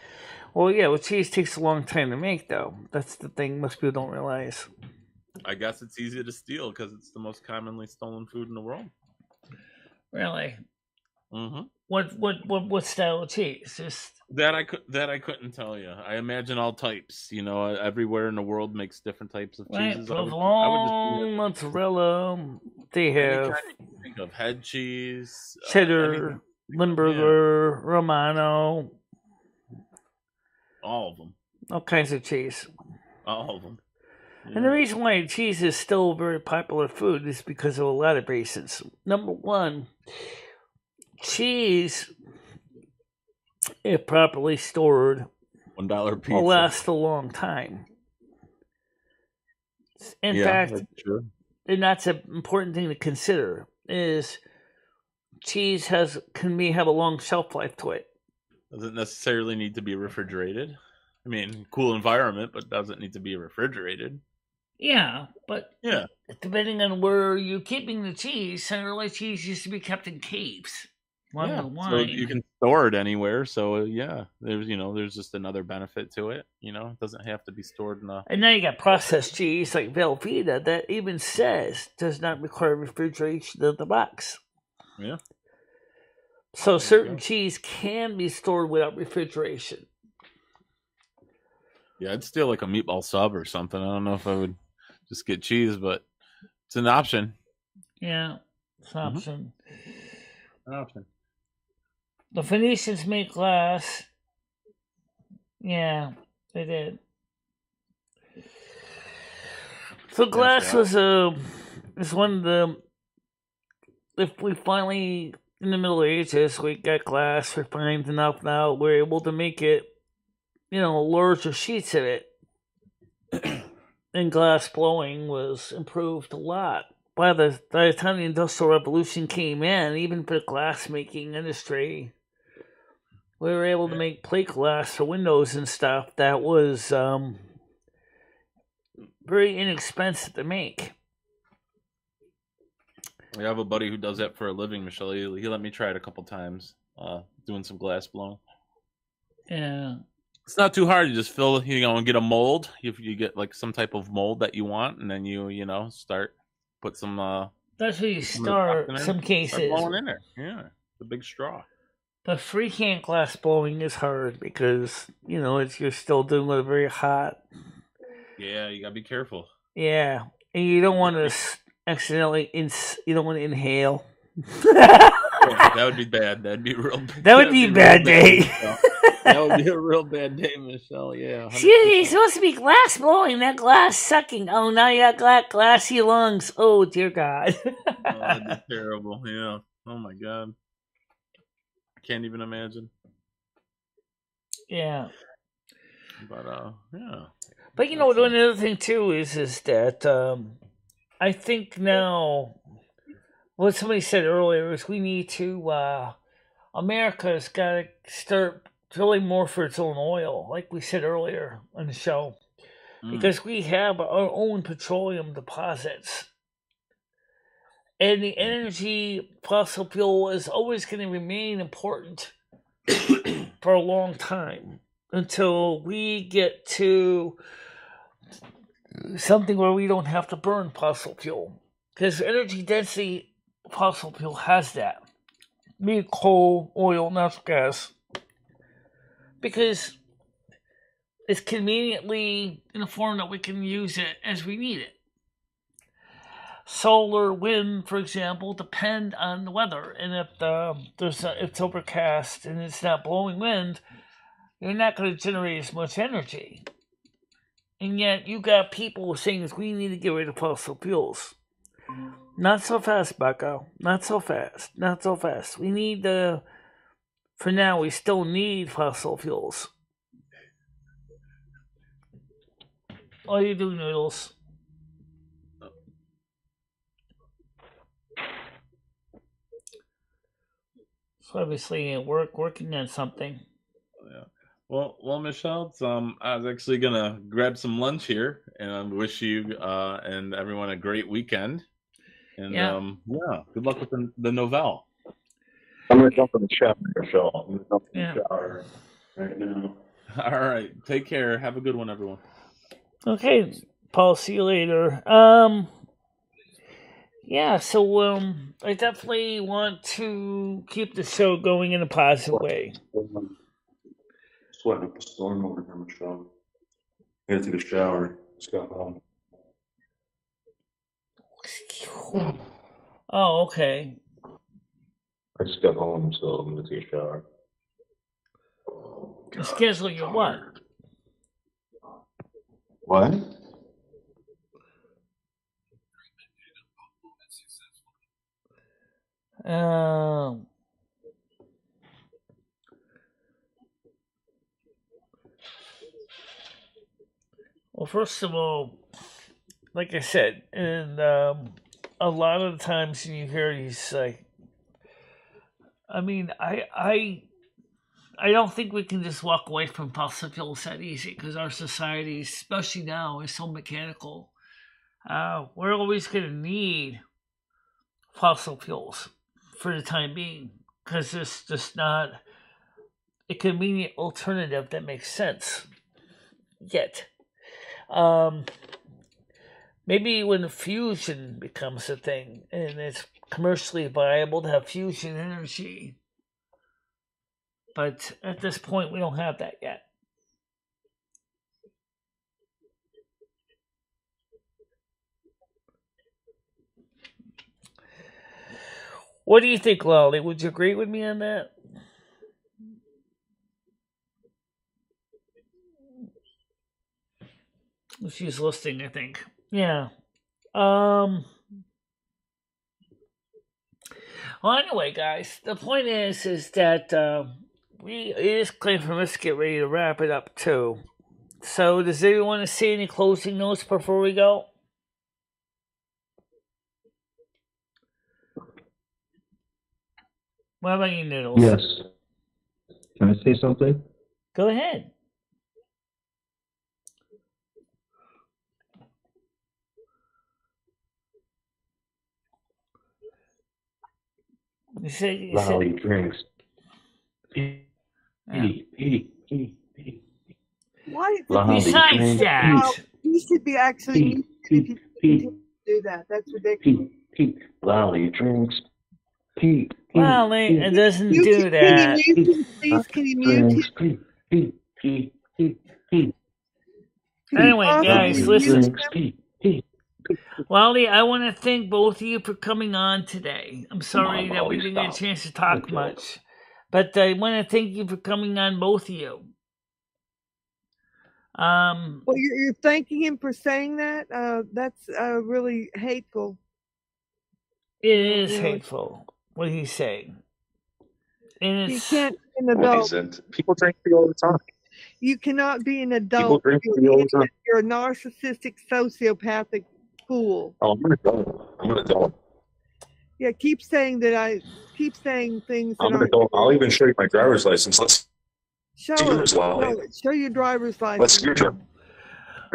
Well, cheese takes a long time to make, though. That's the thing most people don't realize. I guess it's easy to steal because it's the most commonly stolen food in the world. Really? Mm-hmm. What style of cheese? Just that I couldn't tell you. I imagine all types. Everywhere in the world makes different types of cheeses. Provolone, mozzarella. They have think of head cheese, cheddar, Limburger, Romano. All of them. All kinds of cheese. All of them. Yeah. And the reason why cheese is still a very popular food is because of a lot of reasons. Number one, cheese if properly stored, $1 pizza will last a long time. In fact, and that's an important thing to consider, is cheese have a long shelf life to it. Doesn't necessarily need to be refrigerated. I mean, cool environment, but doesn't need to be refrigerated. Yeah, but depending on where you're keeping the cheese, centralized cheese used to be kept in caves. So you can store it anywhere. So there's just another benefit to it. It doesn't have to be stored in a. And now you got processed cheese like Velveeta that even says does not require refrigeration of the box. Yeah. So certain cheese can be stored without refrigeration. Yeah, I'd steal like a meatball sub or something. I don't know if I would just get cheese, but it's an option. Yeah, it's an option. An option. The Phoenicians make glass. Yeah, they did. So glass is one of the. If we finally in the Middle Ages we got glass refined enough now, we're able to make it, larger sheets of it, and glass blowing was improved a lot. By the time the Industrial Revolution came in, even for the glass making industry, we were able to make plate glass for windows and stuff that was very inexpensive to make. We have a buddy who does that for a living, Michelle. He let me try it a couple times, doing some glass blowing. Yeah. It's not too hard. You just fill, and get a mold. If you get like some type of mold that you want, and then you start put some. That's where you start. Some cases. Start blowing in there. Yeah, the big straw. But freehand glass blowing is hard because you're still doing it very hot. Yeah, you gotta be careful. Yeah, and you don't want to accidentally you don't want to inhale. That would be bad. That'd be real. That would be a bad day. That would be a real bad day, Michelle. Yeah. It's supposed to be glass blowing, not glass sucking. Oh, now you got glassy lungs. Oh, dear God. That'd be terrible. Yeah. Oh my God. I can't even imagine. Yeah. But yeah. But another thing too is that I think now what somebody said earlier is we need to America's got to start drilling more for its own oil, like we said earlier on the show, because we have our own petroleum deposits. And the energy fossil fuel is always going to remain important for a long time until we get to something where we don't have to burn fossil fuel. Because energy density fossil fuel has that. Be it coal, oil, natural gas. Because it's conveniently in a form that we can use it as we need it. Solar, wind, for example, depend on the weather. And if it's overcast and it's not blowing wind, you're not going to generate as much energy. And yet you got people saying we need to get rid of fossil fuels. Not so fast, Bucko. Not so fast. Not so fast. We need for now, we still need fossil fuels. All you do, Noodles. So obviously, working on something. Yeah. Well, Michelle, I was actually gonna grab some lunch here, and I wish you and everyone a great weekend. And good luck with the novelle. I'm gonna jump in the shower, Michelle. I'm gonna jump in the shower right now. All right, take care. Have a good one, everyone. Okay, Paul. See you later. Yeah, so I definitely want to keep the show going in a positive way. Sweating up a storm over here, Michelle. I gotta take a shower. Just got home. Oh, okay. I just got home, so I'm gonna take a shower. Schedule your what? What? Well, first of all, like I said, and a lot of the times you hear these, like, I mean, I don't think we can just walk away from fossil fuels that easy because our society, especially now, is so mechanical. We're always going to need fossil fuels for the time being because it's just not a convenient alternative that makes sense yet. Maybe when fusion becomes a thing and it's commercially viable to have fusion energy. But at this point, we don't have that yet. What do you think, Lolly? Would you agree with me on that? She's listening, I think. Yeah. Well, anyway, guys, the point is that it is clear for us to get ready to wrap it up too. So, does anyone want to say any closing notes before we go? What about you, Noodles? Yes. Can I say something? Go ahead. Lolly drinks. Why? Besides that, you should be actually if you do that. That's ridiculous. Lolly drinks. Lolly, it doesn't do that. Can you mute him? Anyway, guys, listen. Lolly, I want to thank both of you for coming on today. I'm sorry that we didn't get a chance to talk much, but I want to thank you for coming on, both of you. Well, you're thanking him for saying that? That's really hateful. It is hateful what he's saying. And you can't be an adult. People drink beer all the time. You cannot be an adult. You're a narcissistic, sociopathic fool. Oh, I'm an adult. Yeah, keep saying things. I'm an adult. I'll even show you my driver's license. Let's show your driver's license. Let's see your driver's license.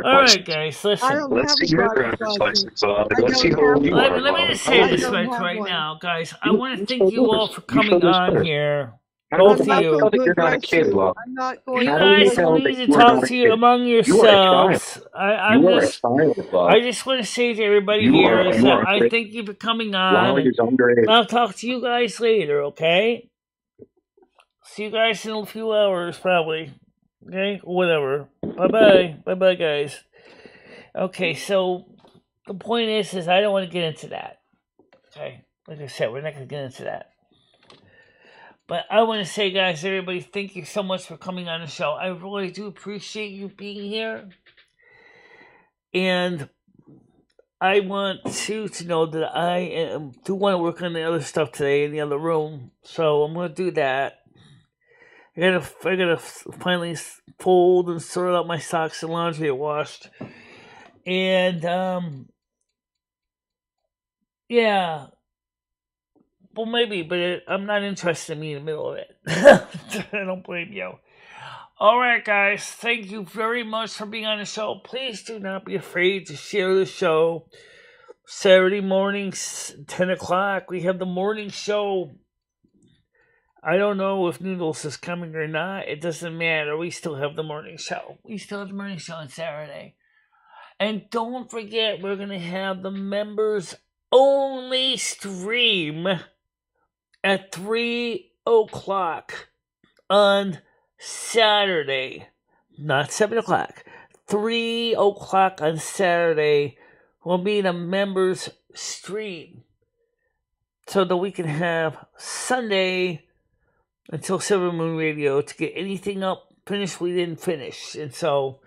All right, guys, listen. Let's see your driver's license. Let's see how old you are. Let me just say this right now, guys. I want to thank you all for coming on here. Both of you. You're not a kid, Love. You guys need to talk to you among yourselves. I just want to say to everybody here is that I thank you for coming on. I'll talk to you guys later, okay? See you guys in a few hours, probably. Okay? Whatever. Bye-bye. Bye-bye, guys. Okay, so the point is I don't want to get into that. Okay? Like I said, we're not going to get into that. But I want to say, guys, everybody, thank you so much for coming on the show. I really do appreciate you being here. And I want you to know that I do want to work on the other stuff today in the other room. So I'm going to do that. I gotta finally fold and sort out my socks and laundry I washed. And, yeah. Well, maybe, but I'm not interested in being in the middle of it. I don't blame you. All right, guys. Thank you very much for being on the show. Please do not be afraid to share the show. Saturday mornings, 10 o'clock, we have the morning show. I don't know if Noodles is coming or not. It doesn't matter. We still have the morning show. We still have the morning show on Saturday. And don't forget, we're going to have the members only stream at 3 o'clock on Saturday. Not 7 o'clock. 3 o'clock on Saturday will be the members stream. So that we can have Sunday until Silvermoon Radio to get anything up finished we didn't finish. And so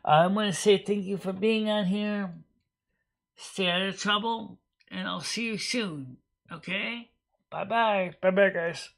I'm going to say thank you for being on here. Stay out of trouble. And I'll see you soon. Okay? Bye-bye. Bye-bye, guys.